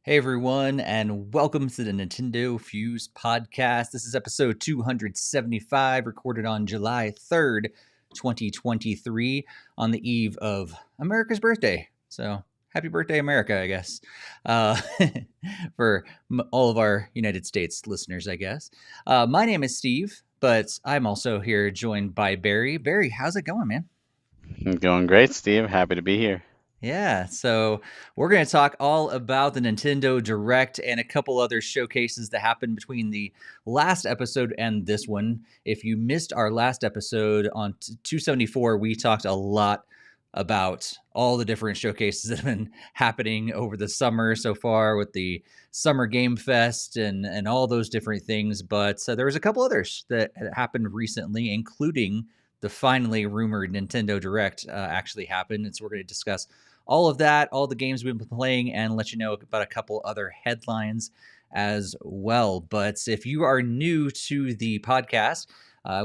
Hey everyone, and welcome to the NintendoFuse Podcast. This is episode 275, recorded on July 3rd, 2023, on the eve of America's birthday. So, happy birthday, America, I guess, uh, for all of our United States listeners, I guess. My name is Steve, but I'm also here joined by Barry. Barry, how's it going, man? Going great, Steve. Happy to be here. Yeah, so we're going to talk all about the Nintendo Direct and a couple other showcases that happened between the last episode and this one. If you missed our last episode on 274, we talked a lot about all the different showcases that have been happening over the summer so far with the Summer Game Fest and all those different things. But there was a couple others that happened recently, including the finally rumored Nintendo Direct actually happened. And so we're going to discuss all of that, all the games we've been playing, and let you know about a couple other headlines as well. But if you are new to the podcast,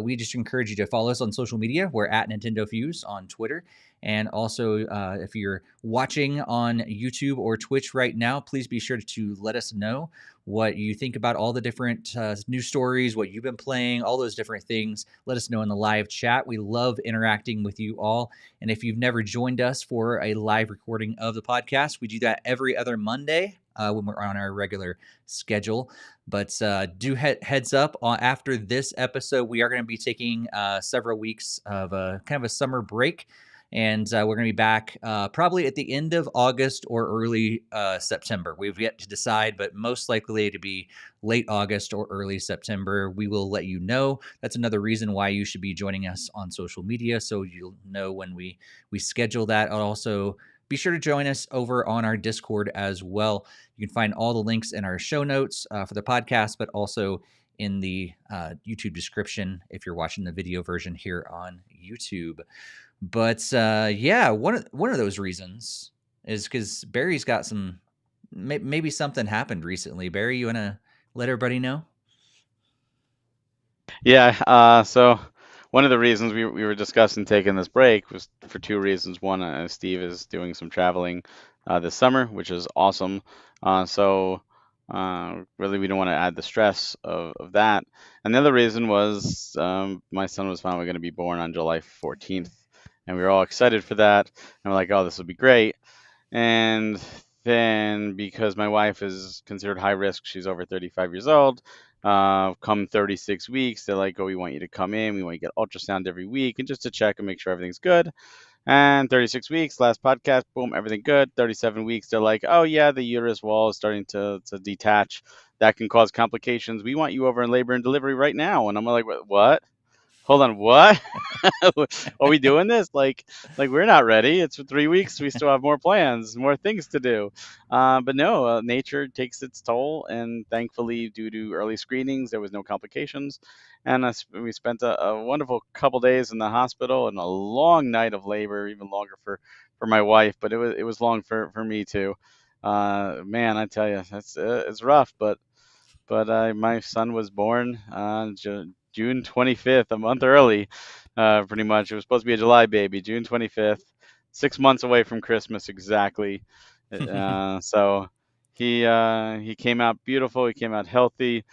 we just encourage you to follow us on social media. We're at NintendoFuse on Twitter. And also, if you're watching on YouTube or Twitch right now, please be sure to let us know what you think about all the different news stories, what you've been playing, all those different things. Let us know in the live chat. We love interacting with you all. And if you've never joined us for a live recording of the podcast, we do that every other Monday when we're on our regular schedule. But do heads up, after this episode, we are going to be taking several weeks of a kind of a summer break. And we're going to be back probably at the end of August or early September. We've yet to decide, but most likely to be late August or early September. We will let you know. That's another reason why you should be joining us on social media, so you'll know when we schedule that. I'll also be sure to join us over on our Discord as well. You can find all the links in our show notes for the podcast, but also in the YouTube description if you're watching the video version here on YouTube. But yeah, one of those reasons is because Barry's got some maybe something happened recently. Barry, you want to let everybody know? Yeah, so one of the reasons we were discussing taking this break was for two reasons. One, Steve is doing some traveling this summer, which is awesome. Really, we don't want to add the stress of that. And the other reason was my son was finally going to be born on July 14th, and we were all excited for that. And we're like, oh, this will be great. And then because my wife is considered high risk, she's over 35 years old. Come 36 weeks, they're like, oh, we want you to come in. We want you to get ultrasound every week and just to check and make sure everything's good. And 36 weeks, last podcast, boom, everything good. 37 weeks, they're like, oh, yeah, the uterus wall is starting to detach. That can cause complications. We want you over in labor and delivery right now. And I'm like, what? Hold on, what? Are we doing this? Like we're not ready. It's for 3 weeks. We still have more plans, more things to do. But no, nature takes its toll, and thankfully, due to early screenings, there was no complications. And we spent a wonderful couple days in the hospital and a long night of labor, even longer for my wife, but it was long for me too. Man, I tell you, it's rough, but my son was born on June 25th, a month early, pretty much. It was supposed to be a July baby, June 25th, 6 months away from Christmas exactly. So he came out beautiful. He came out healthy.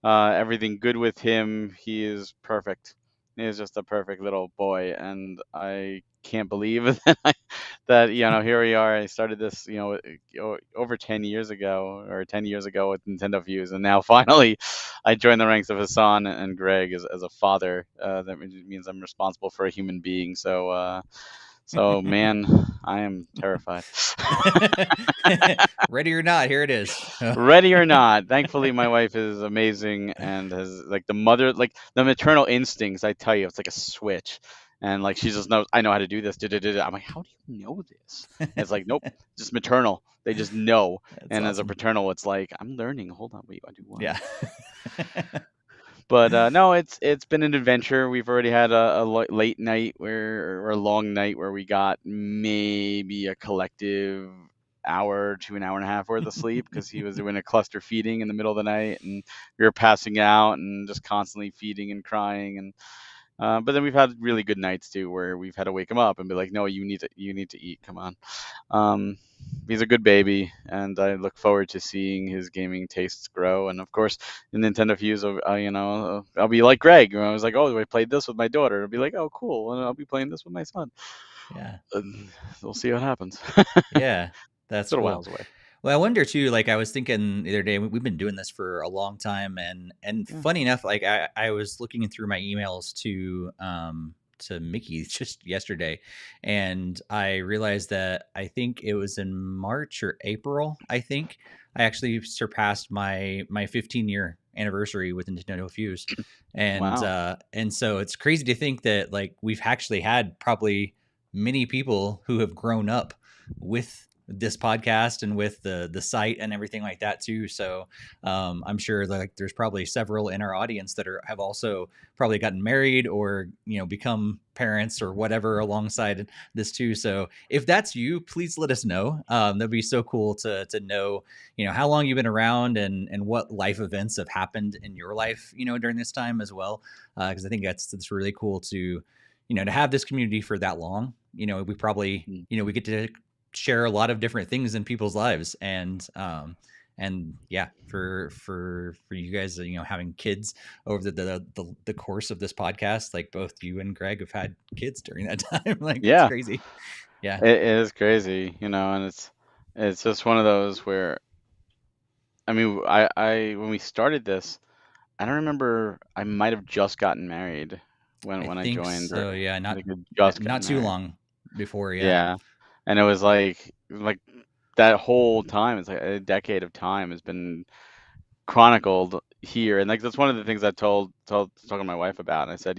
Everything good with him. He is perfect. He is just a perfect little boy, and I can't believe that here we are. I started this over 10 years ago, or 10 years ago with NintendoFuse, and now finally I joined the ranks of Hassan and Greg as a father. That means I'm responsible for a human being. So man, I am terrified. Ready or not, here it is. Ready or not, thankfully my wife is amazing and has like the maternal instincts. I tell you, it's like a switch, and like she just knows I know how to do this. I'm like, how do you know this? And it's like, nope, just maternal. They just know. That's And as a awesome. paternal, it's like I'm learning. Hold on, wait, I do what? Yeah. But no, it's been an adventure. We've already had a late night or a long night where we got maybe a collective hour to an hour and a half worth of sleep because he was doing a cluster feeding in the middle of the night, and we were passing out and just constantly feeding and crying, But then we've had really good nights too, where we've had to wake him up and be like, "No, you need to eat. Come on." Um, he's a good baby, and I look forward to seeing his gaming tastes grow. And of course, in Nintendo Fuse, I'll be like Greg. I was like, "Oh, I played this with my daughter." I'll be like, "Oh, cool," and I'll be playing this with my son. Yeah. And we'll see what happens. Yeah. That's Little cool. whiles away. Well, I wonder too, like I was thinking the other day, we've been doing this for a long time, and Yeah. funny enough, like I was looking through my emails to Mickey just yesterday, and I realized that I think it was in March or April, I think I actually surpassed my 15-year anniversary with Nintendo Fuse. Wow. And so it's crazy to think that like we've actually had probably many people who have grown up with this podcast and with the site and everything like that too. So I'm sure like there's probably several in our audience that have also probably gotten married or become parents or whatever alongside this too. So if that's you, please let us know. That'd be so cool to know how long you've been around and what life events have happened in your life during this time as well. Because I think that's really cool to have this community for that long. We probably Mm. we get to share a lot of different things in people's lives, and yeah, for you guys having kids over the course of this podcast, like both you and Greg have had kids during that time. Like that's Yeah, crazy. Yeah. it is crazy, and it's just one of those where I mean, I when we started this, I don't remember. I might have just gotten married I when I think joined, or so. Yeah. I not think I'd just not gotten too married. long before. Yeah. Yeah, and it was like that whole time. It's like a decade of time has been chronicled here, and like that's one of the things I told talking to my wife about. And I said,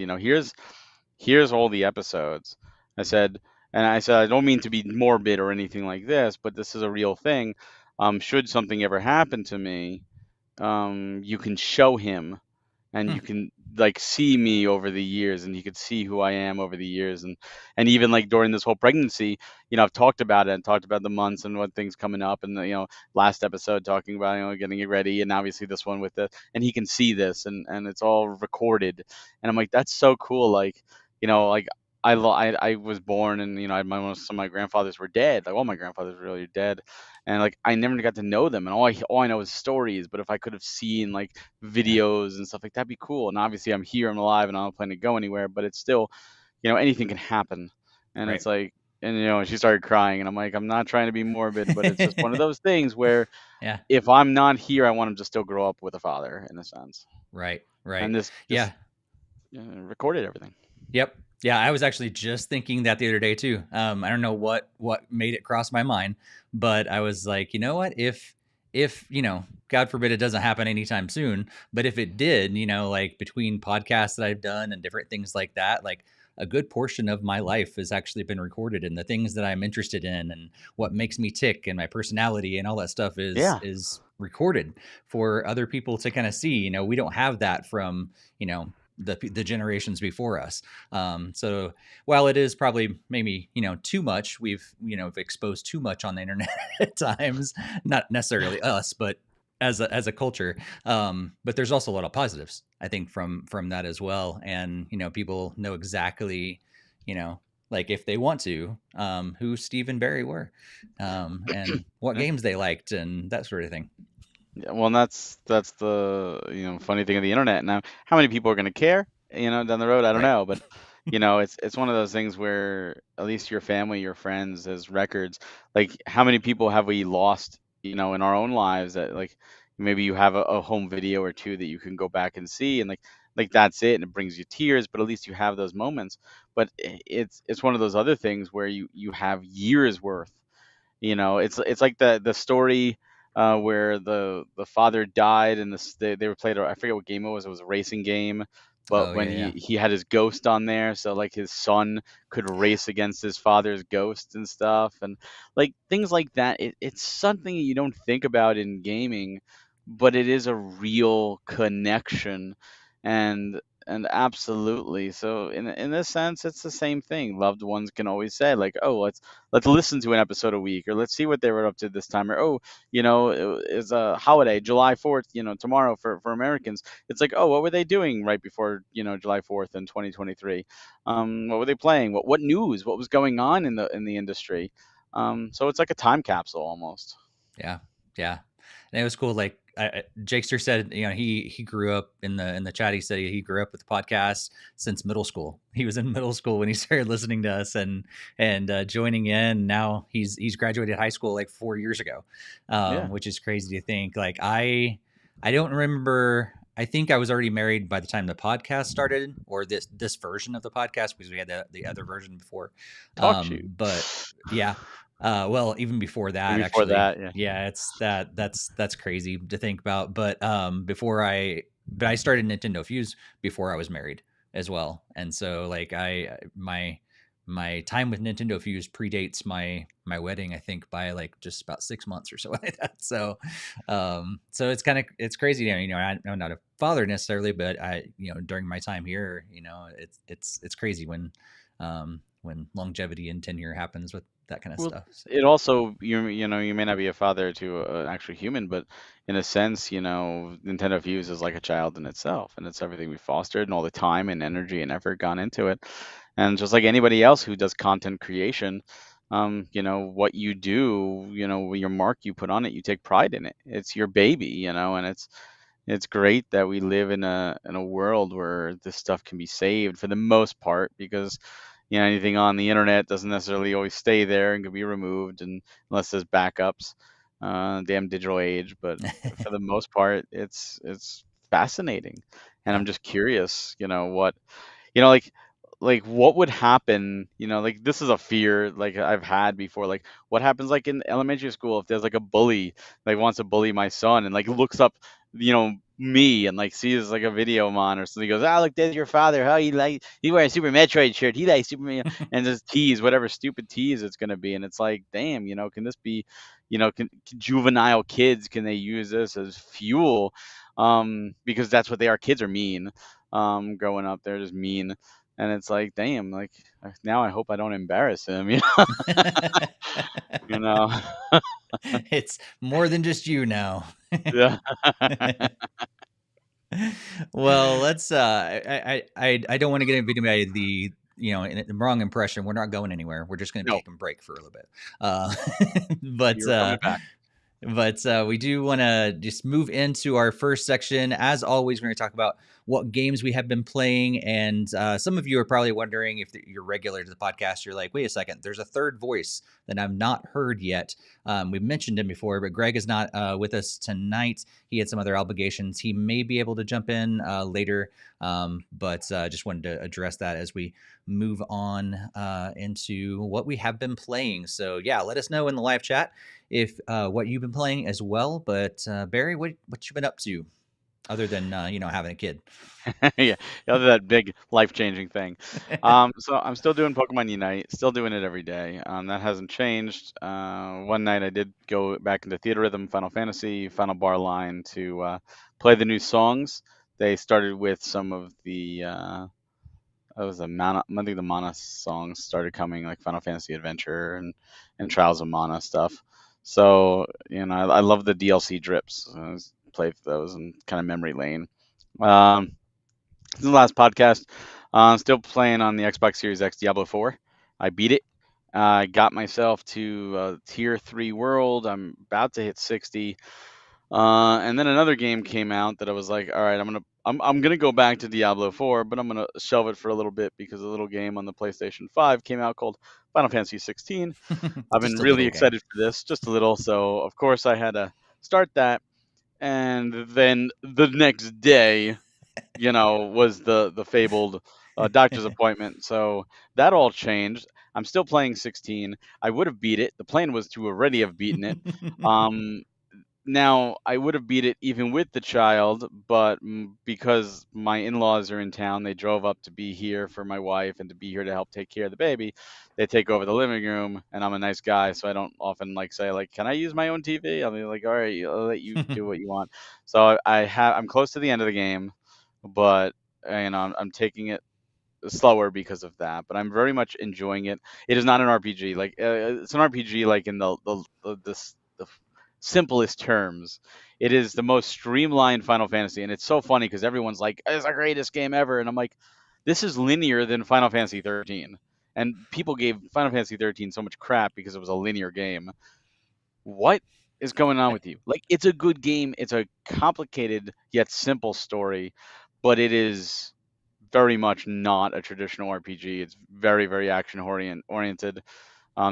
here's all the episodes. I said, I said I don't mean to be morbid or anything like this, but this is a real thing. Should something ever happen to me, you can show him, and Hmm. you can like see me over the years, and he could see who I am over the years. And even like during this whole pregnancy, I've talked about it and talked about the months and what things coming up, and last episode talking about getting it ready, and obviously this one with the, and he can see this, and it's all recorded. And I'm like, that's so cool. Like, like I was born, and some of my grandfathers were dead. Like all my grandfathers were really dead, and like I never got to know them, and all I know is stories. But if I could have seen like Yeah. videos and stuff like that'd be cool. And obviously I'm here, I'm alive, and I don't plan to go anywhere. But it's still, anything can happen, and Right. it's like, and she started crying, and I'm like, I'm not trying to be morbid, but it's just one of those things where Yeah. if I'm not here, I want him to still grow up with a father in a sense. Right. Right. And this Yeah. recorded everything. Yep. Yeah, I was actually just thinking that the other day too. I don't know what made it cross my mind, but I was like, you know what? If God forbid it doesn't happen anytime soon, but if it did, like between podcasts that I've done and different things like that, like a good portion of my life has actually been recorded, and the things that I'm interested in and what makes me tick and my personality and all that stuff Yeah. is recorded for other people to kind of see. We don't have that from the generations before us. So while it is probably maybe too much, we've exposed too much on the internet at times. Not necessarily us, but as a culture. But there's also a lot of positives, I think, from that as well. And people know exactly, like if they want to, who Steve and Barry were, and what Yeah. games they liked, and that sort of thing. Yeah, well, and that's the funny thing of the internet. Now, how many people are going to care? Down the road, I don't Right. know, but it's one of those things where at least your family, your friends, as records. Like, how many people have we lost? In our own lives that like maybe you have a home video or two that you can go back and see, and like that's it, and it brings you tears, but at least you have those moments. But it's one of those other things where you have years worth. It's like the story where the father died, and they were played. I forget what game it was. It was a racing game, but Oh when yeah, he yeah. he had his ghost on there, so like his son could race against his father's ghost and stuff, and like things like that. It's something you don't think about in gaming, but it is a real connection, and and absolutely. So in this sense, it's the same thing. Loved ones can always say like, "Oh, let's listen to an episode a week, or let's see what they were up to this time," or "Oh, is a holiday, July 4th, tomorrow for Americans." It's like, "Oh, what were they doing right before July 4th in 2023? What were they playing? What news? What was going on in the industry?" So it's like a time capsule almost. Yeah, yeah, and it was cool. Like Jakester said, he grew up in the chat. He said he grew up with the podcast since middle school. He was in middle school when he started listening to us and joining in. Now he's graduated high school like 4 years ago, Yeah. which is crazy to think. Like I don't remember. I think I was already married by the time the podcast started, or this version of the podcast, because we had the other version before. Talk to you. But yeah, well, even before And that, before actually, that, yeah. yeah, that's crazy to think about. But I started Nintendo Fuse before I was married as well, and so like my time with Nintendo Fuse predates my wedding, I think, by like just about 6 months or so like that. So it's crazy. I'm not a father necessarily, but during my time here, it's crazy when longevity and tenure happens with that kind of Well, stuff. So. it also you may not be a father to an actual human, but in a sense, Nintendo Fuse is like a child in itself, and it's everything we fostered and all the time and energy and effort gone into it. And just like anybody else who does content creation, what you do, your mark you put on it, you take pride in it. It's your baby, and it's great that we live in a world where this stuff can be saved for the most part, because anything on the internet doesn't necessarily always stay there and can be removed, and unless there's backups. Damn digital age. But for the most part, it's fascinating, and Yeah. I'm just curious, what like what would happen, like this is a fear like I've had before, like what happens like in elementary school if there's like a bully like wants to bully my son and like looks up, me and like sees like a video on or something, he goes, "Ah, look, there's your father, how he wears a Super Metroid shirt, he likes Superman," and just tease whatever stupid tease it's going to be. And it's like, damn, can this be, can juvenile kids, can they use this as fuel? Because that's what they are. Kids are mean. Growing up, they're just mean. And it's like, damn, like now I hope I don't embarrass him, you know. It's more than just you now. Yeah. Well, let's I don't want to get anybody the wrong impression. We're not going anywhere. We're just going to No, take a break for a little bit. Uh, but you're coming back. we do want to just move into our first section. As always, we're going to talk about what games we have been playing. And some of you are probably wondering, if you're regular to the podcast, you're like, wait a second, there's a third voice that I've not heard yet. We've mentioned him before, but Greg is not with us tonight. He had some other obligations. He may be able to jump in later, but just wanted to address that as we move on into what we have been playing. So yeah, let us know in the live chat if what you've been playing as well. But Barry, what you been up to other than having a kid? Yeah, other that big life-changing thing. So I'm still doing Pokemon Unite, still doing it every day. That hasn't changed. One night I did go back into Theater Rhythm, Final Fantasy, Final Bar Line to play the new songs. They started with some of the it was a Mana, I think the Mana songs started coming, like Final Fantasy Adventure and Trials of Mana stuff. So I love the DLC drips. Play those and kind of memory lane. Um, this is the last podcast. Still playing on the Xbox Series X Diablo 4. I beat it. I got myself to tier 3 world. I'm about to hit 60. And then another game came out that I was like, all right, I'm gonna go back to Diablo 4, but I'm gonna shelve it for a little bit because a little game on the PlayStation 5 came out called Final Fantasy 16. I've been Just a really little game. excited for this, just a little. So of course I had to start that, and then the next day, was the fabled doctor's appointment. So that all changed. I'm still playing 16. I would have beat it. The plan was to already have beaten it. Um, Now, I would have beat it even with the child, but because my in-laws are in town, they drove up to be here for my wife and to be here to help take care of the baby. They take over the living room, and I'm a nice guy, so I don't often like say like, "Can I use my own TV?" I'll be like, "All right, I'll let you do what you want." So I'm close to the end of the game, but and I'm taking it slower because of that, but I'm very much enjoying it. It is not an RPG. Like it's an RPG like in the simplest terms. It is the most streamlined Final Fantasy, and it's so funny because everyone's like, "It's the greatest game ever," and I'm like, "This is linear than Final Fantasy 13." And people gave Final Fantasy 13 so much crap because it was a linear game. What is going on with you? Like, it's a good game. It's a complicated yet simple story, but it is very much not a traditional RPG. It's very, very oriented.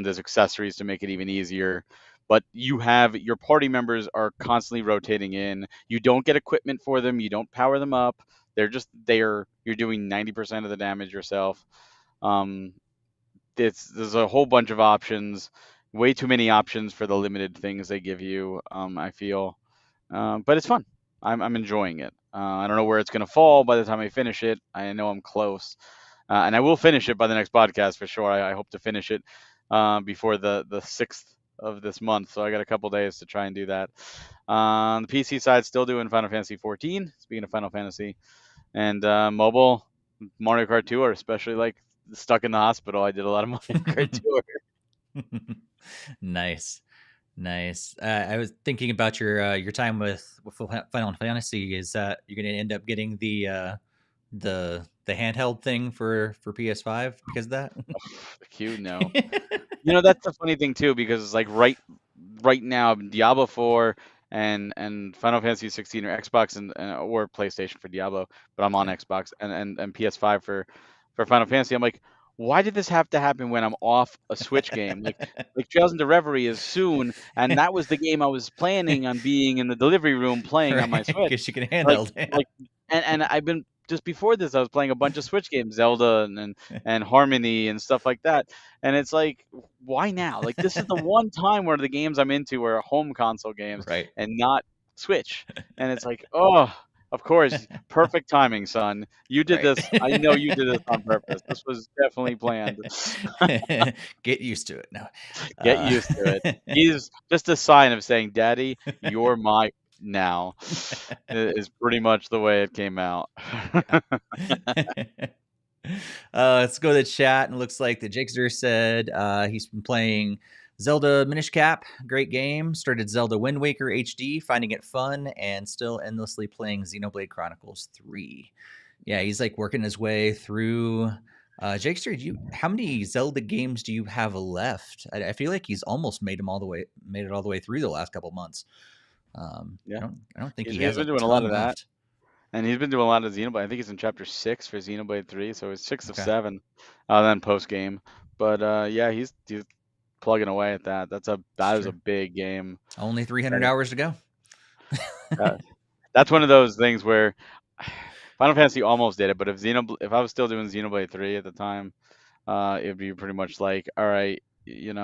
There's accessories to make it even easier. But you have your party members are constantly rotating in. You don't get equipment for them. You don't power them up. They're just there. You're doing 90% of the damage yourself. Um, there's a whole bunch of options. Way too many options for the limited things they give you. I feel, but it's fun. I'm enjoying it. I don't know where it's gonna fall by the time I finish it. I know I'm close, and I will finish it by the next podcast for sure. I hope to finish it before the 6th of this month. So I got a couple days to try and do that. On the PC side, still doing Final Fantasy 14. Speaking of Final Fantasy, and mobile Mario Kart Tour, especially like stuck in the hospital. I did a lot of Mario Kart Tour. Nice. Nice. I was thinking about your time with Final Fantasy. Is that you're going to end up getting the handheld thing for PS5 because of that? The queue, no. That's the funny thing too, because it's like right now Diablo 4 and Final Fantasy 16 or Xbox and or PlayStation for Diablo, but I'm on Yeah. Xbox and PS5 for Final Fantasy. I'm like, why did this have to happen when I'm off a Switch game? Like Trails into Reverie is soon, and that was the game I was planning on being in the delivery room playing on my Right, Switch. because you can Like handheld. Yeah. like and I've been just before this I was playing a bunch of Switch games, Zelda and Harmony and stuff like that. And it's like, why now? Like, this is the one time where the games I'm into are home console games Right. and not Switch. And it's like, oh, of course, perfect timing, son. You did Right. this. I know you did this on purpose. This was definitely planned. Get used to it now. Get used to it. He's just a sign of saying, Daddy, you're my now. Is pretty much the way it came out. Yeah. Let's go to the chat. And it looks like the Jakester said he's been playing Zelda Minish Cap. Great game. Started Zelda Wind Waker HD, finding it fun, and still endlessly playing Xenoblade Chronicles 3. Yeah, he's like working his way through. Jakester, how many Zelda games do you have left? I feel like he's almost made it all the way through the last couple months. Yeah. I don't think He's he has been a doing a lot ton of that. left. And he's been doing a lot of Xenoblade. I think he's in chapter 6 for Xenoblade 3, so it's 6 of Okay. 7, then post game. But yeah, he's plugging away at that. That is a big game. Only 300 hours to go. Uh, that's one of those things where Final Fantasy almost did it, but if I was still doing Xenoblade 3 at the time, it'd be pretty much like, all right, you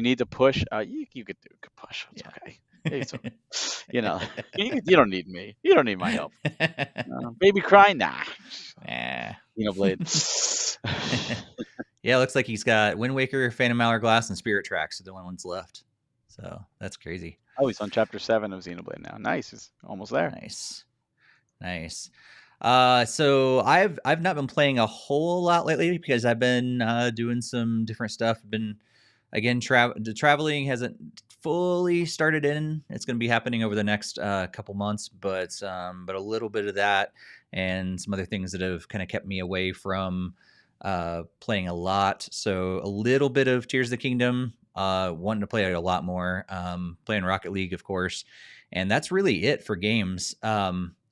need to push. You could push. It's Yeah. okay. It's okay. You don't need me. You don't need my help. Baby cry? Nah. Nah. Xenoblade. Yeah, it looks like he's got Wind Waker, Phantom Hourglass, and Spirit Tracks are the only ones left. So that's crazy. Oh, he's on chapter 7 of Xenoblade now. Nice. He's almost there. Nice. So I've not been playing a whole lot lately because I've been doing some different stuff. I've been again traveling hasn't fully started in. It's going to be happening over the next couple months, but a little bit of that and some other things that have kind of kept me away from playing a lot. So a little bit of Tears of the Kingdom, wanting to play a lot more, playing Rocket League, of course. And that's really it for games.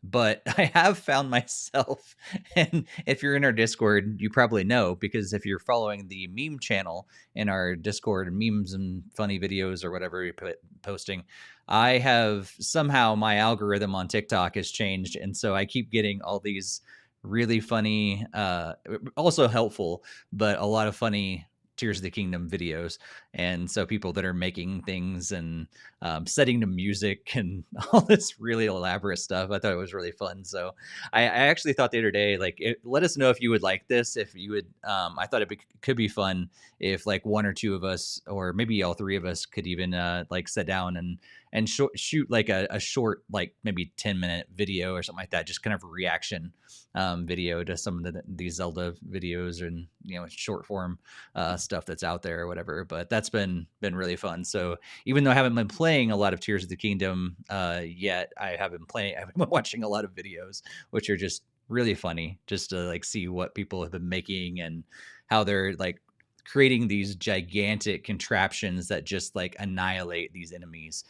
But I have found myself, and if you're in our Discord, you probably know, because if you're following the meme channel in our Discord, memes and funny videos or whatever you're posting, I have somehow my algorithm on TikTok has changed. And so I keep getting all these really funny, also helpful, but a lot of funny Tears of the Kingdom videos. And so people that are making things and setting the music and all this really elaborate stuff, I thought it was really fun. So I actually thought the other day, like, let us know if you would like this, if you would. I thought could be fun if like one or two of us, or maybe all three of us, could even like sit down and shoot like a short, like maybe 10-minute video or something like that, just kind of a reaction video to some of these Zelda videos and short form stuff that's out there or whatever. But that's been really fun. So even though I haven't been playing a lot of Tears of the Kingdom yet, I've been watching a lot of videos, which are just really funny, just to like see what people have been making and how they're like creating these gigantic contraptions that just like annihilate these enemies,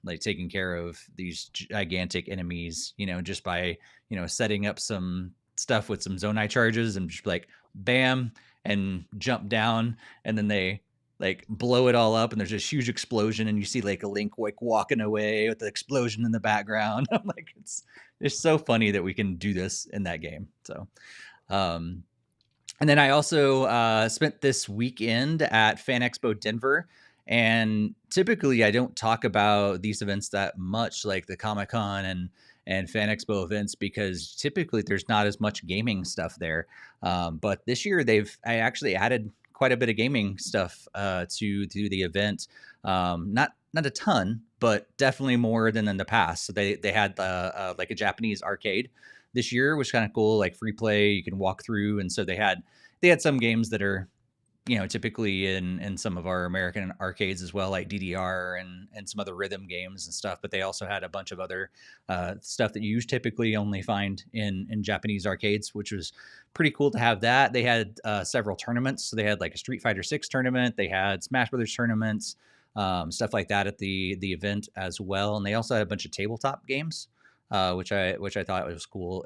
like taking care of these gigantic enemies, just by setting up some stuff with some zonai charges and just like bam and jump down, and then they like blow it all up and there's this huge explosion and you see like a Link like walking away with the explosion in the background. I'm like, it's so funny that we can do this in that game. So and then I also spent this weekend at Fan Expo Denver, and typically I don't talk about these events that much, like the Comic-Con and Fan Expo events, because typically there's not as much gaming stuff there. But this year I actually added quite a bit of gaming stuff to the event. Not a ton, but definitely more than in the past. So they had like a Japanese arcade this year, which kind of cool, like free play, you can walk through. And so they had some games that are, typically in some of our American arcades as well, like DDR and some other rhythm games and stuff. But they also had a bunch of other stuff that you typically only find in Japanese arcades, which was pretty cool to have that. They had several tournaments. So they had like a Street Fighter 6 tournament. They had Smash Brothers tournaments, stuff like that at the event as well. And they also had a bunch of tabletop games, which I thought was cool.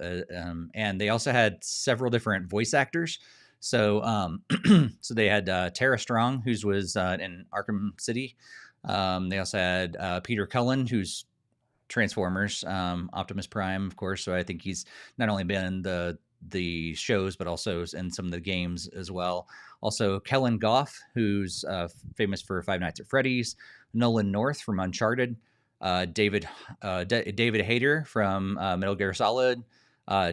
And they also had several different voice actors. So so they had Tara Strong, who was in Arkham City. They also had Peter Cullen, who's Transformers, Optimus Prime, of course. So I think he's not only been in the shows, but also in some of the games as well. Also, Kellen Goff, who's famous for Five Nights at Freddy's. Nolan North from Uncharted. David Hayter from Metal Gear Solid.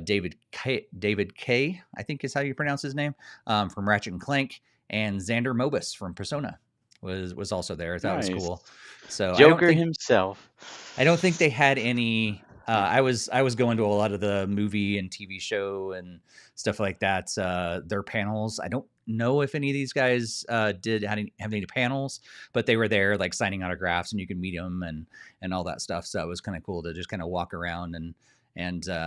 David K, I think is how you pronounce his name, from Ratchet and Clank, and Xander Mobus from Persona was also there. I thought it was cool. So Joker himself. I don't think they had any. I was going to a lot of the movie and TV show and stuff like that. Their panels. I don't know if any of these guys have any panels, but they were there like signing autographs and you can meet them and all that stuff. So it was kind of cool to just kind of walk around and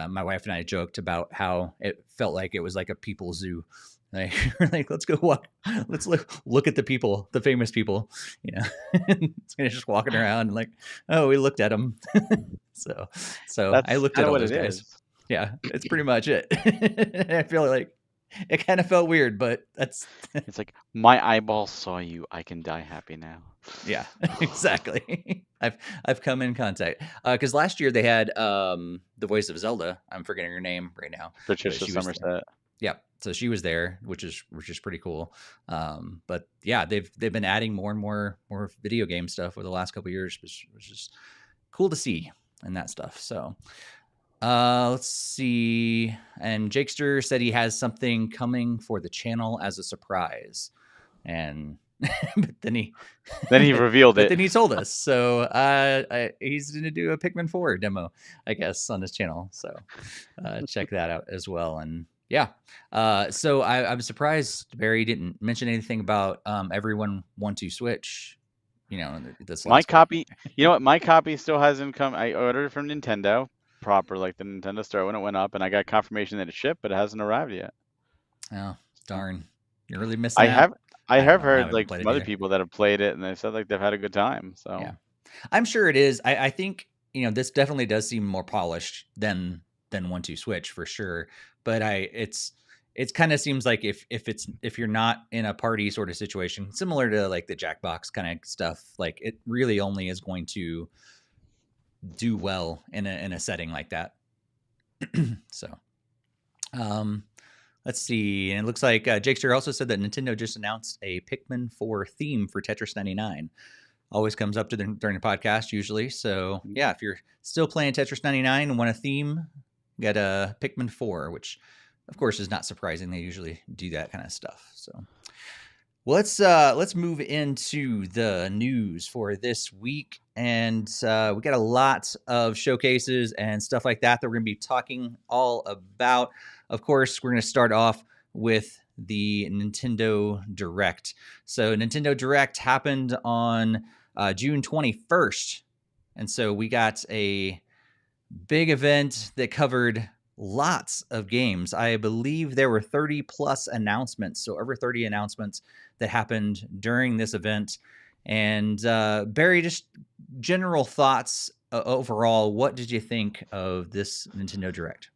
my wife and I joked about how it felt like it was like a people zoo. Like, let's go walk. Let's look at the people, the famous people. It's gonna just walking around and like, oh, we looked at them. so That's I looked at all those guys. Is. Yeah, it's pretty much it. I feel like it kind of felt weird, but that's. It's like my eyeball saw you. I can die happy now. Yeah, exactly. I've come in contact because last year they had the voice of Zelda. I'm forgetting her name right now. Patricia Somerset. Yeah, so she was there, which is pretty cool. But yeah, they've been adding more and more video game stuff over the last couple of years, which is cool to see and that stuff. So let's see. And Jakester said he has something coming for the channel as a surprise, and but then he revealed it. Then he told us. So he's going to do a Pikmin 4 demo, I guess, on his channel. So check that out as well. And yeah, so I'm surprised Barry didn't mention anything about everyone want to switch. This my copy. You know what? My copy still hasn't come. I ordered it from Nintendo proper, like the Nintendo store when it went up, and I got confirmation that it shipped, but it hasn't arrived yet. Oh darn! You're really missing out. I have heard like from other people that have played it, and they said like they've had a good time. So yeah, I'm sure it is. I think this definitely does seem more polished than 1-2 Switch for sure. But it's kind of seems like if you're not in a party sort of situation, similar to like the Jackbox kind of stuff, like it really only is going to do well in a setting like that. So, let's see. And it looks like Jakester also said that Nintendo just announced a Pikmin 4 theme for Tetris 99. Always comes up during the podcast usually. So yeah, if you're still playing Tetris 99 and want a theme, you got a Pikmin 4, which of course is not surprising. They usually do that kind of stuff. So Well, let's move into the news for this week, and we got a lot of showcases and stuff like that we're going to be talking all about. Of course, we're going to start off with the Nintendo Direct. So, Nintendo Direct happened on June 21st, and so we got a big event that covered lots of games. I believe there were 30 plus announcements, so over 30 announcements that happened during this event. And Barry, just general thoughts overall. What did you think of this Nintendo Direct?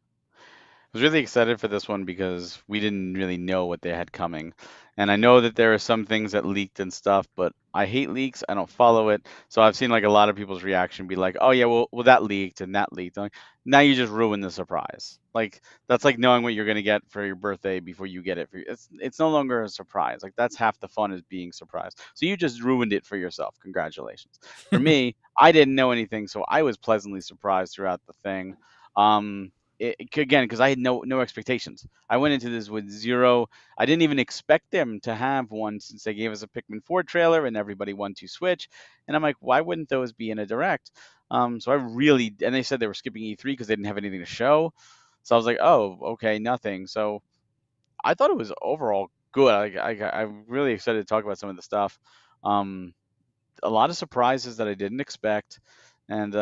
Was really excited for this one because we didn't really know what they had coming. And I know that there are some things that leaked and stuff, but I hate leaks. I don't follow it. So I've seen like a lot of people's reaction be like, "Oh yeah, well that leaked and that leaked." I'm like, now you just ruined the surprise. Like that's like knowing what you're gonna get for your birthday before you get it. It's no longer a surprise. Like that's half the fun is being surprised. So you just ruined it for yourself. Congratulations. For me, I didn't know anything, so I was pleasantly surprised throughout the thing. Again, because I had no expectations. I went into this with zero. I didn't even expect them to have one since they gave us a Pikmin 4 trailer and everybody wanted to switch. And I'm like, why wouldn't those be in a direct? So I really, and they said they were skipping E3 because they didn't have anything to show. So I was like, oh, okay, nothing. So I thought it was overall good. I'm really excited to talk about some of the stuff. Um, a lot of surprises that I didn't expect, and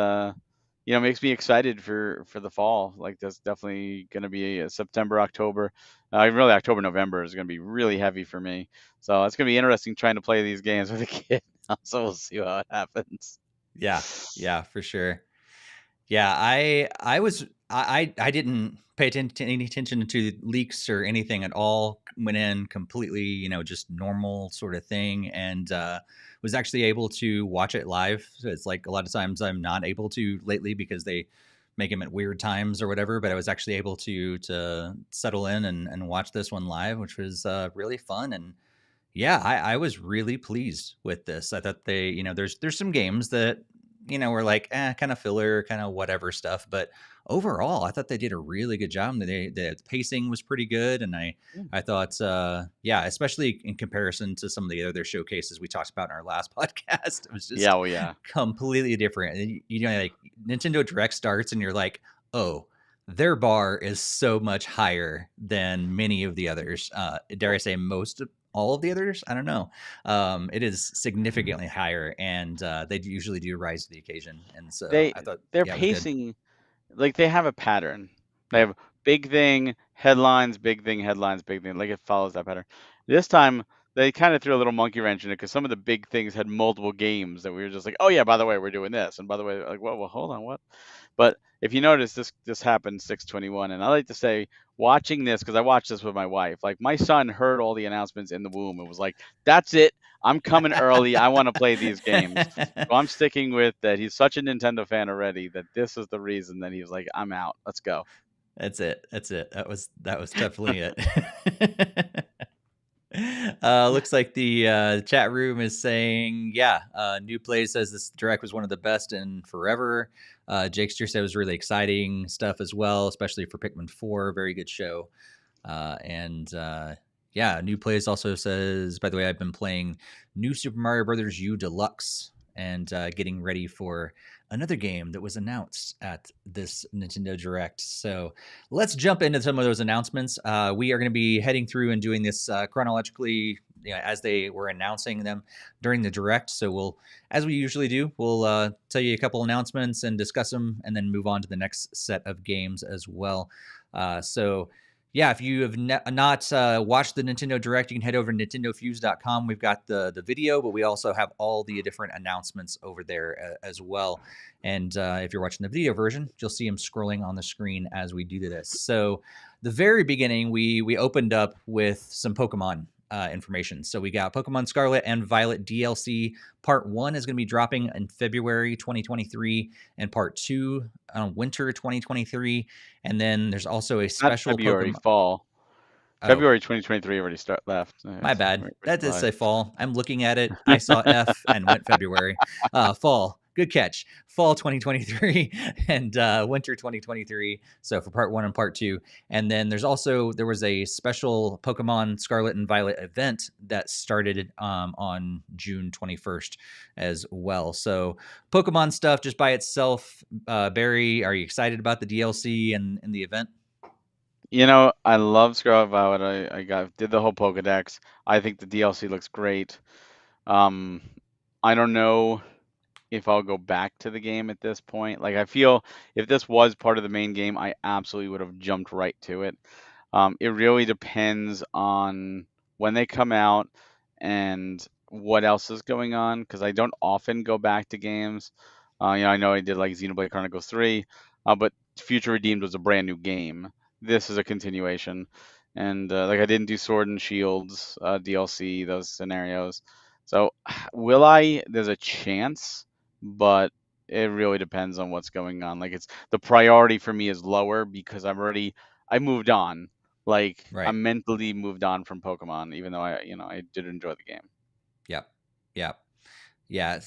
makes me excited for the fall. Like that's definitely going to be a September, October. Really, October, November is going to be really heavy for me. So it's going to be interesting trying to play these games with a kid. So we'll see how it happens. Yeah, for sure. Yeah, I didn't pay any attention to leaks or anything at all. Went in completely, just normal sort of thing, and was actually able to watch it live. So it's like a lot of times I'm not able to lately because they make them at weird times or whatever. But I was actually able to settle in and watch this one live, which was really fun. And yeah, I was really pleased with this. I thought they, there's some games that, were like, kind of filler, kind of whatever stuff. But overall, I thought they did a really good job. The pacing was pretty good. And I thought, yeah, especially in comparison to some of the other showcases we talked about in our last podcast, it was Yeah, just well, yeah. completely different. And, like Nintendo Direct starts and you're like, oh, their bar is so much higher than many of the others. Dare I say most of all of the others? I don't know. It is significantly higher, and they usually do rise to the occasion. And so They I thought, they're yeah, it was good. pacing like they have a pattern. They Yeah. have big thing, headlines, big thing, headlines, big thing. Like it follows that pattern. This time they kind of threw a little monkey wrench in it because some of the big things had multiple games that we were just like, oh yeah, by the way, we're doing this, and by the way, like, well, hold on, what? But if you notice, this happened 6/21, and I like to say, watching this because I watched this with my wife. Like my son heard all the announcements in the womb and was like, "That's it, I'm coming early. I want to play these games." So I'm sticking with that. He's such a Nintendo fan already that this is the reason that he was like, "I'm out. Let's go." That's it. That's it. That was definitely it. Looks like the chat room is saying, yeah, New Play says this direct was one of the best in forever. Jakester said it was really exciting stuff as well, especially for Pikmin 4. Very good show. And yeah, New Plays also says, by the way, I've been playing New Super Mario Brothers U Deluxe and getting ready for another game that was announced at this Nintendo Direct. So let's jump into some of those announcements. We are going to be heading through and doing this chronologically, as they were announcing them during the Direct. So we'll, as we usually do, we'll tell you a couple announcements and discuss them, and then move on to the next set of games as well. So yeah, if you have not watched the Nintendo Direct, you can head over to NintendoFuse.com. We've got the video, but we also have all the different announcements over there as well. And if you're watching the video version, you'll see them scrolling on the screen as we do this. So the very beginning, we opened up with some Pokemon information. So we got Pokemon Scarlet and Violet DLC. Part 1 is going to be dropping in February 2023, and Part 2 winter 2023. And then there's also a Not special February, Pokemon. fall. Oh, February 2023 already left. my Yes, bad. right, That did July. say fall. I'm looking at it. I saw F and went February. Fall. good catch. Fall 2023 and winter 2023. So for part 1 and part 2. And then there was a special Pokemon Scarlet and Violet event that started on June 21st as well. So Pokemon stuff just by itself. Barry, are you excited about the DLC and the event? I love Scarlet Violet. Did the whole Pokedex. I think the DLC looks great. Um, I don't know if I'll go back to the game at this point. Like, I feel if this was part of the main game, I absolutely would have jumped right to it. It really depends on when they come out and what else is going on, because I don't often go back to games. I know I did like Xenoblade Chronicles 3, but Future Redeemed was a brand new game. This is a continuation. And like I didn't do Sword and Shields DLC, those scenarios. So will I? There's a chance, but it really depends on what's going on. Like it's the priority for me is lower because I moved on. Like Right. I'm mentally moved on from Pokemon, even though I did enjoy the game. Yep. Yep. Yeah,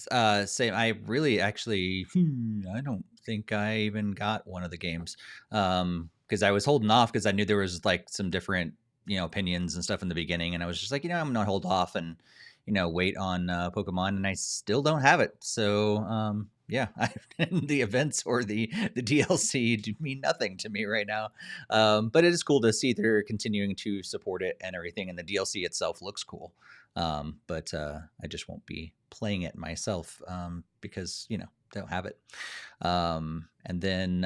same. I really actually, I don't think I even got one of the games, because I was holding off because I knew there was like some different, opinions and stuff in the beginning, and I was just like, I'm gonna hold off and, wait on Pokemon, and I still don't have it. So, yeah, the events or the DLC do mean nothing to me right now. But it is cool to see they're continuing to support it and everything, and the DLC itself looks cool. But I just won't be playing it myself because don't have it. And then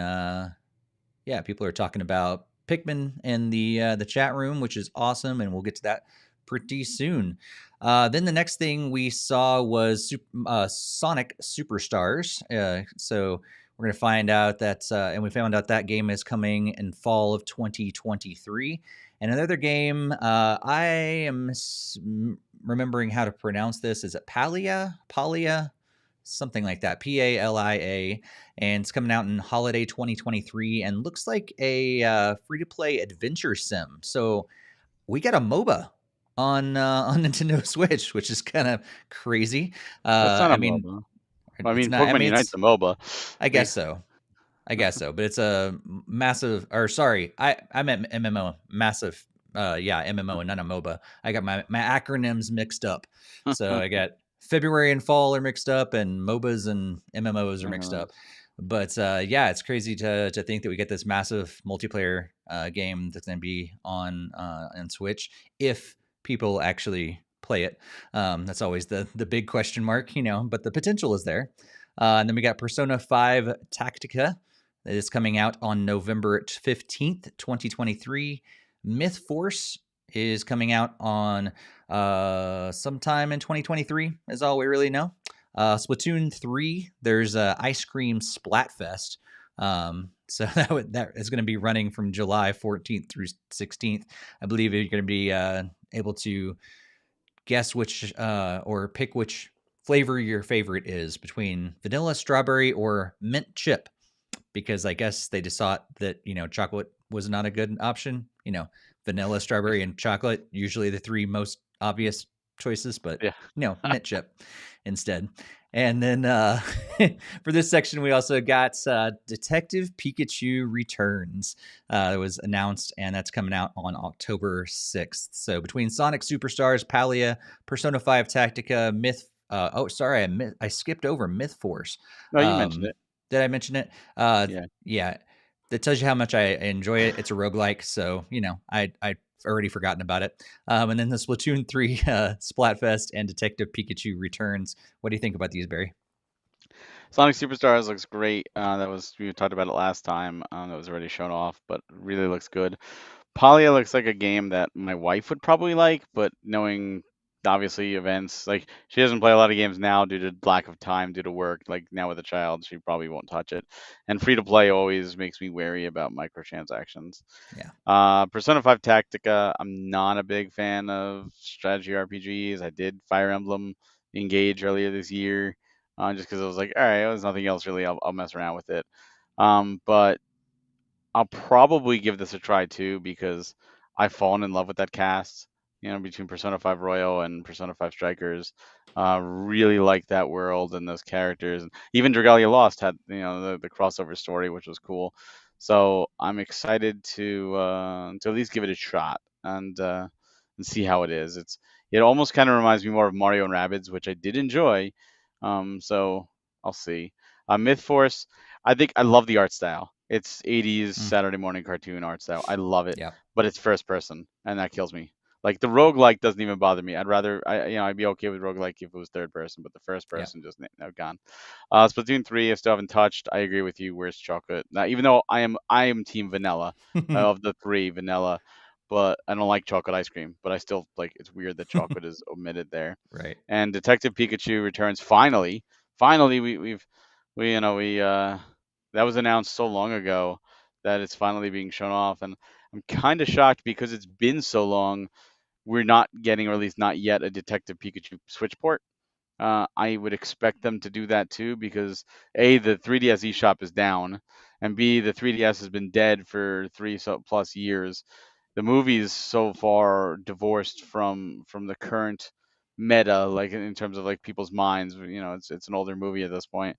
yeah, people are talking about Pikmin in the chat room, which is awesome, and we'll get to that pretty soon. Then the next thing we saw was Sonic Superstars. So we're going to find out that, and we found out that game is coming in fall of 2023. And another game, I am remembering how to pronounce this. Is it Palia? Palia? Something like that. Palia. And it's coming out in holiday 2023 and looks like a free-to-play adventure sim. So we got a MOBA on Nintendo Switch, which is kind of crazy. That's not I a mean, MOBA. I it's mean, not. I Pokemon mean, Unite's it's. a MOBA. I Like, guess so. I guess so, but it's a massive. Or sorry, I meant MMO, massive. Yeah, MMO and not a MOBA. I got my acronyms mixed up. So I got February and fall are mixed up, and MOBAs and MMOs are mixed up. But yeah, it's crazy to think that we get this massive multiplayer game that's going to be on Switch if people actually play it. That's always the big question mark, But the potential is there. And then we got Persona 5 Tactica that is coming out on November 15th, 2023. Myth Force is coming out on sometime in 2023, is all we really know. Splatoon 3, there's Ice Cream Splatfest. So that is going to be running from July 14th through 16th. I believe you're going to be able to guess which or pick which flavor your favorite is between vanilla, strawberry, or mint chip, because I guess they just thought that chocolate was not a good option. Vanilla, strawberry, and chocolate usually the three most obvious choices, but yeah. mint chip instead. And then for this section, we also got Detective Pikachu Returns. It was announced, and that's coming out on October 6th. So between Sonic Superstars, Palia, Persona 5 Tactica, Myth. Oh, sorry, I skipped over Myth Force. No, you mentioned it. Did I mention it? Yeah. Yeah. That tells you how much I enjoy it. It's a roguelike, so I've already forgotten about it. And then the Splatoon 3 Splatfest and Detective Pikachu Returns. What do you think about these, Barry? Sonic Superstars looks great. We talked about it last time. That was already shown off, but really looks good. Polya looks like a game that my wife would probably like, but knowing obviously events, like she doesn't play a lot of games now due to lack of time due to work. Like now with a child, she probably won't touch it. And free to play always makes me wary about microtransactions. Yeah. Persona 5 Tactica, I'm not a big fan of strategy RPGs. I did Fire Emblem Engage earlier this year, just because I was like, all right, there's nothing else really. I'll mess around with it. But I'll probably give this a try too because I've fallen in love with that cast. between Persona 5 Royal and Persona 5 Strikers. Really like that world and those characters. And even Dragalia Lost had, the crossover story, which was cool. So I'm excited to at least give it a shot and see how it is. It almost kind of reminds me more of Mario and Rabbids, which I did enjoy. So I'll see. Myth Force, I think I love the art style. It's 80s Mm, Saturday morning cartoon art style. I love it, yeah, but it's first person, and that kills me. Like the roguelike doesn't even bother me. I'd rather, I'd be okay with roguelike if it was third person, but the first yeah. person just no gone. Splatoon 3, I still haven't touched. I agree with you. Where's chocolate? Now, even though I am team vanilla of the three, vanilla, but I don't like chocolate ice cream. But I still like. It's weird that chocolate is omitted there. Right. And Detective Pikachu returns finally. Finally, we that was announced so long ago that it's finally being shown off, and I'm kind of shocked because it's been so long. We're not getting, or at least not yet, a Detective Pikachu Switch port. I would expect them to do that too because A, the 3DS eShop is down, and B, the 3DS has been dead for three plus years. The movie's so far divorced from the current meta, like in terms of like people's minds. It's an older movie at this point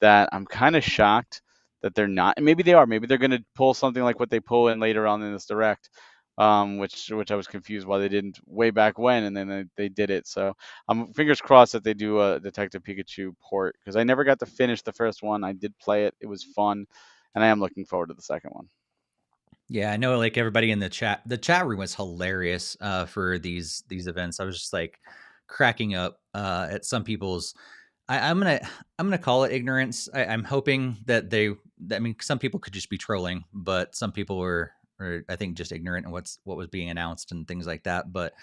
that I'm kind of shocked that they're not. And maybe they are. Maybe they're going to pull something like what they pull in later on in this direct, which I was confused why they didn't way back when, and then they did it. So I'm fingers crossed that they do a Detective Pikachu port because I never got to finish the first one. I did play it; it was fun, and I am looking forward to the second one. Yeah, I know. Like everybody in the chat room was hilarious for these events. I was just like cracking up at some people's. I'm gonna call it ignorance. I'm hoping that I mean, some people could just be trolling, but some people were I think just ignorant of what was being announced and things like that. But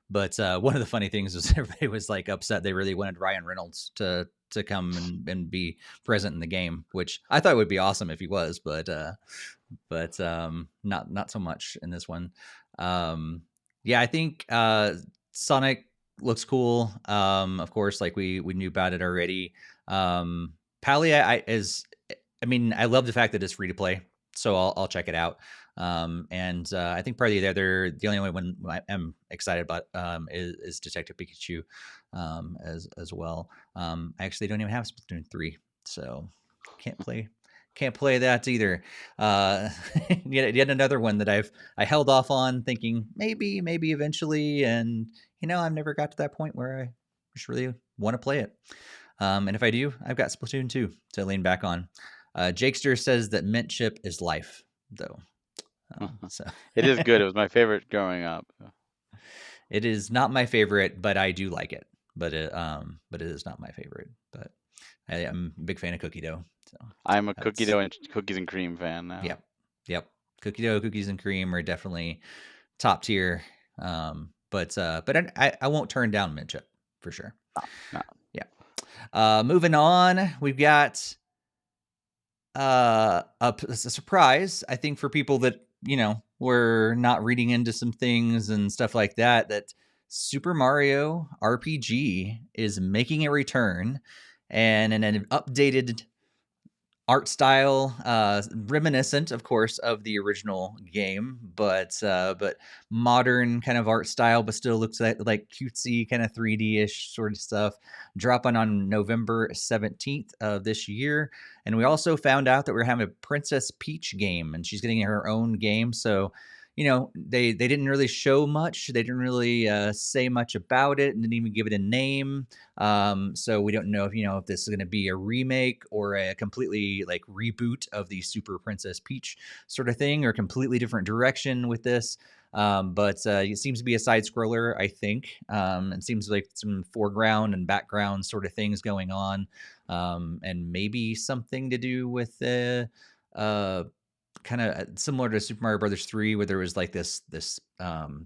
one of the funny things was everybody was like upset. They really wanted Ryan Reynolds to come and be present in the game, which I thought would be awesome if he was, but not so much in this one. Yeah, I think Sonic looks cool. Of course, like we knew about it already. Palia I mean, I love the fact that it's free to play, so I'll check it out. And I think probably the only one I am excited about is Detective Pikachu, as well. I actually don't even have Splatoon 3, so can't play that either. Uh, yet another one that I held off on, thinking maybe eventually, and I've never got to that point where I just really want to play it. And if I do, I've got Splatoon 2 to lean back on. Jakester says that mint chip is life, though. So It is good. It was my favorite growing up. it is not my favorite, but I do like it. But it is not my favorite. But I am a big fan of cookie dough. So I'm a cookie that's dough and cookies and cream fan now. yep, yep. Cookie dough, cookies and cream are definitely top tier. But I won't turn down mint chip for sure. No. Yeah. Moving on, we've got a surprise, I think, for people that were not reading into some things and stuff like that. That Super Mario RPG is making a return, and an updated art style, reminiscent, of course, of the original game, but modern kind of art style, but still looks like cutesy kind of 3D-ish sort of stuff. Dropping on November 17th of this year, and we also found out that we're having a Princess Peach game, and she's getting her own game. So they didn't really show much. They didn't really say much about it, and didn't even give it a name. So we don't know if this is going to be a remake or a completely like reboot of the Super Princess Peach sort of thing, or completely different direction with this. But it seems to be a side scroller, I think. It seems like some foreground and background sort of things going on, and maybe something to do with the kind of similar to Super Mario Brothers 3, where there was like this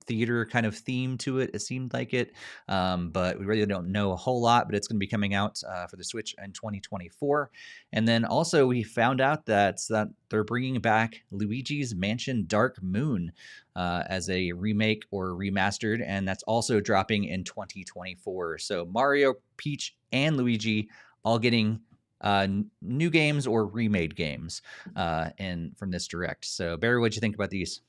theater kind of theme to it. It seemed like it, but we really don't know a whole lot. But it's going to be coming out for the Switch in 2024. And then also we found out that they're bringing back Luigi's Mansion Dark Moon as a remake or remastered, and that's also dropping in 2024. So Mario, Peach, and Luigi all getting new games or remade games and from this direct. So Barry, what'd you think about these?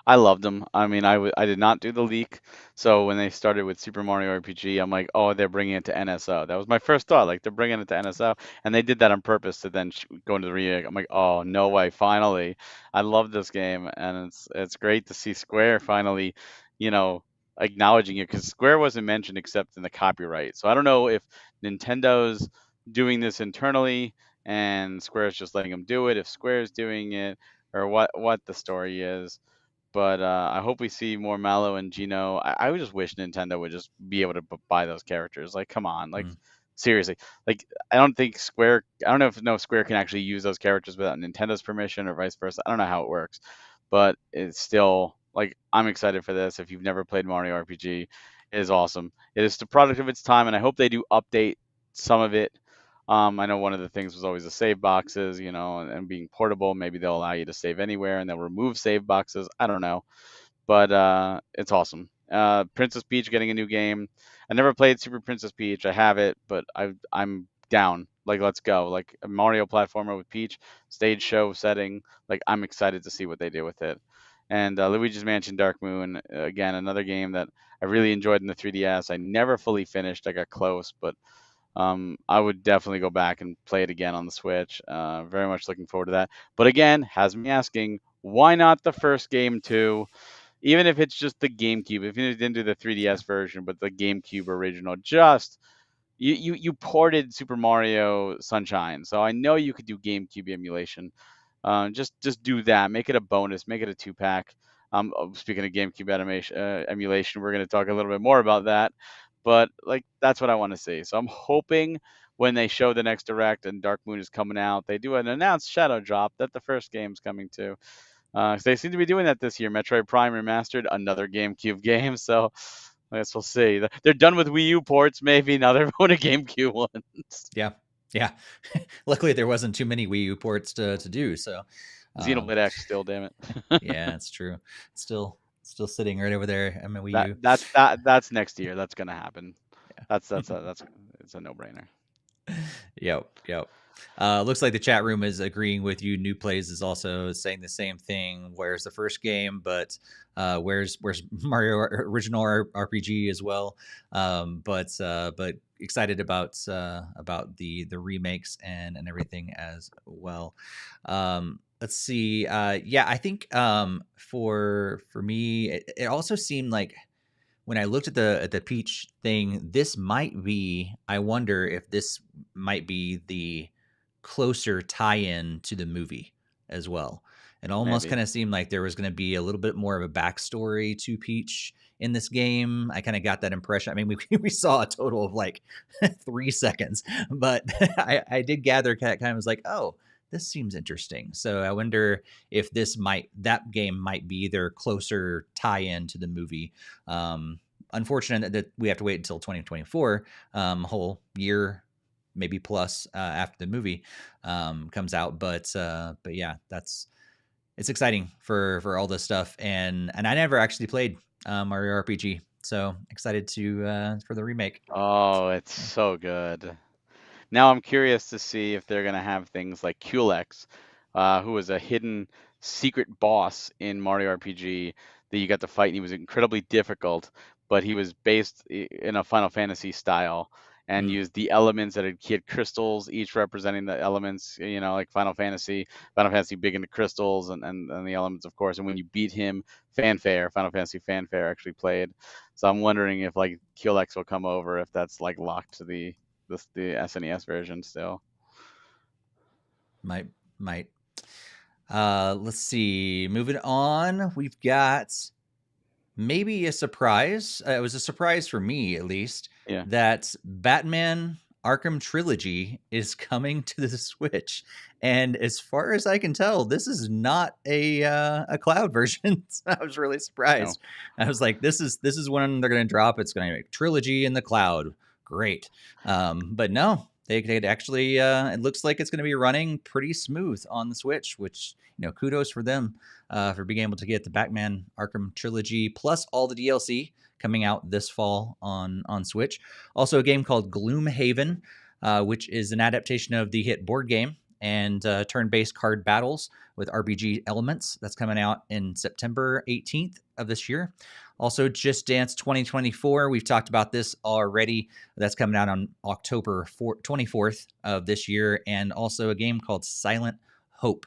I loved them. I mean, I did not do the leak. So when they started with Super Mario RPG, I'm like, oh, they're bringing it to NSO. That was my first thought. Like, they're bringing it to NSO. And they did that on purpose to then go into the remake. I'm like, oh, no way. Finally. I love this game. And it's great to see Square finally, you know, acknowledging it because Square wasn't mentioned except in the copyright. So I don't know if Nintendo's doing this internally and Square's just letting them do it, if Square's doing it, or what the story is. But I hope we see more Mallow and Gino. I would just wish Nintendo would just be able to buy those characters. Like, come on, like Mm. seriously. Like, I don't think Square. I don't know if no Square can actually use those characters without Nintendo's permission or vice versa. I don't know how it works, but it's still like I'm excited for this. If you've never played Mario RPG, it is awesome. It is the product of its time, and I hope they do update some of it. I know one of the things was always the save boxes, and being portable. Maybe they'll allow you to save anywhere, and they'll remove save boxes. I don't know, but it's awesome. Princess Peach getting a new game. I never played Super Princess Peach. I have it, but I'm down. Like, let's go. Like a Mario platformer with Peach, stage show setting. Like, I'm excited to see what they do with it. And Luigi's Mansion Dark Moon, again, another game that I really enjoyed in the 3DS. I never fully finished. I got close, but I would definitely go back and play it again on the Switch. Very much looking forward to that. But again, has me asking, why not the first game too? Even if it's just the GameCube, if you didn't do the Yeah. 3DS version, but the GameCube original, just you ported Super Mario Sunshine, so I know you could do GameCube emulation. Just do that. Make it a bonus. Make it a 2-pack. Speaking of GameCube emulation, we're going to talk a little bit more about that. But like that's what I want to see. So I'm hoping when they show the next direct and Dark Moon is coming out, they do an announced shadow drop that the first game's coming to. They seem to be doing that this year. Metroid Prime Remastered, another GameCube game. So I guess we'll see. They're done with Wii U ports, maybe. Now they're going to GameCube ones. Yeah. Yeah. Luckily, there wasn't too many Wii U ports to do. So, Xenoblade X still, damn it. yeah, it's true. Still sitting right over there. I'm a Wii that U. that's that that's next year. That's gonna happen. Yeah. That's it's a no brainer. Yep. Looks like the chat room is agreeing with you. New Plays is also saying the same thing. Where's the first game, but where's Mario original RPG as well. But excited about the remakes and everything as well. Let's see. Yeah, I think for me, it also seemed like when I looked at the Peach thing, this might be. I wonder if this might be the closer tie-in to the movie as well. It almost Maybe. kind of seemed like there was going to be a little bit more of a backstory to Peach in this game. I kind of got that impression. I mean, we saw a total of like 3 seconds, but I did gather kind of was like, oh, this seems interesting. So I wonder if that game might be their closer tie-in to the movie. Unfortunate that we have to wait until 2024, whole year maybe plus after the movie comes out. But yeah, it's exciting for all this stuff. And I never actually played Mario RPG, so excited for the remake. Oh, it's so good. Now I'm curious to see if they're gonna have things like Culex, who was a hidden secret boss in Mario RPG that you got to fight, and he was incredibly difficult, but he was based in a Final Fantasy style and Mm, used the elements he had crystals, each representing the elements, like Final Fantasy big into crystals and the elements, of course. And when you beat him, Final Fantasy Fanfare actually played. So I'm wondering if like Culex will come over, if that's like locked to the SNES version still. might. Let's see. Moving on, we've got maybe a surprise. It was a surprise for me, at least, Yeah, that Batman Arkham Trilogy is coming to the Switch. And as far as I can tell, this is not a cloud version. So I was really no. surprised. I was like, this is when they're going to drop. It's going to be trilogy in the cloud. Great. But no, they actually. It looks like it's going to be running pretty smooth on the Switch, which kudos for them for being able to get the Batman Arkham Trilogy plus all the DLC coming out this fall on Switch. Also, a game called Gloomhaven, which is an adaptation of the hit board game and turn-based card battles with RPG elements. That's coming out in September 18th of this year. Also, Just Dance 2024. We've talked about this already. That's coming out on October 24th of this year. And also a game called Silent Hope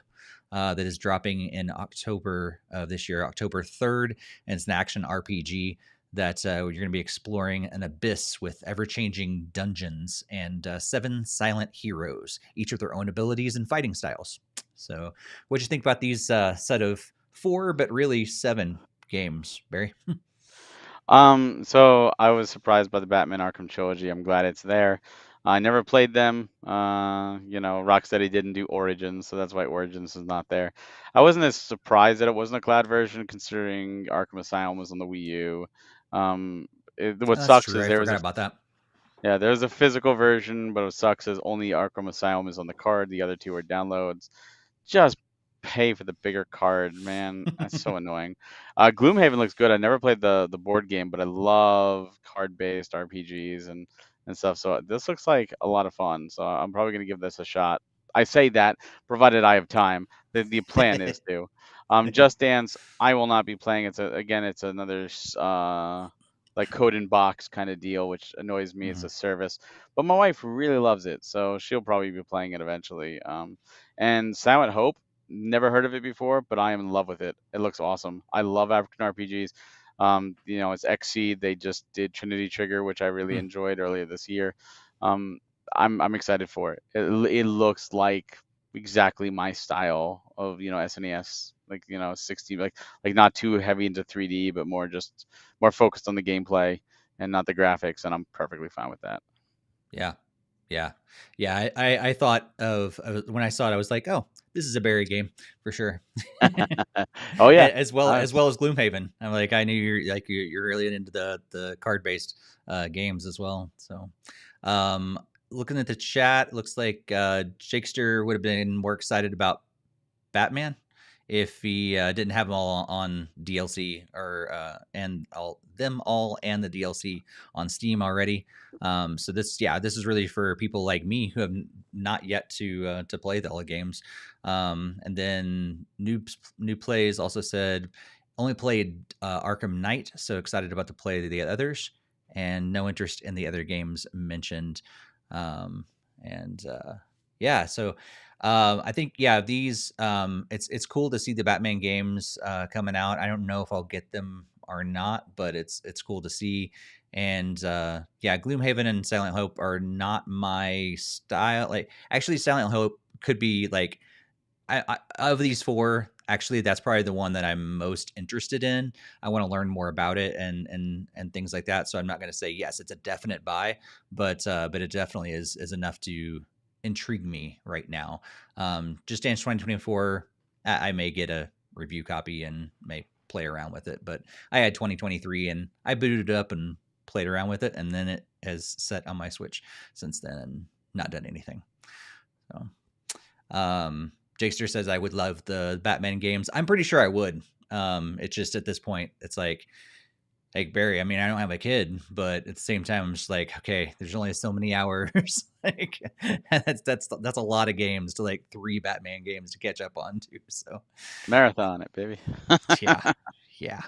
that is dropping in October of this year, October 3rd. And it's an action RPG that you're going to be exploring an abyss with ever-changing dungeons and 7 silent heroes, each with their own abilities and fighting styles. So what'd you think about these set of 4, but really 7 games, Barry? So I was surprised by the Batman Arkham trilogy. I'm glad it's there. I never played them. Rocksteady didn't do Origins, so that's why Origins is not there. I wasn't as surprised that it wasn't a cloud version, considering Arkham Asylum was on the Wii U. What That's sucks true. is I forgot about that. there's a physical version, but what sucks is only Arkham Asylum is on the card. The other two are downloads. Just pay for the bigger card, man. That's so annoying. Gloomhaven looks good. I never played the board game, but I love card-based RPGs and stuff. So this looks like a lot of fun. So I'm probably gonna give this a shot. I say that provided I have time. The plan is to. Just Dance, I will not be playing. It's another like code in box kind of deal, which annoys me. It's Mhm. a service, but my wife really loves it, so she'll probably be playing it eventually. And Silent Hope, never heard of it before, but I am in love with it. It looks awesome. I love African RPGs. It's Xseed. They just did Trinity Trigger, which I really Hmm. enjoyed earlier this year. Um, I'm excited for it. It looks like exactly my style of SNES, like 60, like not too heavy into 3D, but more focused on the gameplay and not the graphics, and I'm perfectly fine with that. Yeah. Yeah. Yeah. I thought of when I saw it, I was like, oh, this is a Barry game for sure. Oh yeah, as well I, as well as Gloomhaven. I'm like, I knew you're really into the card based games as well. So, um, looking at the chat, looks like Shakespeare would have been more excited about Batman if he didn't have them all on DLC or and the DLC on Steam already. So this is really for people like me who have not yet to play the all games. And then new plays also said only played Arkham Knight, so excited about to play the others, and no interest in the other games mentioned. And yeah, so I think these it's cool to see the Batman games coming out. I don't know if I'll get them or not, but it's cool to see. And Gloomhaven and Silent Hope are not my style. Like actually, Silent Hope could be like of these 4. Actually, that's probably the one that I'm most interested in. I want to learn more about it and things like that. So I'm not going to say yes, it's a definite buy, but it definitely is enough to intrigue me right now. Just Dance 2024, I may get a review copy and may play around with it. But I had 2023 and I booted it up and played around with it, and then it has set on my Switch since then and not done anything. So, Jakester says I would love the Batman games. I'm pretty sure I would. It's just at this point, it's like Barry, I mean, I don't have a kid, but at the same time, I'm just like, okay, there's only so many hours. Like that's a lot of games to like 3 Batman games to catch up on too. So marathon it, baby. yeah, yeah.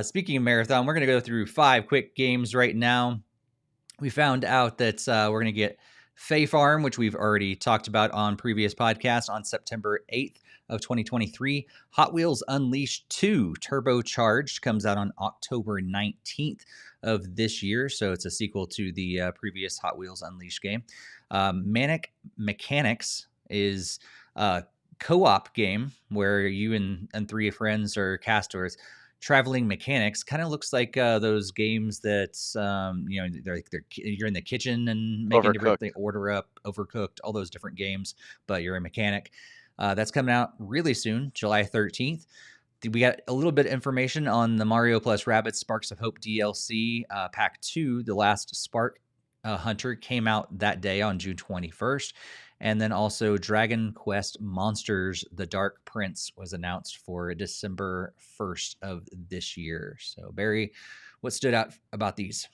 Speaking of marathon, we're gonna go through 5 quick games right now. We found out that we're gonna get Fae Farm, which we've already talked about on previous podcasts, on September 8th of 2023. Hot Wheels Unleashed 2 Turbocharged comes out on October 19th of this year. So it's a sequel to the previous Hot Wheels Unleashed game. Manic Mechanics is a co-op game where you and 3 friends are castors traveling mechanics. Kind of looks like those games that you're in the kitchen and making different things, Overcooked. order up, Overcooked, all those different games, but you're a mechanic. That's coming out really soon, July 13th. We got a little bit of information on the Mario plus Rabbids Sparks of Hope DLC. Pack 2, The Last Spark Hunter, came out that day on June 21st. And then also Dragon Quest Monsters, The Dark Prince was announced for December 1st of this year. So, Barry, what stood out about these?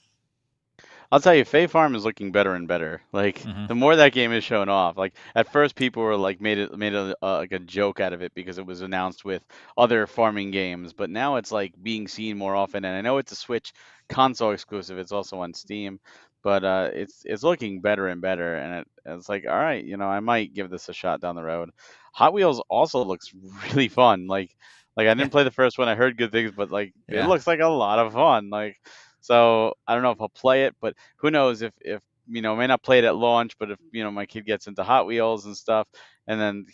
I'll tell you, Fae Farm is looking better and better. Like Hmm. the more that game is shown off, like at first people were like made a like a joke out of it because it was announced with other farming games, but now it's like being seen more often. And I know it's a Switch console exclusive; it's also on Steam, but it's looking better and better. And it's like, all right, I might give this a shot down the road. Hot Wheels also looks really fun. Like I Yeah, didn't play the first one; I heard good things, but like it yeah, looks like a lot of fun. Like so, I don't know if I'll play it, but who knows if I may not play it at launch, but if my kid gets into Hot Wheels and stuff, and then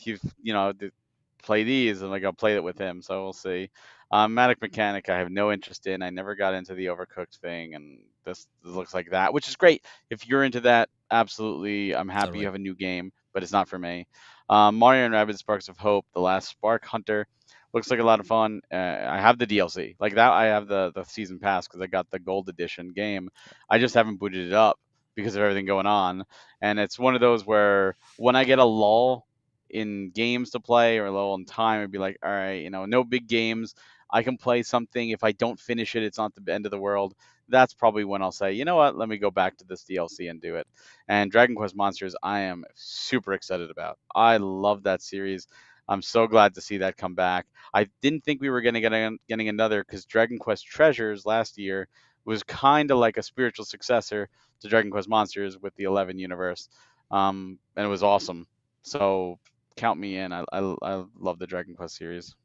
play these, and like I'll play it with him. So we'll see. Manic Mechanic, I have no interest in. I never got into the Overcooked thing, and this looks like that, which is great. If you're into that, absolutely, I'm happy you totally. have a new game, but it's not for me. Mario and Rabbids Sparks of Hope, The Last Spark Hunter. Looks like a lot of fun. I have the DLC like that. I have the season pass because I got the gold edition game. I just haven't booted it up because of everything going on. And it's one of those where when I get a lull in games to play or a lull in time, I'd be like, all right, no big games. I can play something. If I don't finish it, it's not the end of the world. That's probably when I'll say, you know what, let me go back to this DLC and do it. And Dragon Quest Monsters, I am super excited about. I love that series. I'm so glad to see that come back. I didn't think we were getting another because Dragon Quest Treasures last year was kind of like a spiritual successor to Dragon Quest Monsters with the 11 universe, and it was awesome. So count me in. I love the Dragon Quest series.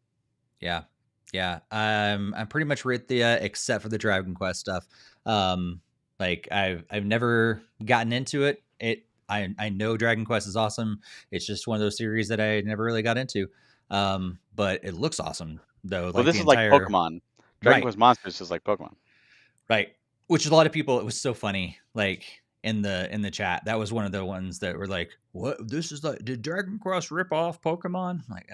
Yeah, yeah. I'm pretty much with the except for the Dragon Quest stuff. Like I've never gotten into it. I know Dragon Quest is awesome. It's just one of those series that I never really got into. But it looks awesome though. Well, Like this the is like entire Pokemon. Dragon right, Quest Monsters is like Pokemon. right. Which a lot of people, it was so funny. Like in the chat, that was one of the ones that were like, "What? This is like did Dragon Quest rip off Pokemon?" I'm like,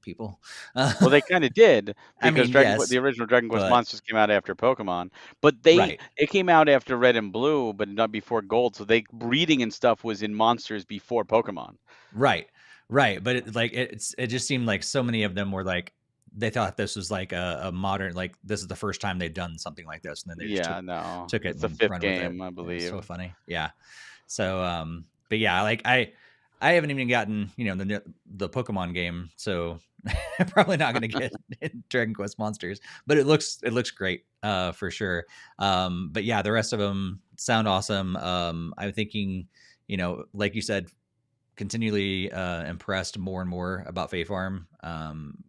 people. Well, they kind of did I because mean, yes, the original Dragon Quest but Monsters came out after Pokemon, but they right. it came out after Red and Blue, but not before Gold. So they breeding and stuff was in Monsters before Pokemon. Right. Right. But it just seemed like so many of them were like they thought this was like a modern like this is the first time they've done something like this and then they just took Yeah, no, took it it's the and fifth run with it. game, I It was so believe. funny. Yeah. So but yeah, like I haven't even gotten, the Pokemon game, so I'm probably not going to get in Dragon Quest Monsters, but it looks great for sure. But yeah, the rest of them sound awesome. I'm thinking, like you said, continually impressed more and more about Fae Farm.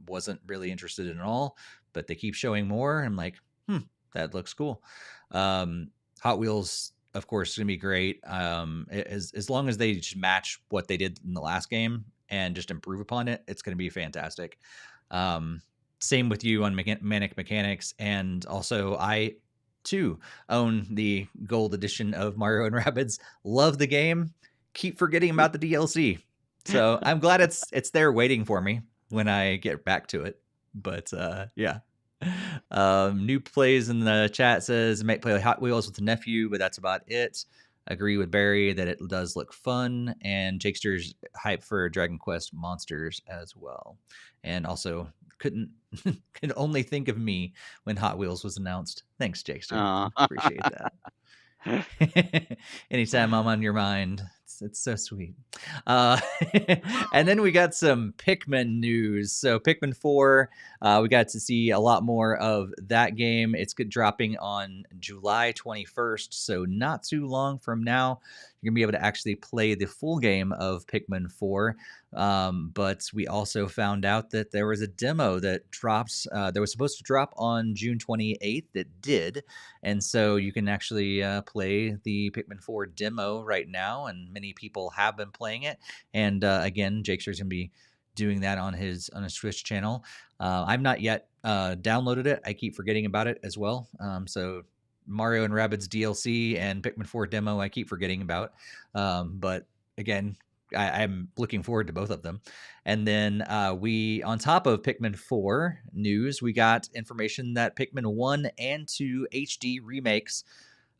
Wasn't really interested in all, but they keep showing more. I'm like, that looks cool. Hot Wheels, of course, is gonna be great. As long as they just match what they did in the last game and just improve upon it, it's gonna be fantastic. Um, Same with you on Manic Mechanics, and also I too own the gold edition of Mario and Rabbids. Love the game, keep forgetting about the DLC. So I'm glad it's there waiting for me when I get back to it. But yeah. New plays in the chat says might play Hot Wheels with the nephew, but that's about it. Agree with Barry that it does look fun, and Jakester's hype for Dragon Quest Monsters as well. And also couldn't could only think of me when Hot Wheels was announced. Thanks, Jakester. Uh, Appreciate that. Anytime I'm on your mind, it's so sweet. Uh, and then we got some Pikmin news. So Pikmin 4, we got to see a lot more of that game. It's dropping on July 21st, so not too long from now. You're going to be able to actually play the full game of Pikmin 4. But we also found out that there was a demo that drops. That was supposed to drop on June 28th. It did. And so you can actually play the Pikmin 4 demo right now, and many people have been playing it. And again, Jakes's gonna be doing that on his Twitch channel. I've not yet downloaded it. I keep forgetting about it as well. So Mario and Rabbids DLC and Pikmin 4 demo, I keep forgetting about. But again, I'm looking forward to both of them. And then we, on top of Pikmin 4 news, we got information that Pikmin 1 and 2 HD remakes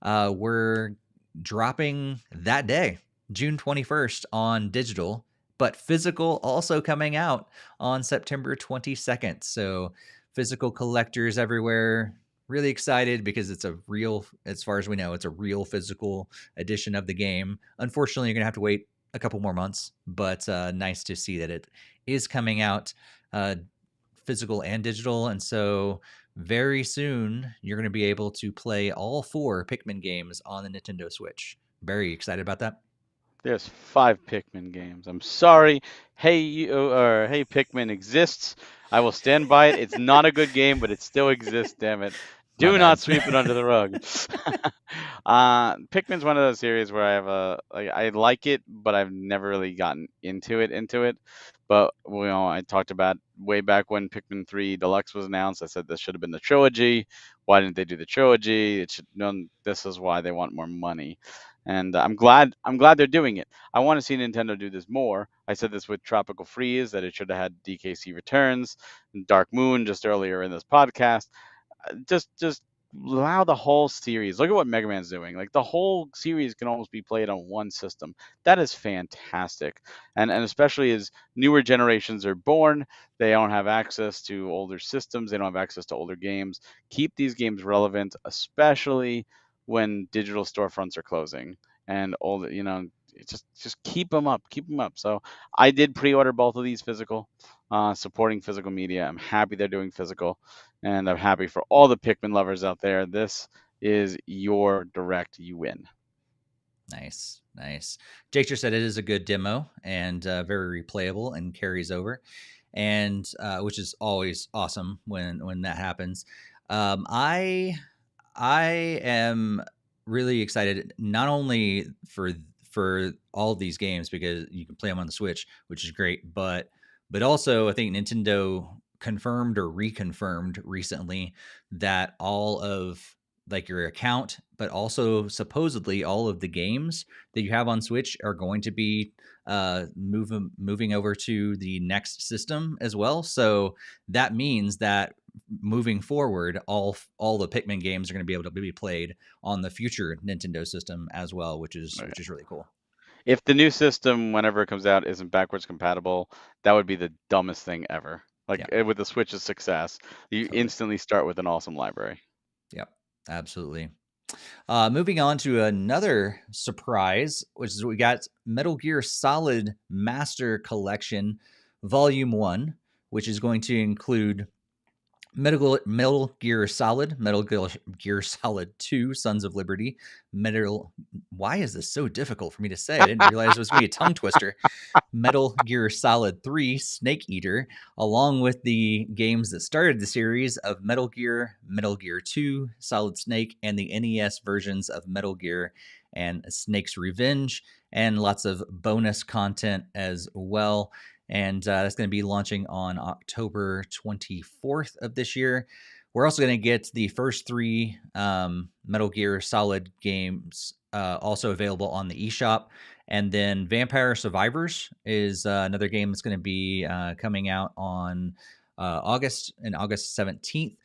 were dropping that day, June 21st on digital, but physical also coming out on September 22nd. So physical collectors everywhere, really excited because it's a real, as far as we know, it's a real physical edition of the game. Unfortunately, you're gonna have to wait a couple more months, but nice to see that it is coming out, uh, physical and digital. And so very soon you're going to be able to play all 4 Pikmin games on the Nintendo Switch. Very excited about that. There's 5 Pikmin games. I'm sorry. Hey Pikmin exists. I will stand by it. It's not a good game, but it still exists. Damn it! My Do not bad. sweep it under the rug. Pikmin's one of those series where I have I like it, but I've never really gotten into it. But I talked about way back when Pikmin 3 Deluxe was announced. I said this should have been the trilogy. Why didn't they do the trilogy? It should known this is why they want more money. And I'm glad they're doing it. I want to see Nintendo do this more. I said this with Tropical Freeze that it should have had DKC Returns, and Dark Moon just earlier in this podcast. Just allow the whole series. Look at what Mega Man's doing. Like the whole series can almost be played on one system. That is fantastic. And especially as newer generations are born, they don't have access to older systems, they don't have access to older games. Keep these games relevant, especially when digital storefronts are closing and all the just keep them up, keep them up. So I did pre-order both of these physical, supporting physical media. I'm happy they're doing physical, and I'm happy for all the Pikmin lovers out there. This is your direct. You win. Nice, nice. Jake just said it is a good demo and very replayable and carries over, and which is always awesome when that happens. I am really excited not only for all of these games because you can play them on the Switch, which is great, but also I think Nintendo confirmed or reconfirmed recently that all of like your account, but also supposedly all of the games that you have on Switch are going to be moving over to the next system as well. So that means that moving forward, all the Pikmin games are going to be able to be played on the future Nintendo system as well, which is really cool. If the new system, whenever it comes out, isn't backwards compatible, that would be the dumbest thing ever. Like Yeah, with the Switch's success, you totally. instantly start with an awesome library. Yep, absolutely. Moving on to another surprise, which is we got Metal Gear Solid Master Collection Volume 1, which is going to include Metal Gear Solid, Metal Gear Solid 2, Sons of Liberty, Metal. Why is this so difficult for me to say? I didn't realize it was going to be a tongue twister. Metal Gear Solid 3, Snake Eater, along with the games that started the series of Metal Gear, Metal Gear 2, Solid Snake, and the NES versions of Metal Gear and Snake's Revenge, and lots of bonus content as well. And that's going to be launching on October 24th of this year. We're also going to get the first 3 Metal Gear Solid games also available on the eShop. And then Vampire Survivors is another game that's going to be coming out on August 17th.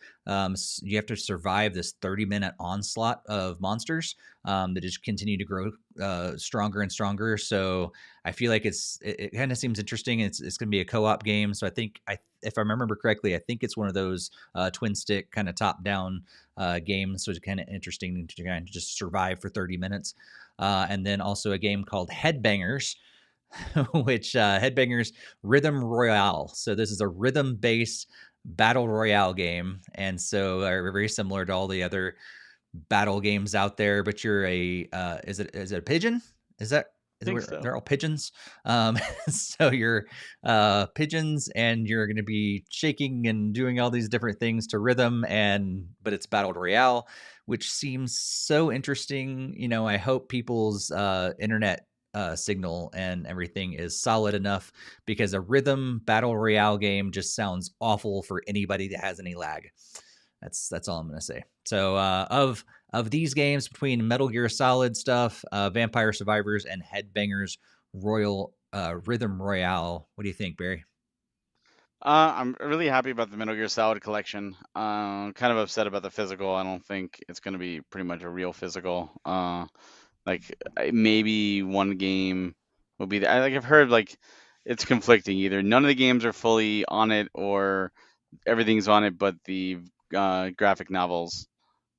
You have to survive this 30-minute onslaught of monsters that just continue to grow stronger and stronger. So I feel like it kind of seems interesting. It's going to be a co-op game. So I think if I remember correctly, I think it's one of those twin stick kind of top down games. So it's kind of interesting to kind of just survive for 30 minutes. And then also a game called Headbangers, which Headbangers Rhythm Royale. So this is a rhythm-based battle royale game, and so very similar to all the other battle games out there. But you're a is it a pigeon? Is that I is it think where so. they're all pigeons? So you're pigeons, and you're going to be shaking and doing all these different things to rhythm, but it's battle royale, which seems so interesting. I hope people's internet signal and everything is solid enough because a rhythm battle royale game just sounds awful for anybody that has any lag. That's all I'm gonna say. So of these games between Metal Gear Solid stuff, Vampire Survivors, and Headbangers Royal Rhythm Royale, what do you think, Barry? I'm really happy about the Metal Gear Solid collection. Kind of upset about the physical. I don't think it's going to be pretty much a real physical. Maybe one game will be there. I've heard like it's conflicting. Either none of the games are fully on it, or everything's on it, but the graphic novels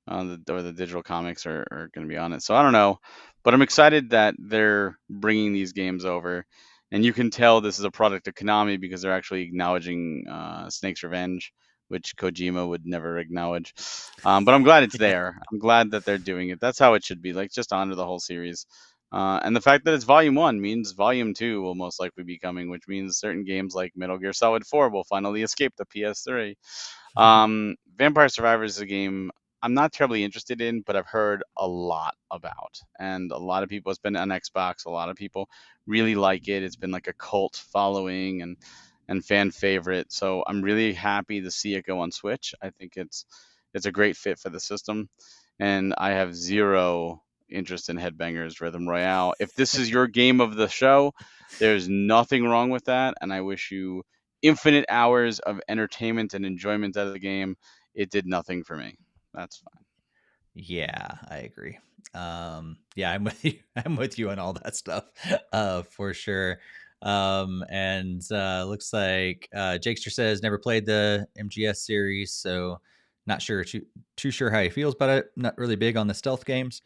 or the digital comics are going to be on it. So I don't know, but I'm excited that they're bringing these games over, and you can tell this is a product of Konami because they're actually acknowledging Snake's Revenge, which Kojima would never acknowledge. But I'm glad it's Yeah. there. I'm glad that they're doing it. That's how it should be. Like, just honor the whole series. And the fact that it's Volume 1 means Volume 2 will most likely be coming, which means certain games like Metal Gear Solid 4 will finally escape the PS3. Vampire Survivors is a game I'm not terribly interested in, but I've heard a lot about. And a lot of people, it's been on Xbox, a lot of people really like it. It's been like a cult following and fan favorite. So I'm really happy to see it go on Switch. I think it's a great fit for the system. And I have zero interest in Headbangers Rhythm Royale. If this is your game of the show, there's nothing wrong with that. And I wish you infinite hours of entertainment and enjoyment out of the game. It did nothing for me. That's fine. Yeah, I agree. Yeah, I'm with you. I'm with you on all that stuff, for sure. And looks like Jakester says never played the MGS series, so not sure too sure how he feels about it. Not really big on the stealth games.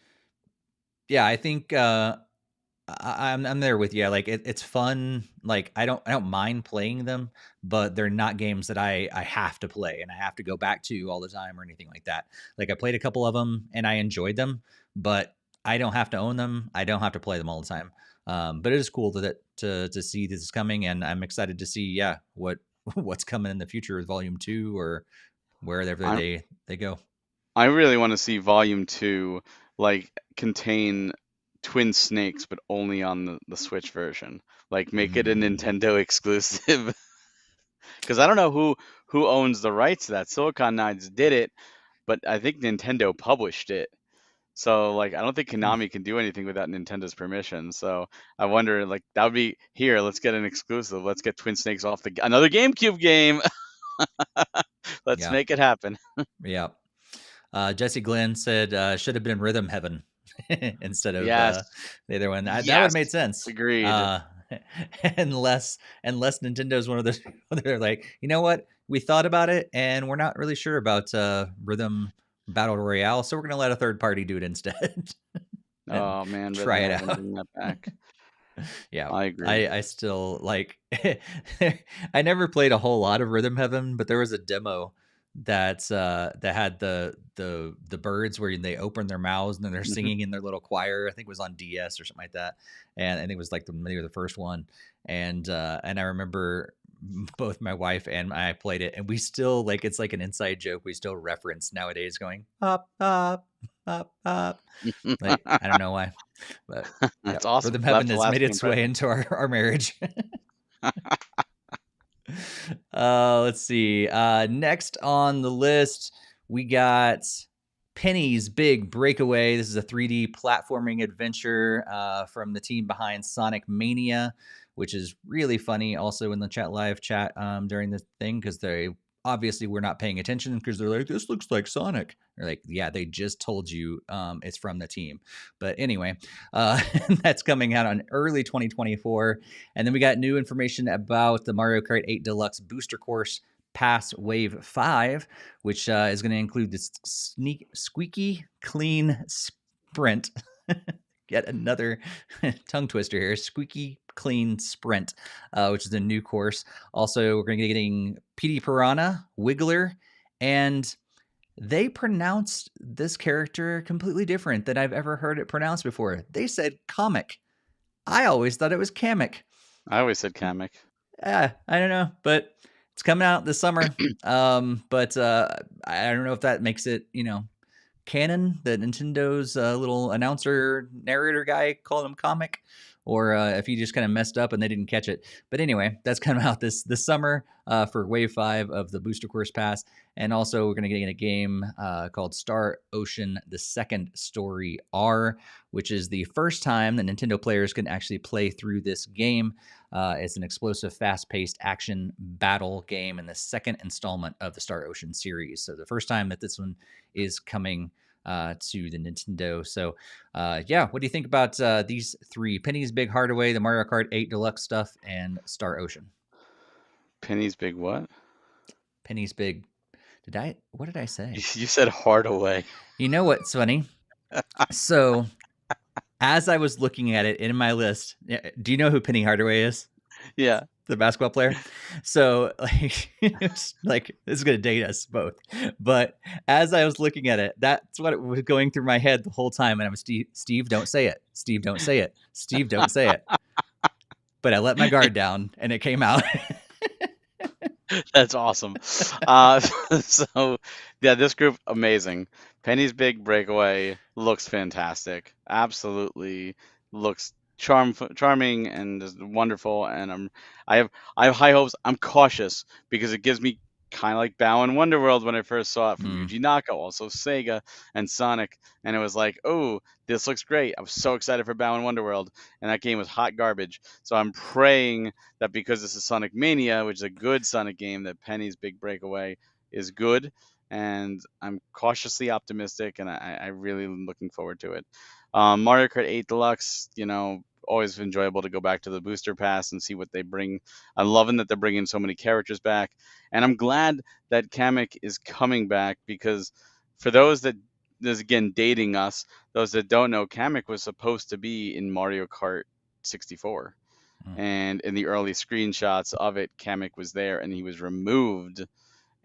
Yeah, I think I'm there with you. Like it's fun. Like I don't mind playing them, but they're not games that I have to play and I have to go back to all the time or anything like that. Like I played a couple of them and I enjoyed them, but I don't have to own them. I don't have to play them all the time. But it is cool to see this is coming, and I'm excited to see what's coming in the future with Volume 2 or wherever I they go. I really want to see Volume 2 like contain Twin Snakes, but only on the Switch version. Like make it a Mm, Nintendo exclusive. Because I don't know who owns the rights to that. Silicon Knights did it, but I think Nintendo published it. So like I don't think hmm, Konami can do anything without Nintendo's permission. So I wonder like that would be here, let's get an exclusive. Let's get Twin Snakes off the another GameCube game. Let's yeah, make it happen. yeah. Jesse Glenn said should have been Rhythm Heaven instead of Yes. the other one. That would have Yes. made sense. Agreed. Uh, unless Nintendo's one of those people that are like, you know what, we thought about it and we're not really sure about Rhythm Battle Royale, so we're gonna let a third party do it instead and Oh man, try Rhythm it Heaven, out. bring that back. Yeah, I agree. I still like. I never played a whole lot of Rhythm Heaven, but there was a demo that had the birds where they open their mouths and then they're Mhm. singing in their little choir. I think it was on DS or something like that, and I think it was like maybe the first one. And I remember both my wife and I played it, and we still like it's like an inside joke. We still reference nowadays, going up, up, up, up. Like I don't know why, but yeah, That's awesome. Rhythm Heaven Left a has made lasting its way impression. into our marriage. Let's see. Next on the list, we got Penny's Big Breakaway. This is a 3D platforming adventure from the team behind Sonic Mania, which is really funny. Also in the live chat during the thing, because they obviously were not paying attention because they're like, this looks like Sonic. They're like, yeah, they just told you it's from the team. But anyway, that's coming out on early 2024. And then we got new information about the Mario Kart 8 Deluxe Booster Course Pass Wave 5, which is going to include this squeaky clean sprint. Yet another tongue twister here. Squeaky clean sprint, which is a new course. Also, we're going to be getting PD Piranha, Wiggler, and they pronounced this character completely different than I've ever heard it pronounced before. They said comic. I always thought it was Kamek. I always said Kamek. Yeah, I don't know, but it's coming out this summer. But I don't know if that makes it, canon that Nintendo's little announcer narrator guy called him comic, or if he just kind of messed up and they didn't catch it. But anyway, that's coming out this summer for Wave 5 of the Booster Course Pass. And also, we're going to get a game called Star Ocean: The Second Story R, which is the first time that Nintendo players can actually play through this game. It's an explosive, fast-paced action battle game in the second installment of the Star Ocean series. So the first time that this one is coming to the Nintendo. So yeah, what do you think about these three? Penny's Big Hardaway, the Mario Kart 8 Deluxe stuff, and Star Ocean. Penny's Big what? Penny's Big What did I say? You said Hardaway. You know what's funny? So as I was looking at it in my list, do you know who Penny Hardaway is? Yeah. The basketball player. So like, it's like this is gonna date us both. But as I was looking at it, that's what was going through my head the whole time. And I was Steve, don't say it. Steve, don't say it. Steve, don't say it. But I let my guard down and it came out. That's awesome. So yeah, this group amazing. Penny's big breakaway looks fantastic. Absolutely looks charming and just wonderful. And I have high hopes. I'm cautious because it gives me kind of like Bow and Wonderworld when I first saw it from Mm, Yuji Naka, also Sega and Sonic, and it was like, oh, this looks great. I was so excited for Bow and Wonderworld, and that game was hot garbage. So I'm praying that because this is Sonic Mania, which is a good Sonic game, that Penny's big breakaway is good. And I'm cautiously optimistic, and I really am looking forward to it. Mario Kart 8 Deluxe, always enjoyable to go back to the booster pass and see what they bring. I'm loving that they're bringing so many characters back, and I'm glad that Kamek is coming back because for those that this again dating us, those that don't know, Kamek was supposed to be in Mario Kart 64. mm. And in the early screenshots of it, Kamek was there and he was removed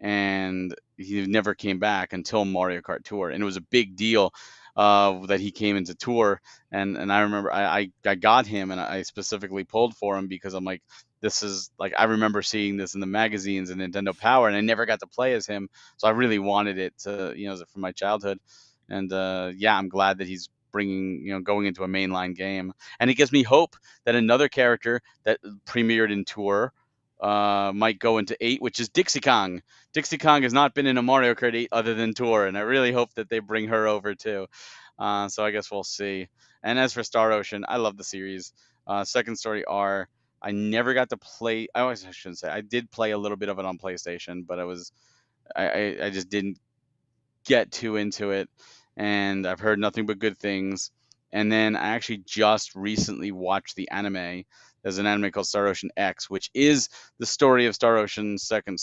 and he never came back until Mario Kart Tour. And it was a big deal that he came into Tour. And I remember I got him and I specifically pulled for him because I'm like, this is like, I remember seeing this in the magazines and Nintendo Power, and I never got to play as him. So I really wanted it to, from my childhood. And yeah, I'm glad that he's bringing, going into a mainline game. And it gives me hope that another character that premiered in Tour might go into 8, which is Dixie Kong. Dixie Kong has not been in a Mario Kart 8 other than Tour, and I really hope that they bring her over too. So I guess we'll see. And as for Star Ocean, I love the series. Second Story R, I never got to play. I shouldn't say. I did play a little bit of it on PlayStation, but I just didn't get too into it, and I've heard nothing but good things. And then I actually just recently watched the anime. There's an anime called Star Ocean X, which is the story of Star Ocean's second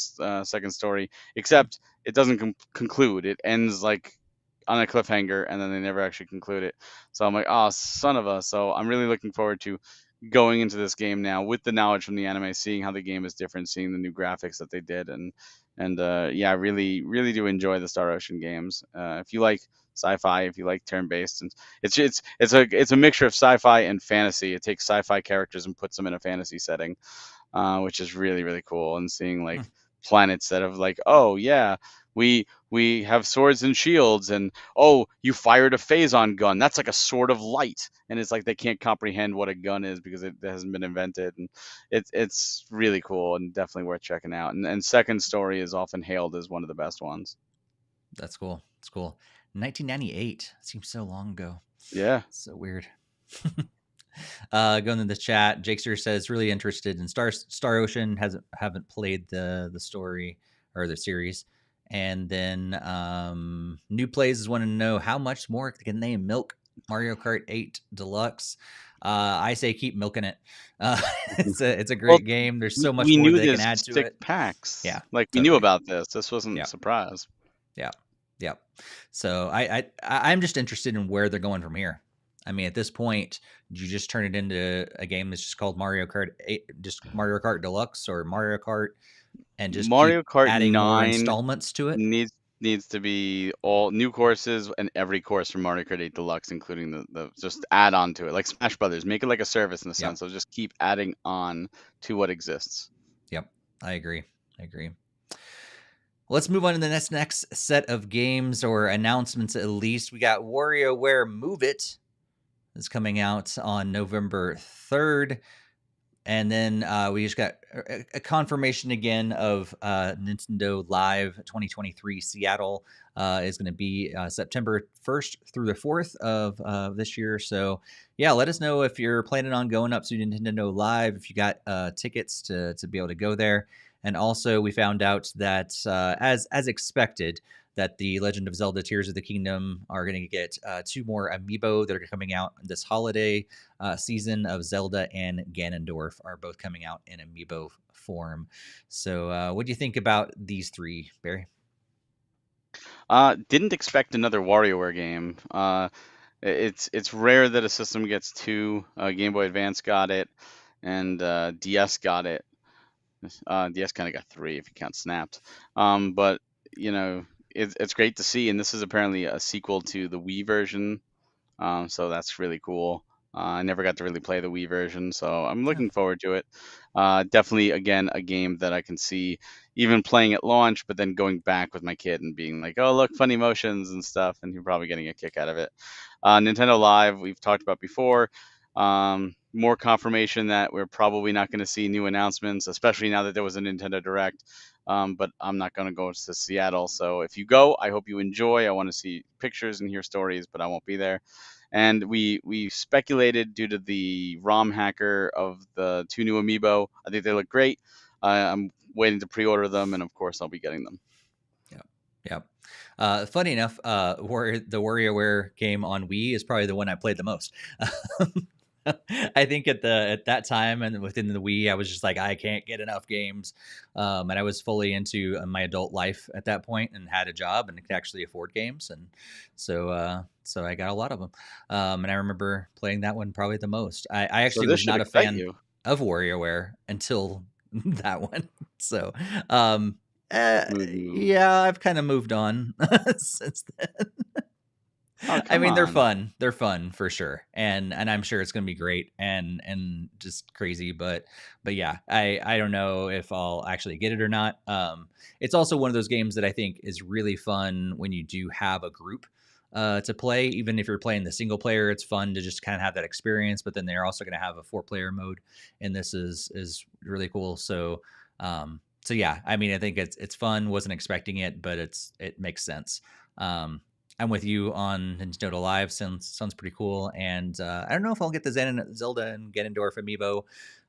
story, except it doesn't conclude. It ends like on a cliffhanger, and then they never actually conclude it. So I'm like, oh, son of a. So I'm really looking forward to going into this game now with the knowledge from the anime, seeing how the game is different, seeing the new graphics that they did, and yeah, I really do enjoy the Star Ocean games. If you like sci-fi, if you like turn-based, and it's a mixture of sci-fi and fantasy. It takes sci-fi characters and puts them in a fantasy setting, which is really cool. And seeing Hmm. like planets that have like, oh yeah, we have swords and shields, and oh, you fired a phazon gun. That's like a sword of light, and it's like they can't comprehend what a gun is because it hasn't been invented, and it's really cool and definitely worth checking out. And Second Story is often hailed as one of the best ones. That's cool. It's cool. 1998 seems so long ago. Yeah. So weird. Going in the chat, Jakester says really interested in Star Ocean. Haven't played the story or the series. And then New Plays is wanting to know how much more can they milk Mario Kart 8 Deluxe. I say keep milking it. It's a Well, great game. There's so much we more knew they can there's add to 6 it. packs. Yeah, Like we knew totally. about this. This wasn't Yeah, a surprise. yeah, yeah. So I'm just interested in where they're going from here. I mean, at this point, do you just turn it into a game that's just called Mario Kart 8, just Mario Kart Deluxe or Mario Kart, and just keep Mario Kart adding more 9 installments to it? needs to be all new courses and every course from Mario Kart 8 Deluxe, including the just add on to it, like Smash Brothers. Make it like a service in a Yep, sense. So just keep adding on to what exists. yep. I agree. I agree. Let's move on to the next set of games or announcements. At least we got WarioWare Move It is coming out on November 3rd. And then we just got a confirmation again of Nintendo Live 2023 Seattle is going to be September 1st through the 4th of this year. So, yeah, let us know if you're planning on going up to Nintendo Live, if you got tickets to be able to go there. And also, we found out that, as expected, that the Legend of Zelda Tears of the Kingdom are going to get 2 more amiibo that are coming out this holiday season of Zelda and Ganondorf are both coming out in amiibo form. So what do you think about these 3, Barry? Didn't expect another WarioWare game. It's rare that a system gets two. Game Boy Advance got it, and DS got it. DS kind of got three if you count Snapped. But you know, it's great to see, and this is apparently a sequel to the Wii version. So that's really cool. I never got to really play the Wii version, so I'm Yeah. looking forward to it. Definitely, again, a game that I can see even playing at launch, but then going back with my kid and being like, "Oh, look, funny motions and stuff," and you're probably getting a kick out of it. Nintendo Live, we've talked about before. More confirmation that we're probably not going to see new announcements, especially now that there was a Nintendo Direct. But I'm not going to go to Seattle, so if you go, I hope you enjoy. I want to see pictures and hear stories, but I won't be there. And we speculated due to the ROM hacker of the two new amiibo. I think they look great. I'm waiting to pre-order them, and of course, I'll be getting them. Yeah. Yeah. Funny enough, the WarioWare game on Wii is probably the one I played the most. I think at that time and within the Wii, I was just like, I can't get enough games, and I was fully into my adult life at that point, and had a job and could actually afford games, and so I got a lot of them, and I remember playing that one probably the most. I So actually this was should not a excite fan you. of WarioWare until that one, so um, uh, Ooh. yeah, I've kind of moved on since then. Oh, I come mean, they're on. fun. They're fun for sure, and I'm sure it's gonna be great and just crazy. But yeah, I don't know if I'll actually get it or not. It's also one of those games that I think is really fun when you do have a group to play. Even if you're playing the single player, it's fun to just kind of have that experience. But then they're also going to have a 4-player mode, and this is really cool. So yeah, I mean, I think it's fun. Wasn't expecting it, but it makes sense. I'm with you on Nintendo Live. Sounds pretty cool. And I don't know if I'll get the Zelda and Ganondorf amiibo.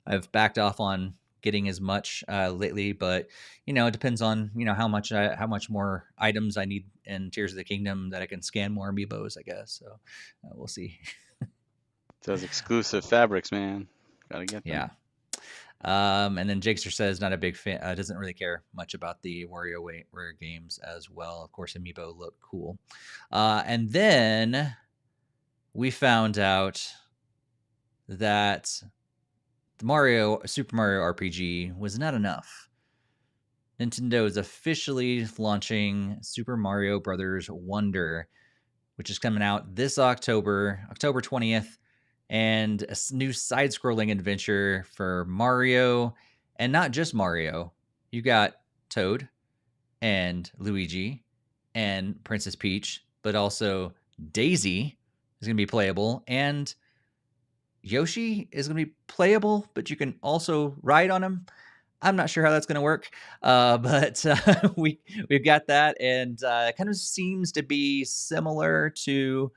I've backed off on getting as much lately, but it depends on how much more items I need in Tears of the Kingdom that I can scan more amiibos, I guess. So we'll see. Those exclusive fabrics, man. Gotta get them. Yeah. And then Jakester says not a big fan, doesn't really care much about the WarioWare games as well. Of course, amiibo look cool. And then we found out that the Super Mario RPG was not enough. Nintendo is officially launching Super Mario Brothers Wonder, which is coming out this October 20th, and a new side-scrolling adventure for Mario, and not just Mario. You got Toad and Luigi and Princess Peach, but also Daisy is going to be playable, and Yoshi is going to be playable, but you can also ride on him. I'm not sure how that's going to work, but we've got that, and it kind of seems to be similar to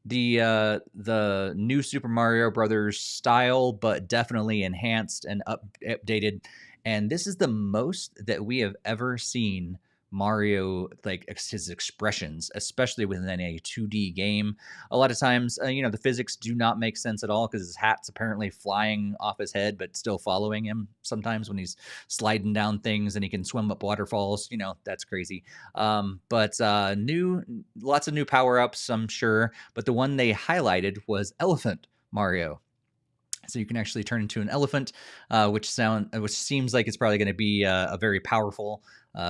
the new Super Mario Brothers style, but definitely enhanced and updated. And this is the most that we have ever seen Mario, like his expressions, especially within a 2D game. A lot of times, the physics do not make sense at all because his hat's apparently flying off his head, but still following him sometimes when he's sliding down things and he can swim up waterfalls. That's crazy. But lots of new power ups, I'm sure. But the one they highlighted was Elephant Mario. So you can actually turn into an elephant, which seems like it's probably going to be a very powerful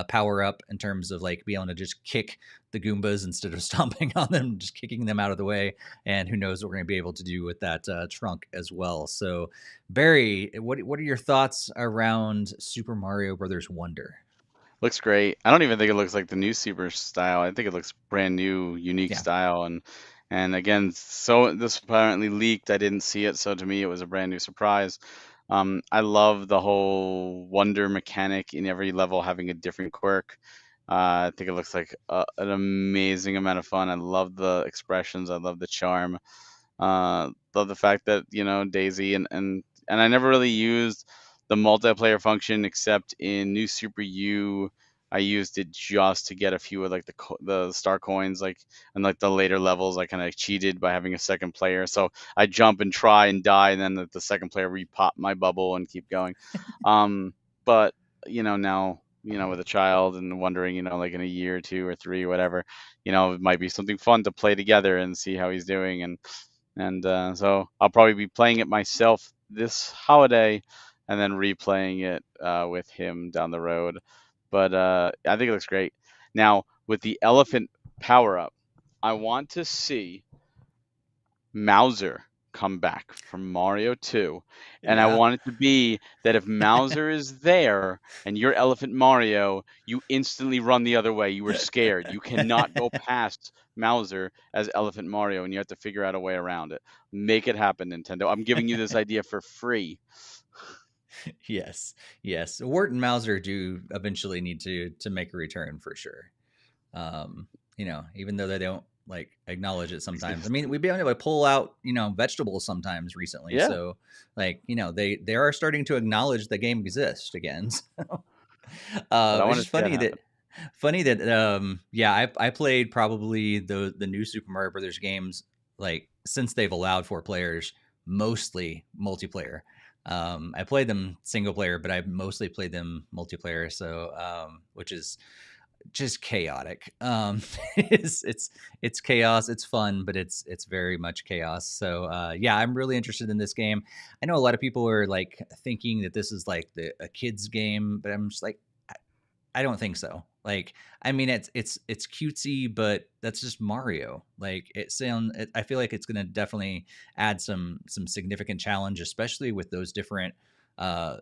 power up in terms of like being able to just kick the Goombas instead of stomping on them, just kicking them out of the way. And who knows what we're going to be able to do with that trunk as well. So, Barry, what are your thoughts around Super Mario Brothers Wonder? Looks great. I don't even think it looks like the new Super style. I think it looks brand new, unique Yeah. style. And again, so this apparently leaked. I didn't see it, so to me it was a brand new surprise. I love the whole wonder mechanic in every level having a different quirk. I think it looks like an amazing amount of fun. I love the expressions. I love the charm. Love the fact that Daisy and I never really used the multiplayer function except in New Super U. I used it just to get a few of like the star coins, like, and like the later levels. I kind of cheated by having a second player, so I jump and try and die, and then the second player repop my bubble and keep going. But now with a child and wondering, like in a year or two or three or whatever, it might be something fun to play together and see how he's doing. And so I'll probably be playing it myself this holiday, and then replaying it with him down the road. But I think it looks great. Now with the elephant power up, I want to see Mauser come back from Mario 2. And I Yeah. want it to be that if Mauser is there and you're Elephant Mario, you instantly run the other way. You were scared. You cannot go past Mauser as Elephant Mario, and you have to figure out a way around it. Make it happen, Nintendo. I'm giving you this idea for free. Yes, yes. Wart and Mauser do eventually need to make a return for sure. Um, even though they don't like acknowledge it sometimes. I mean, we've been able to pull out vegetables sometimes recently, Yeah, so like they are starting to acknowledge the game exists again. So, but I it's want to just see that happen. funny that yeah, I played probably the new Super Mario Brothers games like since they've allowed 4 players, mostly multiplayer. I played them single player, but I've mostly played them multiplayer. So, which is just chaotic. It's chaos. It's fun, but it's very much chaos. So, yeah, I'm really interested in this game. I know a lot of people are like thinking that this is like a kids game, but I'm just like, I don't think so. Like, I mean, it's cutesy, but that's just Mario. Like, I feel like it's gonna definitely add some significant challenge, especially with those different, uh,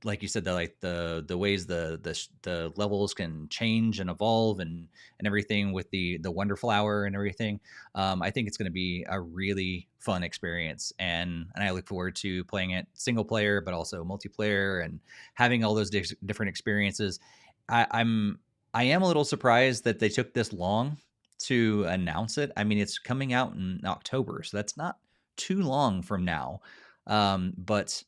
like you said, the ways the levels can change and evolve and everything with the Wonder Flower and everything. I think it's gonna be a really fun experience, and I look forward to playing it single player, but also multiplayer and having all those different experiences. I, I'm I am a little surprised that they took this long to announce it. I mean, it's coming out in October, so that's not too long from now. But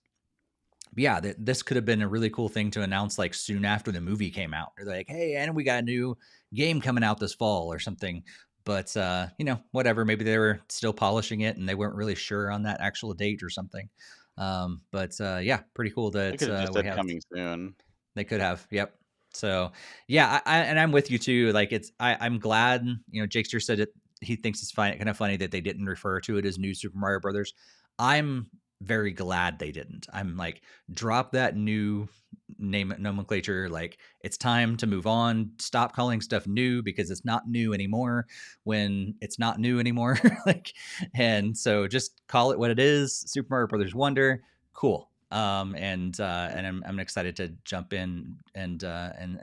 yeah, this could have been a really cool thing to announce like soon after the movie came out. They're like, hey, and we got a new game coming out this fall or something. But whatever. Maybe they were still polishing it and they weren't really sure on that actual date or something. But yeah, pretty cool I that could have just we said have. coming soon. They could have. Yep. So yeah, and I'm with you too. Like I'm glad. Jakester said it. He thinks it's kind of funny that they didn't refer to it as New Super Mario Brothers. I'm very glad they didn't. I'm like, drop that new name nomenclature. Like, it's time to move on. Stop calling stuff new because it's not new anymore when it's not new anymore. Like, and so just call it what it is. Super Mario Brothers Wonder. Cool. And I'm excited to jump in and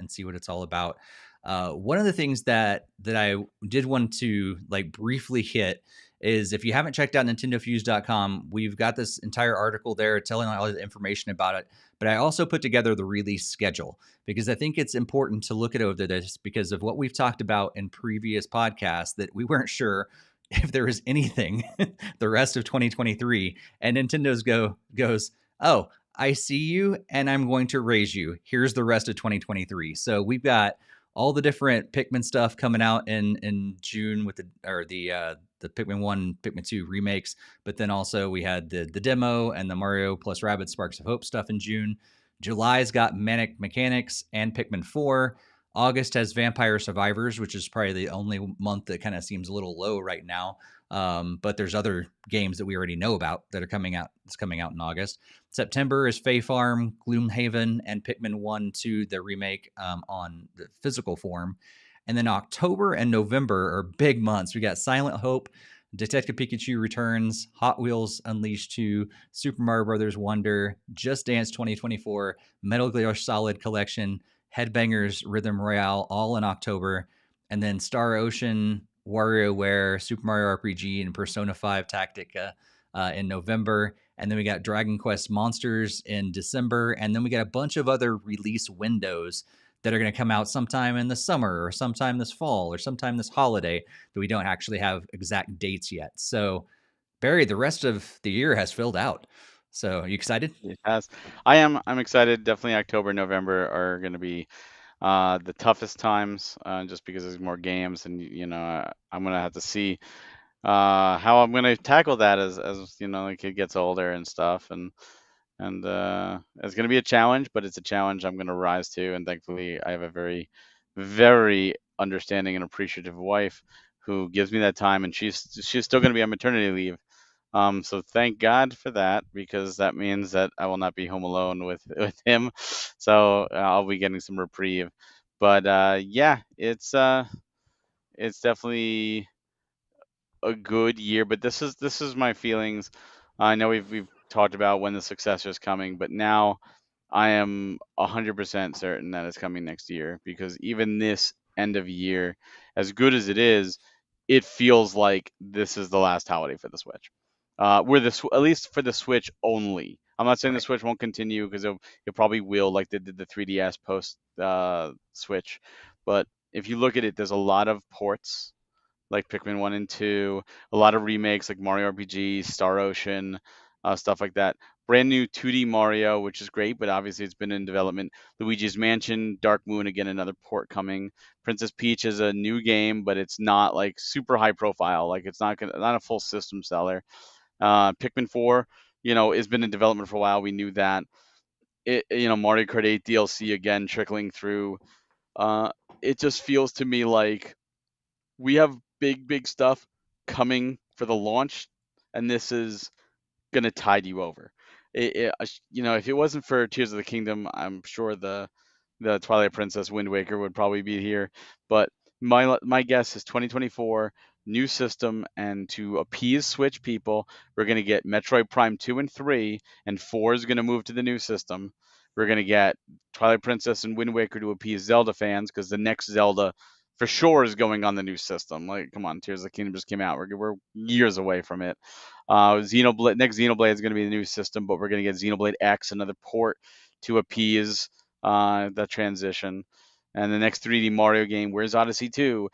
see what it's all about. One of the things that I did want to like briefly hit is, if you haven't checked out NintendoFuse.com, we've got this entire article there telling all the information about it. But I also put together the release schedule because I think it's important to look at over this because of what we've talked about in previous podcasts, that we weren't sure if there was anything the rest of 2023. And Nintendo's goes, oh, I see you and I'm going to raise you. Here's the rest of 2023. So we've got all the different Pikmin stuff coming out in June with the Pikmin 1, Pikmin 2 remakes, but then also we had the demo and the Mario plus Rabbids Sparks of Hope stuff in June. July's got Manic Mechanics and Pikmin 4. August has Vampire Survivors, which is probably the only month that kind of seems a little low right now. But there's other games that we already know about that are coming out. It's coming out in August. September is Fae Farm, Gloomhaven, and Pikmin 1 2, the remake on the physical form. And then October and November are big months. We got Silent Hope, Detective Pikachu Returns, Hot Wheels Unleashed 2, Super Mario Brothers Wonder, Just Dance 2024, Metal Gear Solid Collection, Headbangers Rhythm Royale, all in October. And then Star Ocean, WarioWare, Super Mario RPG, and Persona 5 Tactica in November. And then we got Dragon Quest Monsters in December. And then we got a bunch of other release windows that are going to come out sometime in the summer or sometime this fall or sometime this holiday that we don't actually have exact dates yet. So, Barry, the rest of the year has filled out. So, are you excited? It has. I am. I'm excited. Definitely October, November are going to be the toughest times, just because there's more games, and I'm gonna have to see how I'm gonna tackle that as the kid gets older and stuff, and it's going to be a challenge, but it's a challenge I'm going to rise to. And thankfully, I have a very, very understanding and appreciative wife who gives me that time, and she's still going to be on maternity leave. So thank God for that, because that means that I will not be home alone with him. So I'll be getting some reprieve. But yeah, it's definitely a good year. But this is my feelings. I know we've talked about when the successor is coming, but now I am 100% certain that it's coming next year, because even this end of year, as good as it is, it feels like this is the last holiday for the Switch. At least for the Switch only. I'm not saying the Right. Switch won't continue, because it probably will, like they did the 3DS post Switch. But if you look at it, there's a lot of ports like Pikmin 1 and 2, a lot of remakes like Mario RPG, Star Ocean, stuff like that. Brand new 2D Mario, which is great, but obviously it's been in development. Luigi's Mansion, Dark Moon, again, another port coming. Princess Peach is a new game, but it's not like super high profile. Like it's not a full system seller. Pikmin 4, has been in development for a while. We knew that. Mario Kart 8 DLC again trickling through. Uh, it just feels to me like we have big stuff coming for the launch, and this is gonna tide you over. If it wasn't for Tears of the Kingdom, I'm sure the Twilight Princess Wind Waker would probably be here. But my guess is 2024, new system, and to appease Switch people, we're gonna get Metroid Prime 2 and 3, and 4 is gonna move to the new system. We're gonna get Twilight Princess and Wind Waker to appease Zelda fans, because the next Zelda for sure is going on the new system. Like, come on, Tears of the Kingdom just came out. We're years away from it. Xenoblade next Xenoblade is going to be the new system, but we're going to get Xenoblade X, another port to appease the transition. And the next 3D Mario game, Where's Odyssey 2?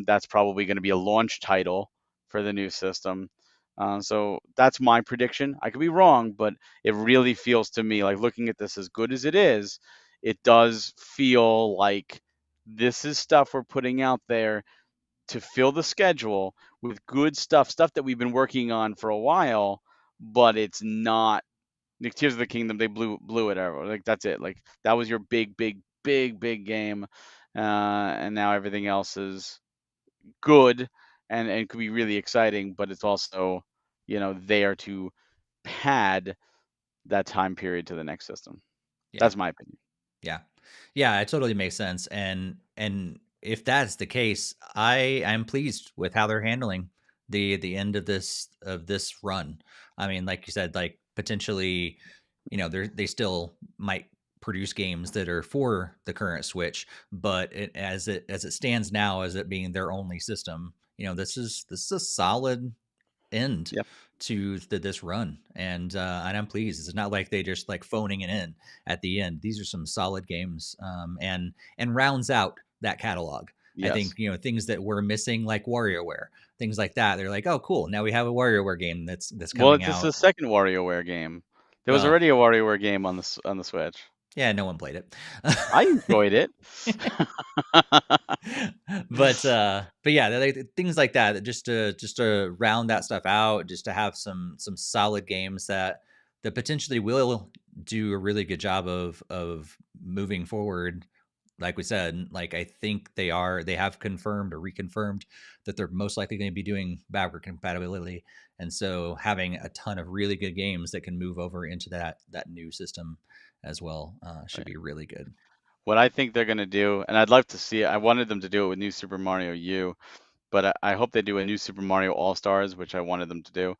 That's probably going to be a launch title for the new system. So that's my prediction. I could be wrong, but it really feels to me like, looking at this as good as it is, it does feel like this is stuff we're putting out there to fill the schedule with good stuff that we've been working on for a while, but it's not like Tears of the Kingdom. They blew it over. Like that's it. Like that was your big game, and now everything else is good and could be really exciting, but it's also there to pad that time period to the next system. Yeah. That's my opinion. Yeah. Yeah, it totally makes sense. And if that's the case, I'm pleased with how they're handling the end of this run. I mean, like you said, like potentially, they still might produce games that are for the current Switch, but as it stands now, as it being their only system, this is a solid end Yep. to this run, and I'm pleased. It's not like they just like phoning it in at the end. These are some solid games, and rounds out that catalog. I think Yes. things that we're missing, like WarioWare, things like that. They're like, oh, cool. Now we have a WarioWare game that's Well, coming this is the out. second WarioWare game. There was Well, already a WarioWare game on the Switch. yeah, no one played it. I enjoyed it. But yeah, things like that, just to round that stuff out, just to have some solid games that potentially will do a really good job of moving forward. Like we said, like I think they have confirmed or reconfirmed that they're most likely going to be doing backward compatibility, and so having a ton of really good games that can move over into that new system as well should Right. be really good. What I think they're gonna do, and I'd love to see it. I wanted them to do it with New Super Mario U, but I hope they do a New Super Mario All Stars, which I wanted them to do.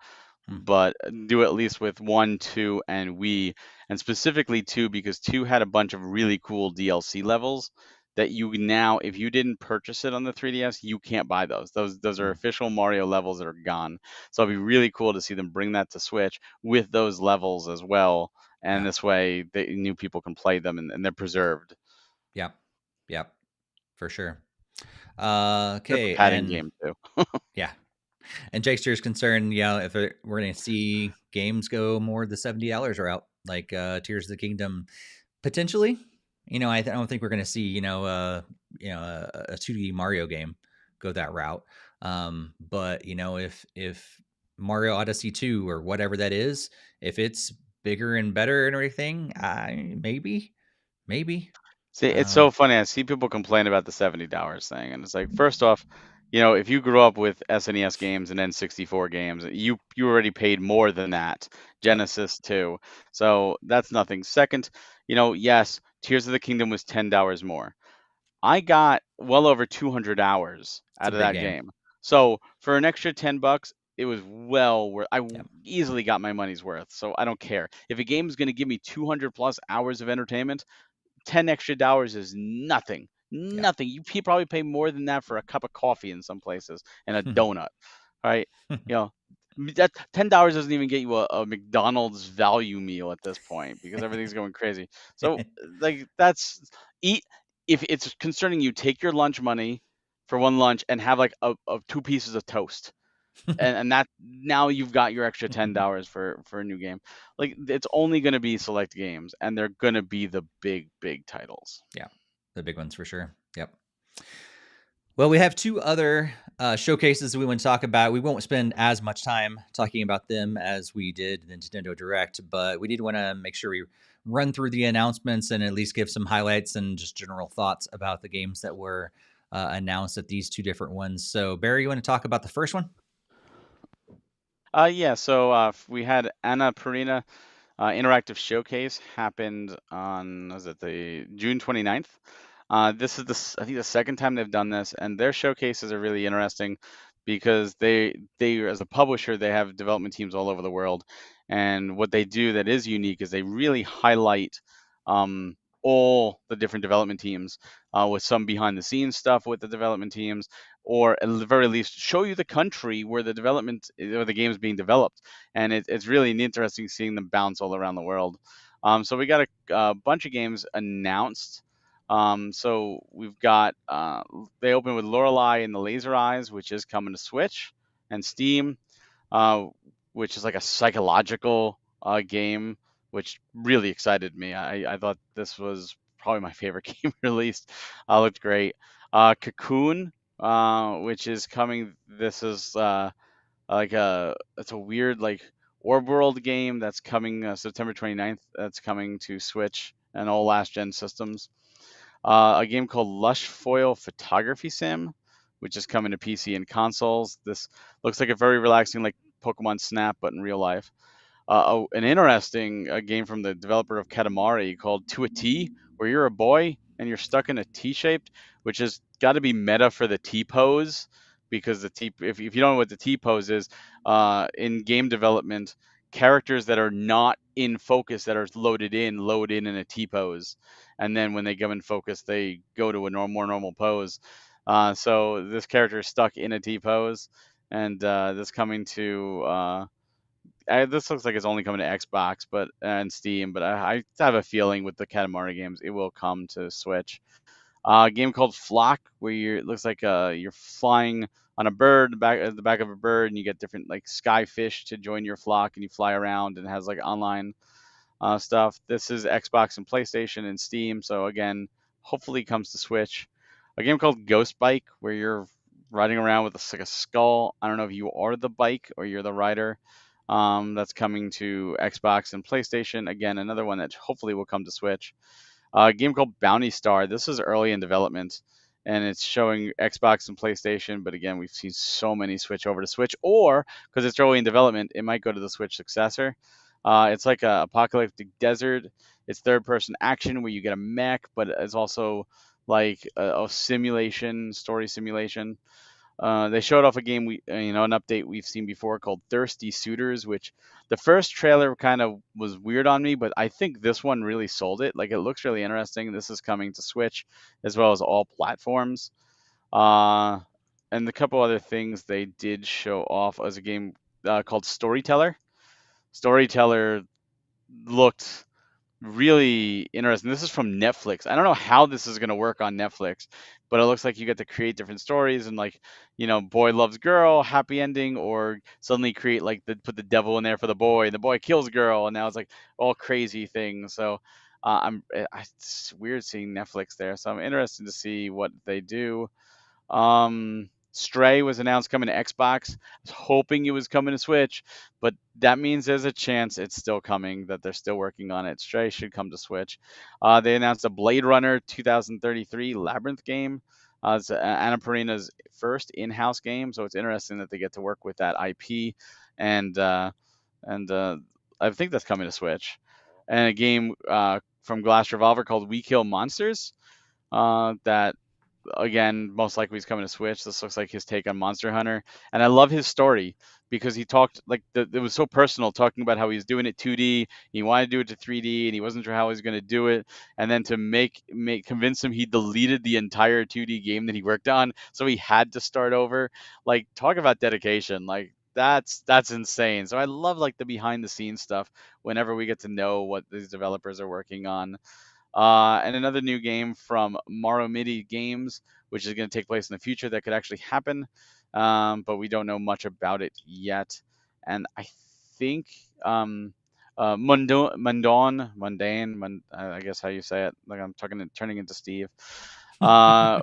Hmm. But do at least with 1, 2, and Wii, and specifically 2, because 2 had a bunch of really cool DLC levels that you now, if you didn't purchase it on the 3DS, you can't buy those. Those are Hmm. official Mario levels that are gone. So it'd be really cool to see them bring that to Switch with those levels as well. And Yeah. this way, new people can play them, and they're preserved. Yep. Yep. For sure. That's a Okay. padding And game too. yeah. And Jakester's concerned, if we're going to see games go more the $70 route, like Tears of the Kingdom, potentially. I don't think we're going to see, a 2D Mario game go that route. But if Mario Odyssey 2 or whatever that is, if it's bigger and better and everything. Maybe. See, it's Um, so funny. I see people complain about the $70 thing, and it's like, first off, if you grew up with SNES games and N64 games, you already paid more than that. yep, Genesis too, so that's nothing. Second, yes, Tears of the Kingdom was $10 more. I got well over 200 hours it's a out of big that game. game. So for an extra $10, it was well worth. Yep. Easily got my money's worth. So I don't care if a game is going to give me 200 plus hours of entertainment. 10 extra dollars is nothing. Yep. Nothing. Probably pay more than that for a cup of coffee in some places and a donut, right? That $10 doesn't even get you a McDonald's value meal at this point because everything's going crazy. So like that's eat if it's concerning you, take your lunch money for one lunch and have like a two pieces of toast. And that now you've got your extra $10 for a new game. Like it's only going to be select games, and they're going to be the big titles. Yeah, the big ones for sure. Yep. Well, we have two other showcases we want to talk about. We won't spend as much time talking about them as we did the Nintendo Direct, but we did want to make sure we run through the announcements and at least give some highlights and just general thoughts about the games that were announced at these two different ones. So, Barry, you want to talk about the first one? Yeah. So we had Anna Purina interactive showcase happened on was it the June 29th. This is I think the second time they've done this, and their showcases are really interesting because they as a publisher they have development teams all over the world, and what they do that is unique is they really highlight all the different development teams with some behind the scenes stuff with the development teams, or at the very least show you the country where the development or the game is being developed, and it's really interesting seeing them bounce all around the world. So we got a bunch of games announced. So we've got they open with Lorelei and the Laser Eyes, which is coming to Switch and Steam, uh, which is like a psychological game, which really excited me. I thought this was probably my favorite game released. Looked great. Cocoon, which is coming. This is it's a weird like orb world game that's coming September 29th. That's coming to Switch and all last gen systems. A game called Lush Foil Photography Sim, which is coming to PC and consoles. This looks like a very relaxing like Pokemon Snap, but in real life. An interesting game from the developer of Katamari called To a T, where you're a boy and you're stuck in a T shaped, which has got to be meta for the T pose, because if you don't know what the T pose is, in game development, characters that are not in focus that are load in a T pose, and then when they go in focus, they go to a more normal pose. So this character is stuck in a T pose, and this coming to this looks like it's only coming to Xbox, but and Steam. But I have a feeling with the Katamari games, it will come to Switch. A game called Flock, where it looks like you're flying on a bird, the back of a bird, and you get different like sky fish to join your flock, and you fly around, and it has like online stuff. This is Xbox and PlayStation and Steam, so again, hopefully it comes to Switch. A game called Ghost Bike, where you're riding around with like a skull. I don't know if you are the bike or you're the rider. That's coming to Xbox and PlayStation. Again, another one that hopefully will come to Switch. A game called Bounty Star. This is early in development, and it's showing Xbox and PlayStation. But again, we've seen so many switch over to Switch, or because it's early in development, it might go to the Switch successor. It's like a apocalyptic desert. It's third-person action where you get a mech, but it's also like a simulation, story simulation. They showed off a game an update we've seen before called Thirsty Suitors, which the first trailer kind of was weird on me, but I think this one really sold it. Like it looks really interesting. This is coming to Switch as well as all platforms. Uh, and a couple other things they did show off as a game called Storyteller. Storyteller looked really interesting. This is from Netflix. I don't know how this is going to work on Netflix, but it looks like you get to create different stories and like, boy loves girl, happy ending, or suddenly create like put the devil in there for the boy, and the boy kills girl, and now it's like all crazy things. So it's weird seeing Netflix there. So I'm interested to see what they do. Um, Stray was announced coming to Xbox. I was hoping it was coming to Switch, but that means there's a chance it's still coming, that they're still working on it. Stray should come to Switch. They announced a Blade Runner 2033 Labyrinth game. It's Annapurna's first in-house game, so it's interesting that they get to work with that IP, and I think that's coming to Switch. And a game from Glass Revolver called We Kill Monsters. That again, most likely he's coming to Switch. This looks like his take on Monster Hunter, and I love his story because he talked like it was so personal, talking about how he was doing it 2D, he wanted to do it to 3D, and he wasn't sure how he was going to do it, and then to convince him, he deleted the entire 2D game that he worked on, so he had to start over. Like, talk about dedication, like. That's insane. So I love like the behind the scenes stuff whenever we get to know what these developers are working on. And another new game from Morrow Games, which is going to take place in the future, that could actually happen, but we don't know much about it yet. And I think I guess how you say it, like I'm turning into Steve,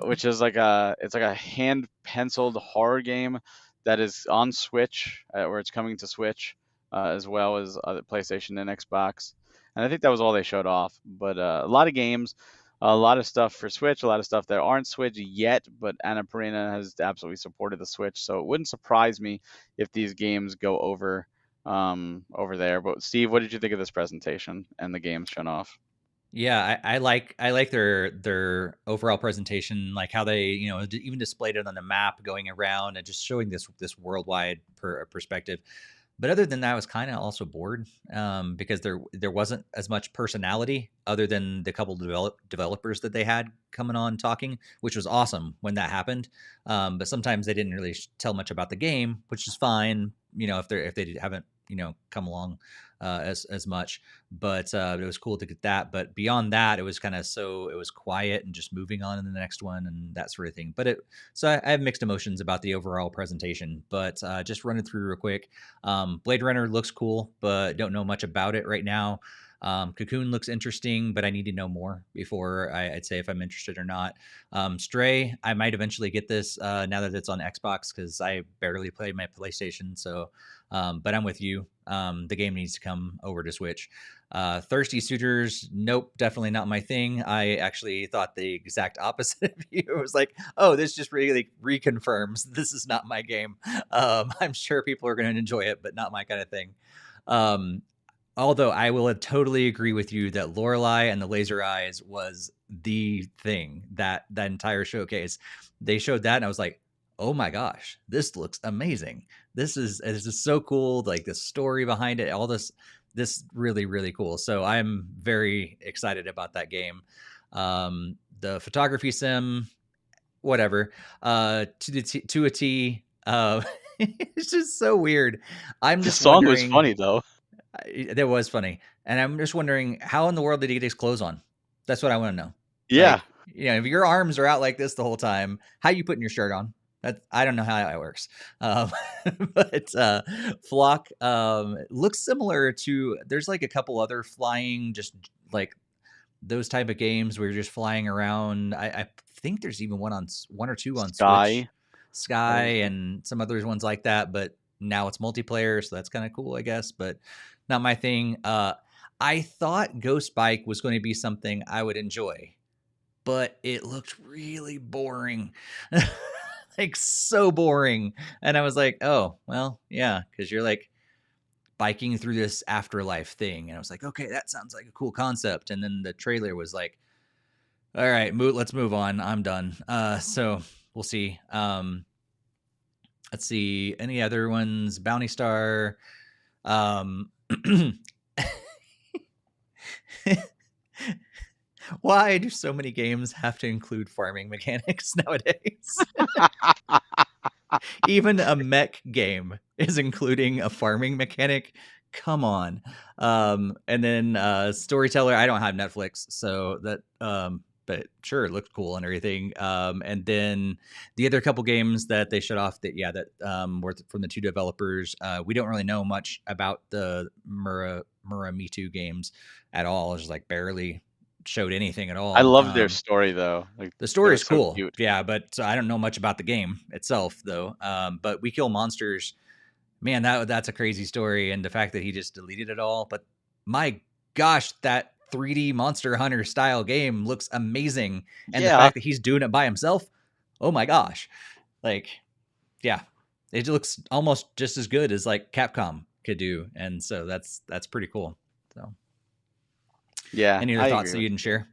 which is like it's like a hand penciled horror game that is on Switch, or it's coming to Switch, as well as PlayStation and Xbox. And I think that was all they showed off. But a lot of games, a lot of stuff for Switch, a lot of stuff that aren't Switch yet, but Annapurna has absolutely supported the Switch, so it wouldn't surprise me if these games go over there. But Steve, what did you think of this presentation and the games shown off? Yeah, I like their overall presentation, like how they even displayed it on the map going around and just showing this worldwide perspective. But other than that, I was kind of also bored, because there wasn't as much personality other than the couple developers that they had coming on talking, which was awesome when that happened. But sometimes they didn't really tell much about the game, which is fine, if they haven't come along as much. But it was cool to get that. But beyond that, it was it was quiet and just moving on to the next one and that sort of thing. But I have mixed emotions about the overall presentation. But just running through real quick, Blade Runner looks cool, but don't know much about it right now. Cocoon looks interesting, but I need to know more before I'd say if I'm interested or not. Stray, I might eventually get this now that it's on Xbox, because I barely play my PlayStation. So, but I'm with you. The game needs to come over to Switch. Thirsty Suitors, nope, definitely not my thing. I actually thought the exact opposite of you. It was like, oh, this just really reconfirms this is not my game. I'm sure people are going to enjoy it, but not my kind of thing. Although I will totally agree with you that Lorelei and the laser eyes was the thing, that entire showcase. They showed that and I was like, oh my gosh, this looks amazing. This is so cool. Like the story behind it, all this really, really cool. So I'm very excited about that game. The photography sim, whatever, to a T. It's just so weird. I'm The just song was wondering. funny though. That was funny. And I'm just wondering, how in the world did he get his clothes on? That's what I want to know. Yeah. Like, if your arms are out like this the whole time, how you putting your shirt on? I don't know how that works. But Flock looks similar to, there's like a couple other flying, just like those type of games where you're just flying around. I think there's even one or two on Switch, Sky, and some other ones like that. But now it's multiplayer, so that's kind of cool, I guess. But not my thing. I thought Ghost Bike was going to be something I would enjoy, but it looked really boring. Like so boring. And I was like, oh, well, yeah, because you're like biking through this afterlife thing. And I was like, okay, that sounds like a cool concept. And then the trailer was like, all right, let's move on. I'm done. So we'll see. Let's see. Any other ones? Bounty Star. Why do so many games have to include farming mechanics nowadays? Even a mech game is including a farming mechanic. Come on. And then Storyteller, I don't have Netflix, so that but sure, it looked cool and everything. And then the other couple games that they shut off that were from the two developers. We don't really know much about the Mura Me Too games at all. It's just like barely showed anything at I all. love their story though. Like The it story is was so cool, cute. yeah, but I don't know much about the game itself though. But We Kill Monsters, man, that's a crazy story, and the fact that he just deleted it all. But my gosh, that 3D Monster Hunter style game looks amazing, and the Yeah. fact that he's doing it by himself, oh my gosh, like yeah, it looks almost just as good as like Capcom could do, and so that's pretty cool. So, Yeah, any other I thoughts agree that with you can you. share?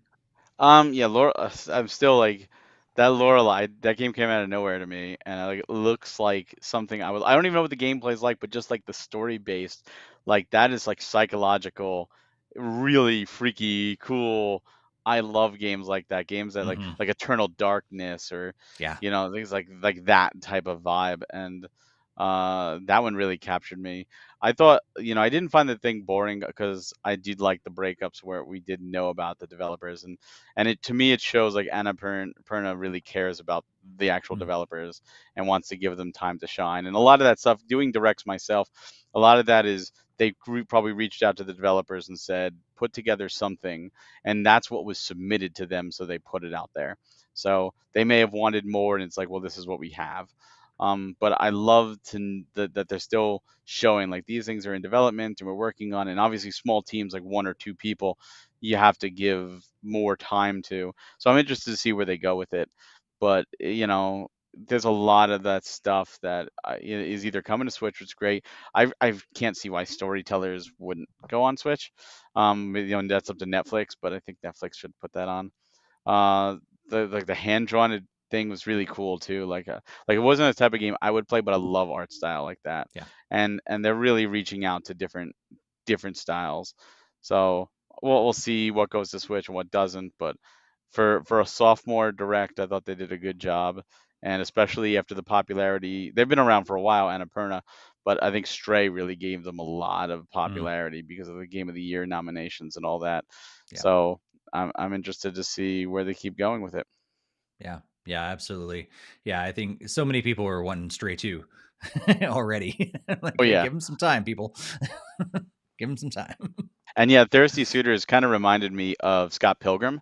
Yeah, Laura, I'm still like that Lorelei. That game came out of nowhere to me, and like it looks like something I would. I don't even know what the gameplay is like, but just like the story based, like that is like psychological, really freaky, cool. I love games like that. Games that Hmm. like Eternal Darkness or Yeah. things like that type of vibe, and that one really captured me. I thought, I didn't find the thing boring because I did like the breakups where we did know about the developers, and it to me it shows like Perna really cares about the actual Mm. developers and wants to give them time to shine. And a lot of that stuff, doing directs myself, a lot of that is probably reached out to the developers and said, put together something, and that's what was submitted to them, so they put it out there. So they may have wanted more, and it's like, well, this is what we have. But I love that they're still showing like these things are in development and we're working on it. And obviously, small teams like one or two people, you have to give more time to. So I'm interested to see where they go with it. But there's a lot of that stuff that is either coming to Switch, which is great. I can't see why storytellers wouldn't go on Switch. That's up to Netflix, but I think Netflix should put that on. Uh, the hand drawn thing was really cool too. Like it wasn't a type of game I would play, but I love art style like that. Yeah. And they're really reaching out to different styles. So we'll see what goes to Switch and what doesn't. But for a sophomore direct, I thought they did a good job, and especially after the popularity, they've been around for a while, Annapurna, but I think Stray really gave them a lot of Mm. popularity because of the Game of the Year nominations and all that. Yeah. So I'm interested to see where they keep going with it. Yeah. Yeah, absolutely. Yeah, I think so many people are wanting Stray 2 already. Oh Like, hey, yeah. give them some time, people. Give them some time. And yeah, Thirsty Suitors kind of reminded me of Scott Pilgrim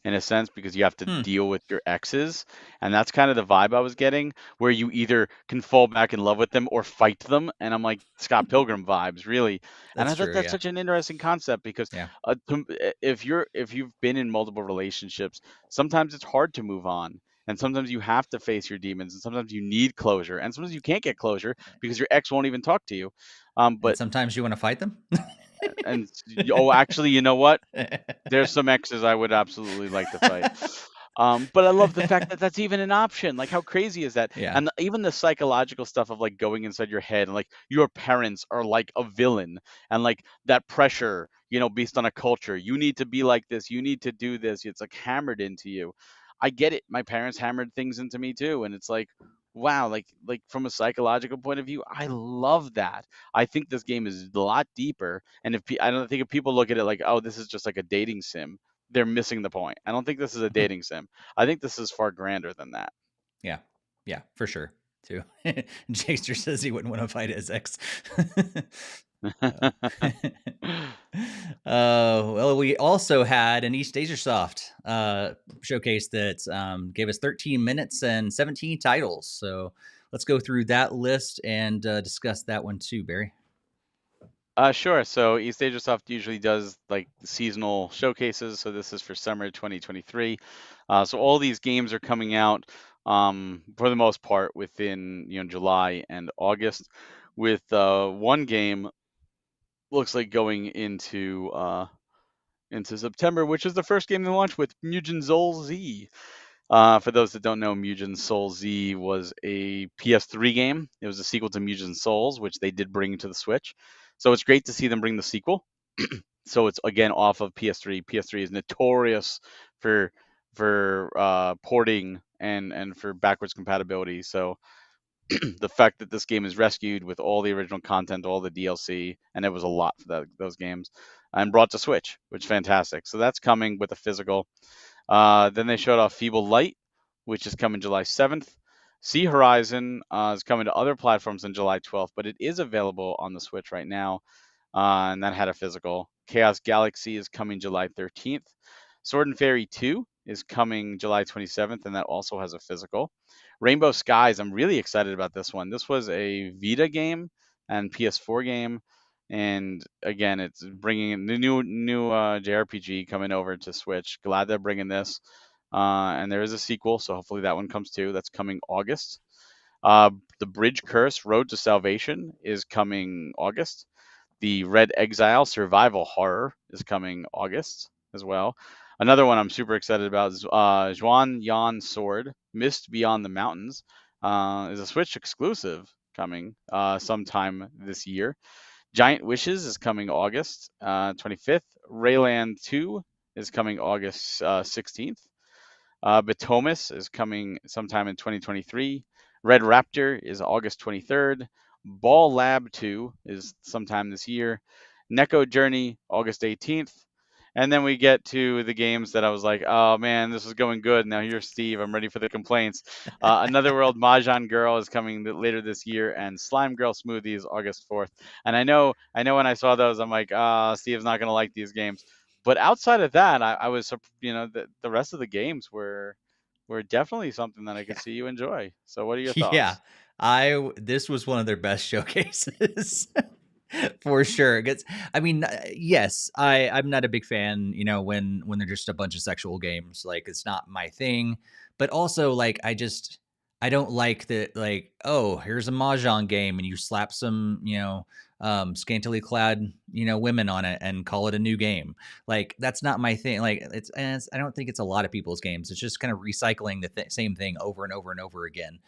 in a sense because you have to Hmm. deal with your exes, and that's kind of the vibe I was getting, where you either can fall back in love with them or fight them, and I'm like Scott Pilgrim vibes really. And That's I thought true. that's Yeah. such an interesting concept because Yeah. if you've been in multiple relationships, sometimes it's hard to move on. And sometimes you have to face your demons, and sometimes you need closure, and sometimes you can't get closure because your ex won't even talk to you. And But sometimes you want to fight them. and oh, actually, you know what? There's some exes I would absolutely like to fight. But I love the fact that that's even an option. Like, how crazy is that? Yeah. And even the psychological stuff of like going inside your head and like your parents are like a villain and like that pressure, based on a culture. You need to be like this. You need to do this. It's like hammered into you. I get it. My parents hammered things into me too, and it's like, wow, like from a psychological point of view, I love that. I think this game is a lot deeper. And I don't think if people look at it like, oh, this is just like a dating sim, they're missing the point. I don't think this is a dating sim. I think this is far grander than that. Yeah. Yeah, for sure. Too. Jaster says he wouldn't want to fight his ex. Uh, well, we also had an East Asia Soft showcase that gave us 13 minutes and 17 titles. So let's go through that list and discuss that one too, Barry. Sure. So East Asia Soft usually does like seasonal showcases. So this is for summer 2023. So all these games are coming out for the most part within July and August, with one game looks like going into September, which is the first game to launch with Mugen Soul Z. For those that don't know, Mugen Soul Z was a PS3 game. It was a sequel to Mugen Souls, which they did bring to the Switch. So it's great to see them bring the sequel. So it's again off of PS3. PS3 is notorious for porting and for backwards compatibility. So the fact that this game is rescued with all the original content, all the DLC, and it was a lot for those games, and brought to Switch, which is fantastic. So that's coming with a physical. Then they showed off Feeble Light, which is coming July 7th. Sea Horizon is coming to other platforms on July 12th, but it is available on the Switch right now, and that had a physical. Chaos Galaxy is coming July 13th. Sword and Fairy 2 is coming July 27th, and that also has a physical. Rainbow Skies, I'm really excited about this one. This was a Vita game and PS4 game, and again, it's bringing in the new JRPG coming over to Switch. Glad they're bringing this, and there is a sequel, so hopefully that one comes too. That's coming August. Uh, the Bridge Curse: Road to Salvation is coming August. The Red Exile Survival Horror is coming August as well. Another one I'm super excited about is Zhuan Yan Sword: Mist Beyond the Mountains. Is a Switch exclusive coming sometime this year. Giant Wishes is coming August 25th. Rayland 2 is coming August 16th. Batomus is coming sometime in 2023. Red Raptor is August 23rd. Ball Lab 2 is sometime this year. Neko Journey, August 18th. And then we get to the games that I was like, oh man, this is going good. Now here's Steve. I'm ready for the complaints. Another World Mahjong Girl is coming later this year, and Slime Girl Smoothie is August 4th. And I know when I saw those, I'm like, Steve's not gonna like these games. But outside of that, I was, the rest of the games were definitely something that I could see you enjoy. So what are your Yeah, thoughts? this was one of their best showcases. For sure. I mean, yes, I'm not a big fan, when they're just a bunch of sexual games. Like, it's not my thing. But also, like, I don't like that. Like, oh, here's a mahjong game, and you slap some, scantily clad, women on it and call it a new game. Like, that's not my thing. Like, I don't think it's a lot of people's games. It's just kind of recycling the same thing over and over and over again.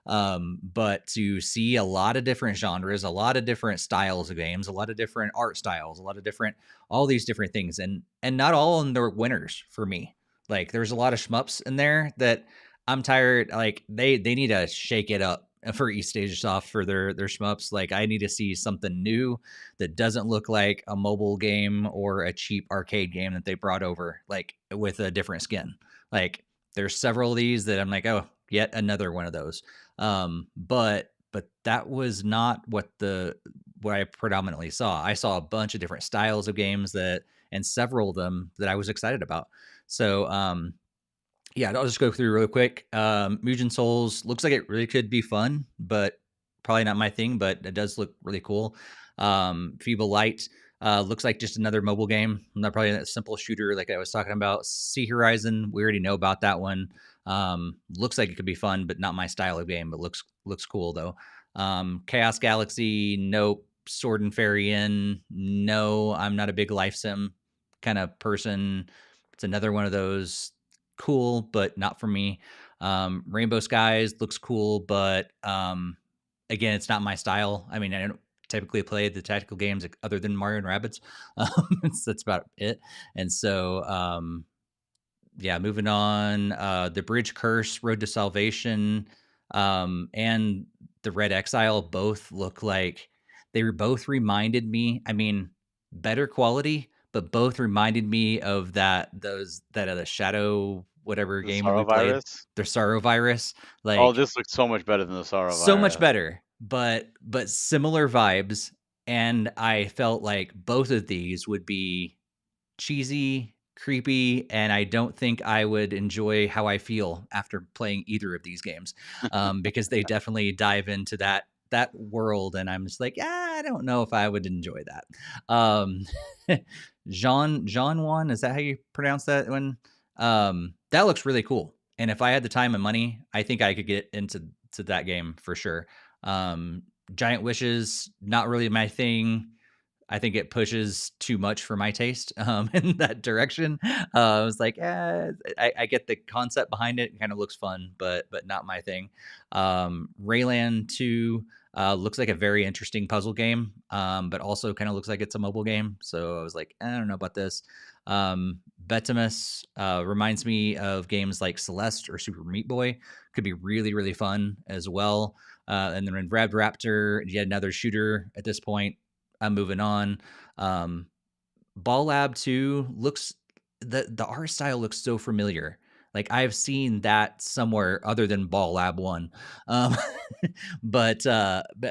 But to see a lot of different genres, a lot of different styles of games, a lot of different art styles, a lot of different, all these different things, and not all of them are winners for me. Like, there's a lot of shmups in there that I'm tired. Like, they need to shake it up for East Asia Soft for their shmups. Like, I need to see something new that doesn't look like a mobile game or a cheap arcade game that they brought over, like, with a different skin. Like, there's several of these that I'm like, oh, yet another one of those. But that was not what I predominantly saw. I saw a bunch of different styles of games and several of them that I was excited about. So yeah, I'll just go through real quick. Mugen Souls looks like it really could be fun, but probably not my thing, but it does look really cool. Feeble Light looks like just another mobile game. Not probably a simple shooter like I was talking about. Sea Horizon, we already know about that one. Looks like it could be fun, but not my style of game, but looks cool though. Chaos Galaxy, nope. Sword and Fairy Inn, no. I'm not a big life sim kind of person. It's another one of those cool, but not for me. Rainbow Skies looks cool, but again, it's not my style. I mean, I don't typically play the tactical games other than Mario and Rabbids. That's about it. And so, yeah, moving on. The Bridge Curse, Road to Salvation, and the Red Exile both look like they were both reminded me. I mean, better quality, but both reminded me of that the Shadow whatever The game that Sorrow we played, Virus? the Sorrow Virus. Oh, Like, this looks so much better than the Sorrow so much Virus. better, but similar vibes. And I felt like both of these would be cheesy, creepy, and I don't think I would enjoy how I feel after playing either of these games, because they definitely dive into that world, and I'm just like, I don't know if I would enjoy that. Um, Jean Wan, is that how you pronounce that one? That looks really cool, and if I had the time and money, I think I could get into that game for sure. Um, Giant Wishes, not really my thing. I think it pushes too much for my taste in that direction. I was like, I get the concept behind it. It kind of looks fun, but not my thing. Rayland 2 looks like a very interesting puzzle game, but also kind of looks like it's a mobile game. So I was like, I don't know about this. Betimus reminds me of games like Celeste or Super Meat Boy. Could be really, really fun as well. And then in Red Raptor, yet another shooter at this point. I'm moving on. Um, Ball Lab 2 looks, the art style looks so familiar. Like, I've seen that somewhere other than Ball Lab 1. But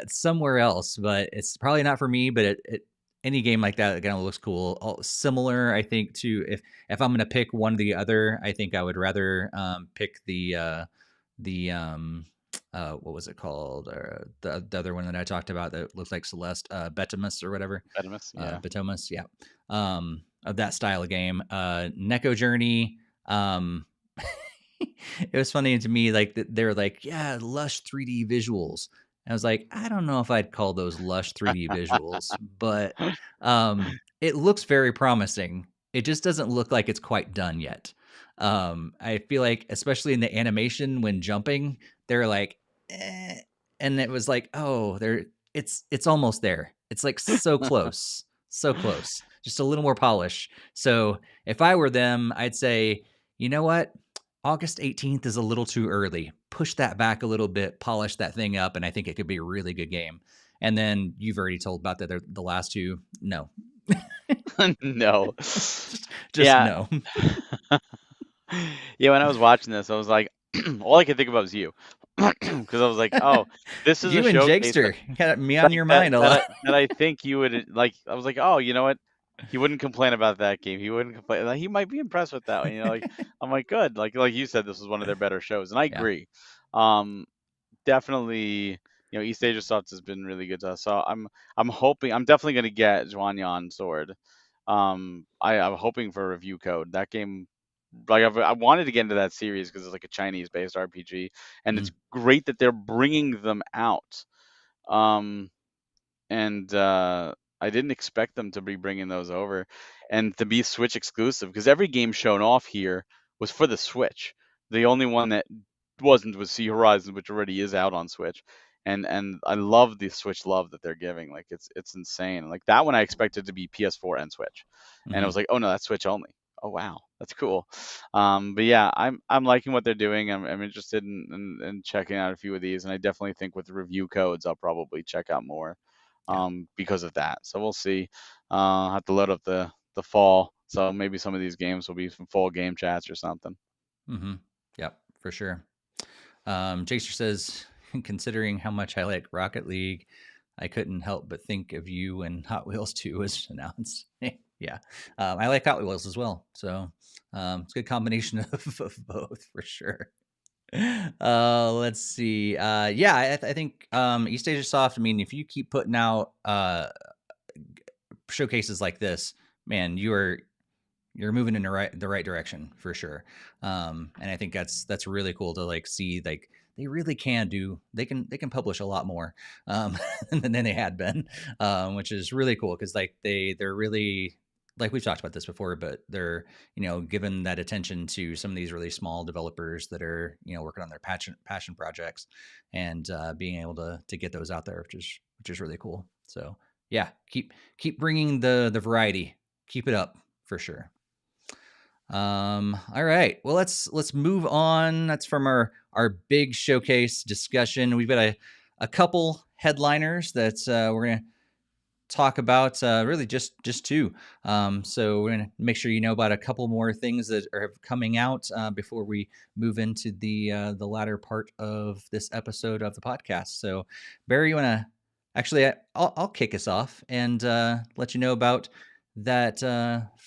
somewhere else, but it's probably not for me, but it any game like that kind of looks cool. Similar, I think, to if I'm going to pick one or the other, I think I would rather pick the what was it called? The other one that I talked about that looks like Celeste, Betimus or whatever. Venomous, yeah. Betomus, yeah. Of that style of game. Neko Journey. It was funny to me, like they're like, yeah, lush 3D visuals. And I was like, I don't know if I'd call those lush 3D visuals, but it looks very promising. It just doesn't look like it's quite done yet. I feel like, especially in the animation when jumping, they're like, eh, and it was like, oh, it's almost there. It's like so close, just a little more polish. So if I were them, I'd say, you know what? August 18th is a little too early. Push that back a little bit, polish that thing up, and I think it could be a really good game. And then you've already told about the last two. No, No. just Yeah. no. Yeah, when I was watching this, I was like, all I could think about was you. Because I was like, oh, this is a You and showcase Jakester got me on like your mind a lot. that I think you would like. I was like, oh, you know what? He wouldn't complain about that game. He wouldn't complain. Like, he might be impressed with that one. Like I'm like, good. Like you said, this was one of their better shows, and I Yeah. agree. Um, Definitely, East Asia Soft has been really good to us. So I'm hoping I'm definitely gonna get Zhuanyan Sword. I'm hoping for a review code. That game, like I wanted to get into that series because it's like a Chinese based RPG, and it's Mm, great that they're bringing them out. Um, and I didn't expect them to be bringing those over, and to be Switch exclusive because every game shown off here was for the Switch. The only one that wasn't was Sea Horizon, which already is out on Switch, and I love the Switch love that they're giving. Like it's insane. Like that one I expected to be PS4 and Switch, and I mm-hmm. was like, oh no, that's Switch only. Oh wow, that's cool. But yeah, I'm liking what they're doing. I'm interested in checking out a few of these, and I definitely think with review codes, I'll probably check out more Yeah. because of that. So we'll see. I'll have to load up the fall, so maybe some of these games will be some full game chats or something. Mm-hmm. Yep, for sure. Jaster says, considering how much I like Rocket League, I couldn't help but think of you when Hot Wheels 2 was announced. Yeah. I like Hot Wheels as well. So it's a good combination of both for sure. Let's see. Yeah, I think East Asia Soft, I mean, if you keep putting out showcases like this, man, you're moving in the right direction for sure. And I think that's really cool to like see, like they really they can publish a lot more than they had been, which is really cool because like they're really, like we've talked about this before, but they're given that attention to some of these really small developers that are working on their passion projects, and being able to get those out there, which is really cool. So yeah, keep bringing the variety, keep it up for sure. All right. Well, let's move on. That's from our big showcase discussion. We've got a couple headliners that we're gonna talk about. Really, just two. So we're gonna make sure you know about a couple more things that are coming out before we move into the latter part of this episode of the podcast. So, Barry, you wanna actually? I'll kick us off and let you know about that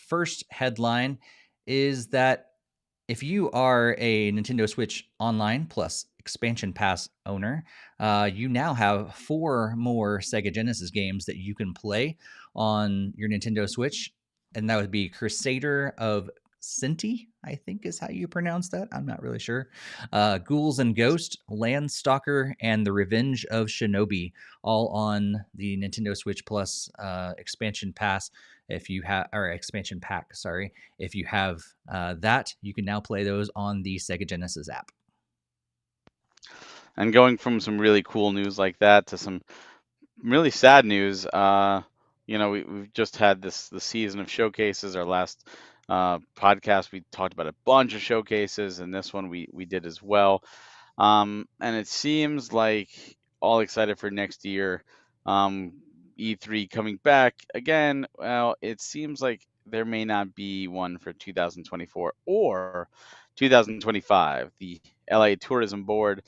first headline. Is that if you are a Nintendo Switch Online Plus expansion pass owner, you now have 4 more Sega Genesis games that you can play on your Nintendo Switch, and that would be Crusader of Sinti, I think is how you pronounce that. I'm not really sure. Ghouls and Ghost, Landstalker, and The Revenge of Shinobi, all on the Nintendo Switch Plus expansion pass. If you have, or expansion pack, sorry, if you have that, you can now play those on the Sega Genesis app. And going from some really cool news like that to some really sad news, we've just had the season of showcases. Our last podcast, we talked about a bunch of showcases, and this one we did as well. And it seems like all excited for next year. E3 coming back again. Well, it seems like there may not be one for 2024 or 2025. The LA Tourism Board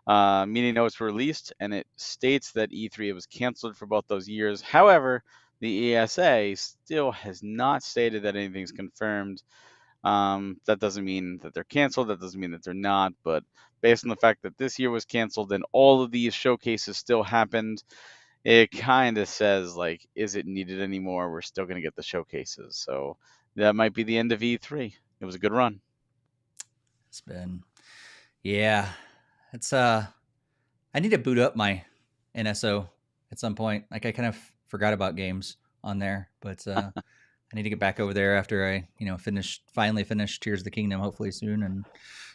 meeting notes were released, and it states that E3 was canceled for both those years. However, the ESA still has not stated that anything's confirmed. That doesn't mean that they're canceled. That doesn't mean that they're not. But based on the fact that this year was canceled and all of these showcases still happened, it kind of says, like, is it needed anymore? We're still going to get the showcases. So that might be the end of E3. It was a good run. It's been, yeah, it's I need to boot up my NSO at some point. Like, I kind of forgot about games on there, but I need to get back over there after I, finally finish Tears of the Kingdom, hopefully soon, and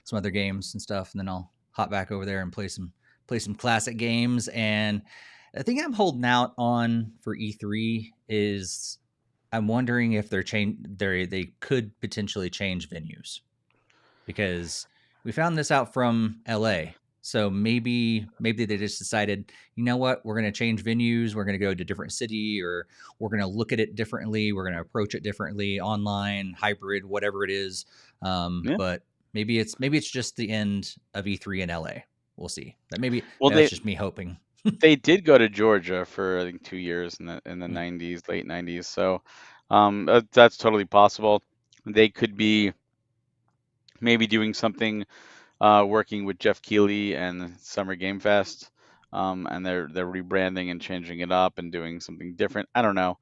some other games and stuff, and then I'll hop back over there and play some classic games. And the thing I'm holding out on for E3 is I'm wondering if they could potentially change venues, because we found this out from LA. So maybe they just decided, you know what, we're going to change venues. We're going to go to a different city, or we're going to look at it differently. We're going to approach it differently, online, hybrid, whatever it is. Yeah. But maybe it's just the end of E3 in LA. We'll see. Well, That's just me hoping. they did go to Georgia for, I think, 2 years in the Mm. 90s, late 90s. So that's totally possible. They could be maybe doing something, working with Jeff Keighley and Summer Game Fest, and they're rebranding and changing it up and doing something different. I don't know.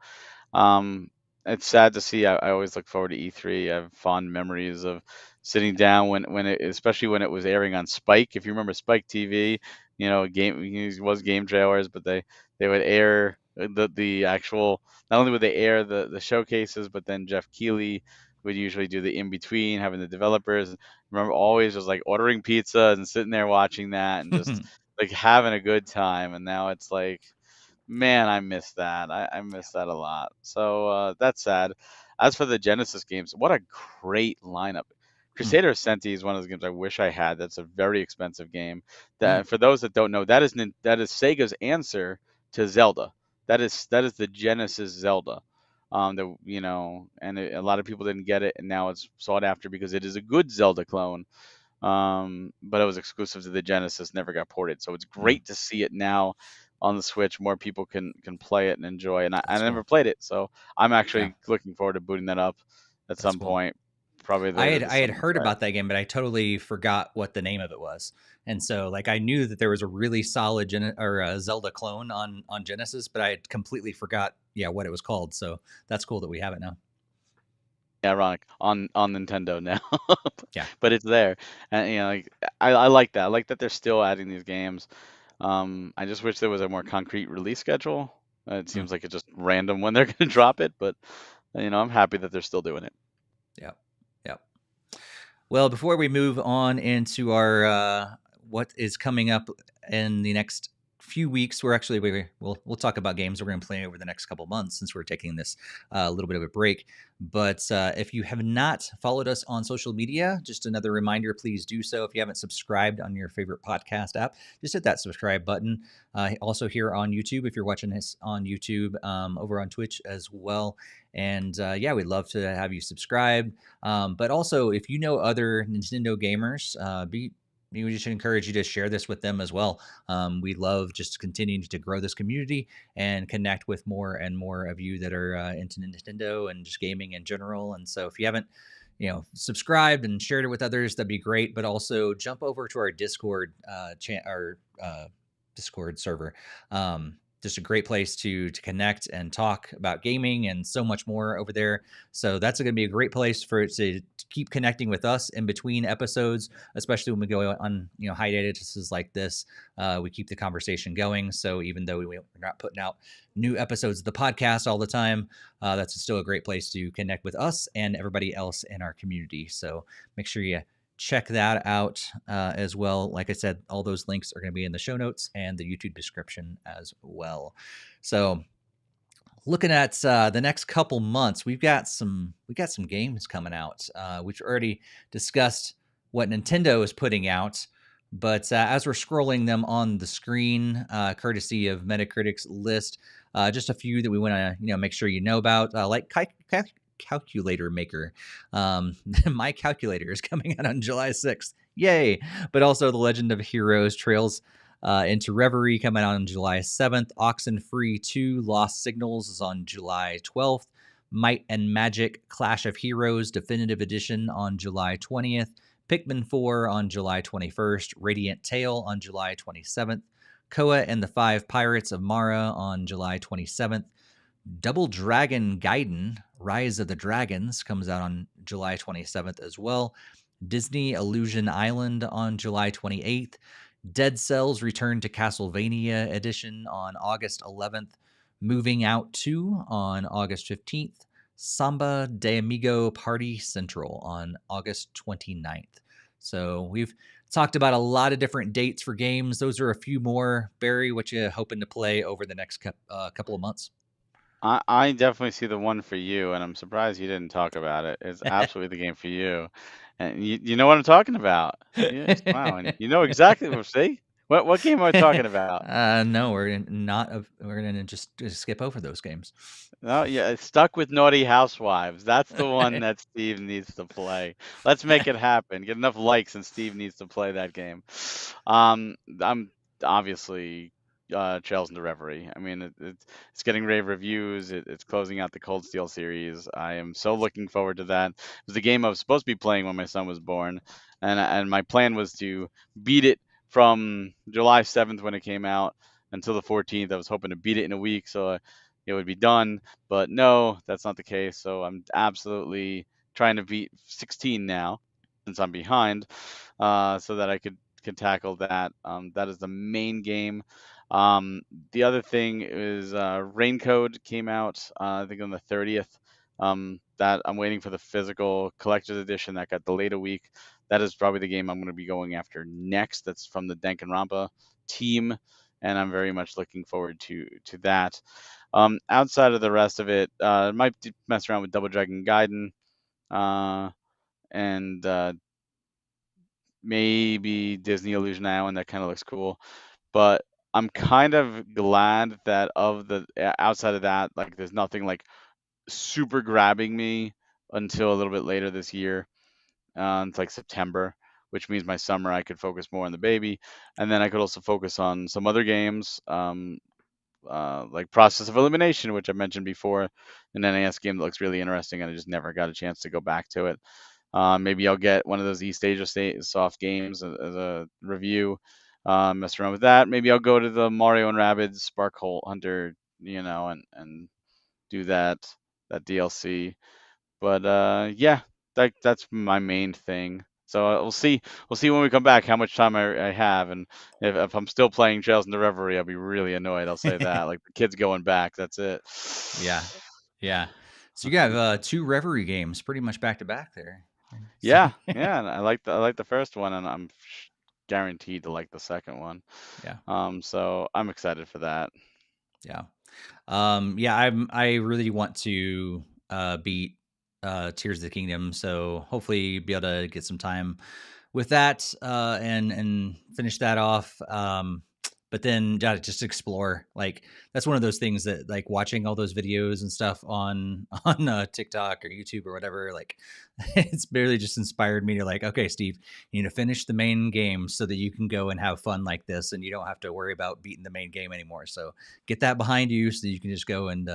Um, it's sad to see. I always look forward to E3. I have fond memories of sitting down when it, especially when it was airing on Spike. If you remember Spike TV, it was game trailers, but they would air the actual. Not only would they air the showcases, but then Jeff Keighley would usually do the in between, having the developers. Remember, always just like ordering pizza and sitting there watching that and just like having a good time. And now it's like, man, I miss that. I miss that a lot. So that's sad. As for the Genesis games, what a great lineup. Mm. Crusader Ascenti is one of those games I wish I had. That's a very expensive game. Mm. That, for those that don't know, that is Sega's answer to Zelda. That is the Genesis Zelda. A lot of people didn't get it, and now it's sought after because it is a good Zelda clone. But it was exclusive to the Genesis, never got ported. So it's Mm. great to see it now on the Switch. More people can play it and enjoy. And I That's never cool. played it, so I'm Yeah, actually looking forward to booting that up at that's some cool. point, probably I later had this I had summer. heard about that game, but I totally forgot what the name of it was. And so, like, I knew that there was a really solid Zelda clone on Genesis, but I had completely forgot, what it was called. So that's cool that we have it now. Ironic on Nintendo now, Yeah. but it's there, and like I like that. I like that they're still adding these games. I just wish there was a more concrete release schedule. It Mm. seems like it's just random when they're going to drop it, but I'm happy that they're still doing it. Yeah. Yeah. Well, before we move on into our what is coming up in the next few weeks, we'll talk about games we're going to play over the next couple months, since we're taking this little bit of a break. But if you have not followed us on social media, just another reminder, please do so. If you haven't subscribed on your favorite podcast app, just hit that subscribe button. Also here on YouTube, if you're watching this on YouTube, over on Twitch as well. And we'd love to have you subscribe. But also, if you know other Nintendo gamers, we just encourage you to share this with them as well. We love just continuing to grow this community and connect with more and more of you that are into Nintendo and just gaming in general. And so, if you haven't, subscribed and shared it with others, that'd be great. But also, jump over to our Discord Discord server. Just a great place to connect and talk about gaming and so much more over there. So that's going to be a great place for it to keep connecting with us in between episodes, especially when we go on hiatuses like this. We keep the conversation going. So even though we're not putting out new episodes of the podcast all the time, that's still a great place to connect with us and everybody else in our community. So make sure you check that out as well. Like I said, all those links are going to be in the show notes and the YouTube description as well. So looking at the next couple months, we got some games coming out. We've already discussed what Nintendo is putting out, but as we're scrolling them on the screen, courtesy of Metacritic's list, just a few that we want to make sure you know about, like Calculator Maker. My Calculator is coming out on July 6th. Yay! But also The Legend of Heroes Trails Into Reverie coming out on July 7th. Oxenfree 2 Lost Signals is on July 12th. Might and Magic Clash of Heroes Definitive Edition on July 20th. Pikmin 4 on July 21st. Radiant Tale on July 27th. Koa and the Five Pirates of Mara on July 27th. Double Dragon Gaiden Rise of the Dragons comes out on July 27th as well. Disney Illusion Island on July 28th. Dead Cells Return to Castlevania Edition on August 11th. Moving Out 2 on August 15th. Samba de Amigo Party Central on August 29th. So we've talked about a lot of different dates for games. Those are a few more. Barry, what you hoping to play over the next couple of months? I definitely see the one for you, and I'm surprised you didn't talk about it. It's absolutely the game for you, and you know what I'm talking about. Yeah, wow, and you know exactly what. See, what game am I talking about? No, we're gonna just skip over those games. No, yeah, it's Stuck with Naughty Housewives. That's the one that Steve needs to play. Let's make it happen. Get enough likes, and Steve needs to play that game. I'm obviously Trails into Reverie. I mean, it's getting rave reviews. It's closing out the Cold Steel series. I am so looking forward to that. It was the game I was supposed to be playing when my son was born, and my plan was to beat it from July 7th when it came out until the 14th. I was hoping to beat it in a week, so it would be done. But no, that's not the case. So I'm absolutely trying to beat 16 now, since I'm behind, so that I could tackle that. That is the main game. The other thing is Raincode came out, I think on the 30th. That I'm waiting for the physical collector's edition that got delayed a week. That is probably the game I'm going to be going after next. That's from the Danganronpa team, and I'm very much looking forward to that. Outside of the rest of it, might mess around with Double Dragon Gaiden, and maybe Disney Illusion Island. That kind of looks cool, but I'm kind of glad that of the outside of that, like there's nothing like super grabbing me until a little bit later this year. It's like September, which means my summer I could focus more on the baby, and then I could also focus on some other games. Like Process of Elimination, which I mentioned before, an NAS game that looks really interesting, and I just never got a chance to go back to it. Maybe I'll get one of those East Asia soft games as a review, mess around with that. Maybe I'll go to the Mario and Rabbids Spark Hole Hunter, and do that DLC. But yeah, that's my main thing. So we'll see when we come back how much time I have, and if I'm still playing Trails into Reverie, I'll be really annoyed. I'll say that. Like the kid's going back. That's it. Yeah. So you got two Reverie games pretty much back to back there. Yeah, yeah. And I like the first one, and I'm guaranteed to like the second one. Yeah. So I'm excited for that. Yeah. Yeah, I really want to beat Tears of the Kingdom, so hopefully be able to get some time with that and finish that off. But then just explore. Like that's one of those things that like watching all those videos and stuff on TikTok or YouTube or whatever. Like it's barely just inspired me to like, okay, Steve, you need to finish the main game so that you can go and have fun like this, and you don't have to worry about beating the main game anymore. So get that behind you so that you can just go and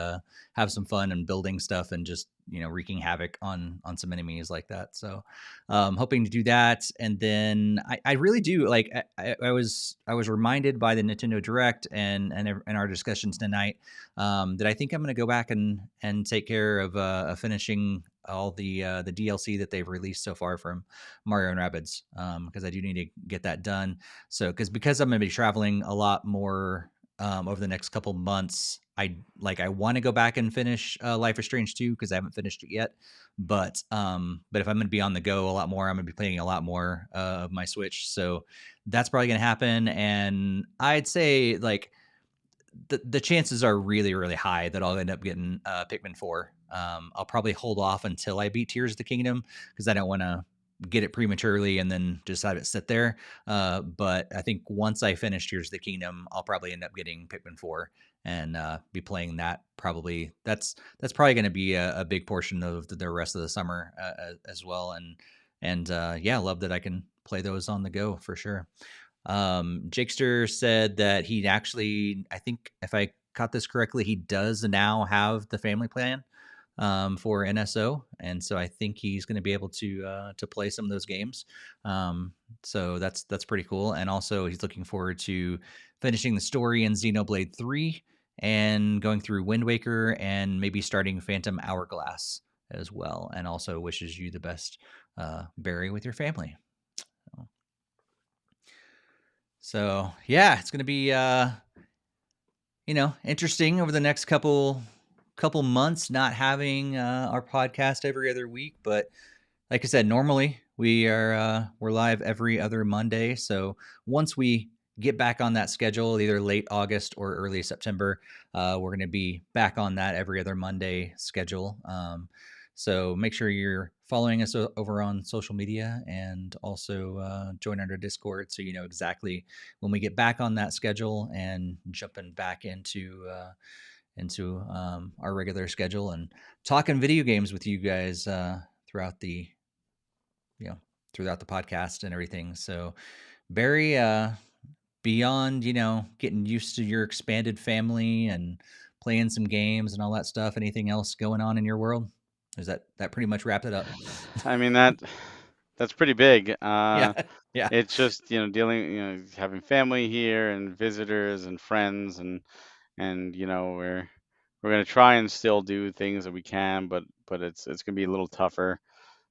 have some fun and building stuff and just wreaking havoc on some enemies like that. So hoping to do that. And then I really do like I was reminded by the Nintendo Direct and our discussions tonight that I think I'm going to go back and take care of finishing all the DLC that they've released so far from Mario and Rabbids, because I do need to get that done. So because I'm going to be traveling a lot more over the next couple months, I want to go back and finish Life is Strange 2 because I haven't finished it yet. But if I'm going to be on the go a lot more, I'm going to be playing a lot more of my Switch. So that's probably going to happen. And I'd say like the chances are really, really high that I'll end up getting Pikmin 4. I'll probably hold off until I beat Tears of the Kingdom because I don't want to get it prematurely and then just have it sit there. But I think once I finish Tears of the Kingdom, I'll probably end up getting Pikmin 4 and be playing that. Probably that's probably going to be a big portion of the rest of the summer as well. And yeah, I love that I can play those on the go for sure. Jakester said that he actually, I think if I caught this correctly, he does now have the family plan for NSO, and so I think he's going to be able to play some of those games. So that's pretty cool. And also, he's looking forward to finishing the story in Xenoblade 3 and going through Wind Waker and maybe starting Phantom Hourglass as well. And also wishes you the best, Barry, with your family. So yeah, it's going to be interesting over the next couple months, not having our podcast every other week. But like I said, normally we're live every other Monday. So once we get back on that schedule, either late August or early September, we're going to be back on that every other Monday schedule. So make sure you're following us over on social media, and also join our Discord so you know exactly when we get back on that schedule and jumping back into our regular schedule and talking video games with you guys throughout the podcast and everything. So Barry, beyond getting used to your expanded family and playing some games and all that stuff, anything else going on in your world? Is that pretty much wrapped it up? I mean, that's pretty big. Yeah. Yeah. It's just, dealing, having family here and visitors and friends, and we're gonna try and still do things that we can, but it's gonna be a little tougher.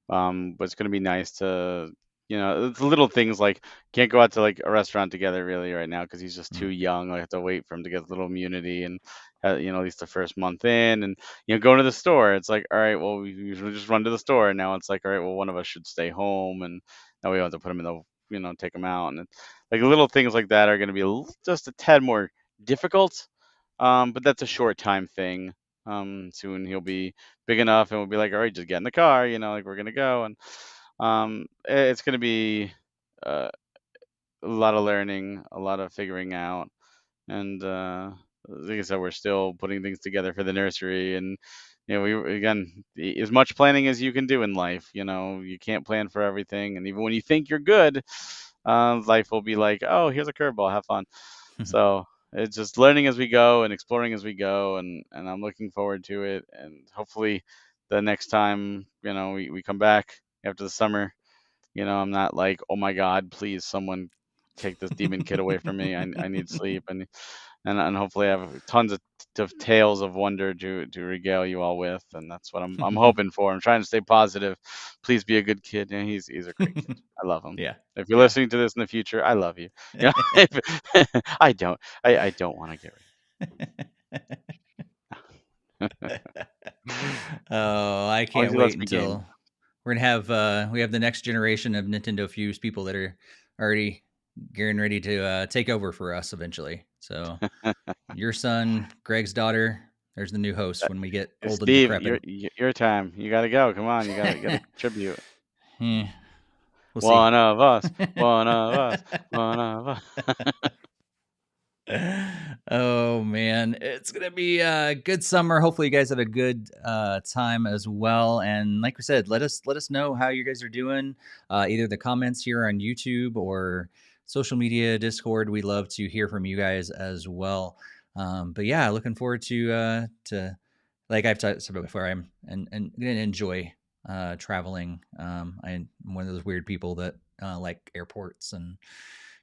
But it's gonna be nice to, it's little things like can't go out to like a restaurant together really right now because he's just too young. I have to wait for him to get a little immunity, and at least the first month in, and going to the store. It's like, all right, well, we usually just run to the store, and now it's like, all right, well, one of us should stay home, and now we have to put him in the, take him out, and like little things like that are gonna be just a tad more difficult. But that's a short time thing. Soon he'll be big enough, and we'll be like, all right, just get in the car, like we're gonna go, and it's gonna be uh, a lot of learning, a lot of figuring out, and like I said, we're still putting things together for the nursery, and we again, as much planning as you can do in life. You can't plan for everything, and even when you think you're good, life will be like, oh, here's a curveball, have fun. So it's just learning as we go and exploring as we go, and I'm looking forward to it. And hopefully, the next time we come back after the summer, I'm not like, oh my God, please someone take this demon kid away from me. I need sleep, and hopefully I have tons of tales of wonder to regale you all with, and that's what I'm hoping for. I'm trying to stay positive. Please be a good kid, and he's a great kid. I love him. Yeah. If you're listening to this in the future, I love you. I don't want to get rid. Oh, I As long as can't he lets wait me game. until we're gonna have we have the next generation of NintendoFuse people that are already getting ready to take over for us eventually. So your son, Greg's daughter, there's the new host when we get old and Steve, decrepit. your time. You gotta go. Come on, you gotta contribute. Yeah, we'll see. One of us, one of us, one of us. Oh man, it's gonna be a good summer. Hopefully you guys have a good time as well. And like we said, let us know how you guys are doing, either the comments here on YouTube or social media, Discord. We love to hear from you guys as well. But yeah, looking forward to like I've said before, I'm and gonna enjoy traveling. I'm one of those weird people that like airports and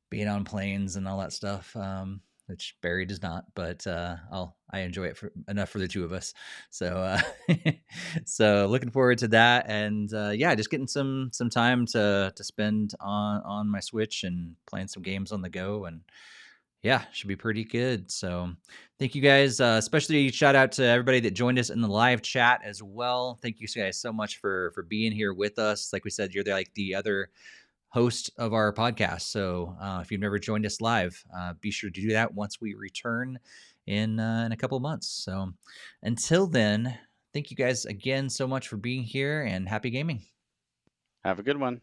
being on planes and all that stuff, which Barry does not, but I enjoy it enough for the two of us. So so looking forward to that, and yeah, just getting some time to spend on my Switch and playing some games on the go, and yeah, should be pretty good. So thank you guys, especially shout out to everybody that joined us in the live chat as well. Thank you guys so much for being here with us. Like we said, you're like the other host of our podcast. So if you've never joined us live, be sure to do that once we return in a couple months. So until then, thank you guys again so much for being here, and happy gaming. Have a good one.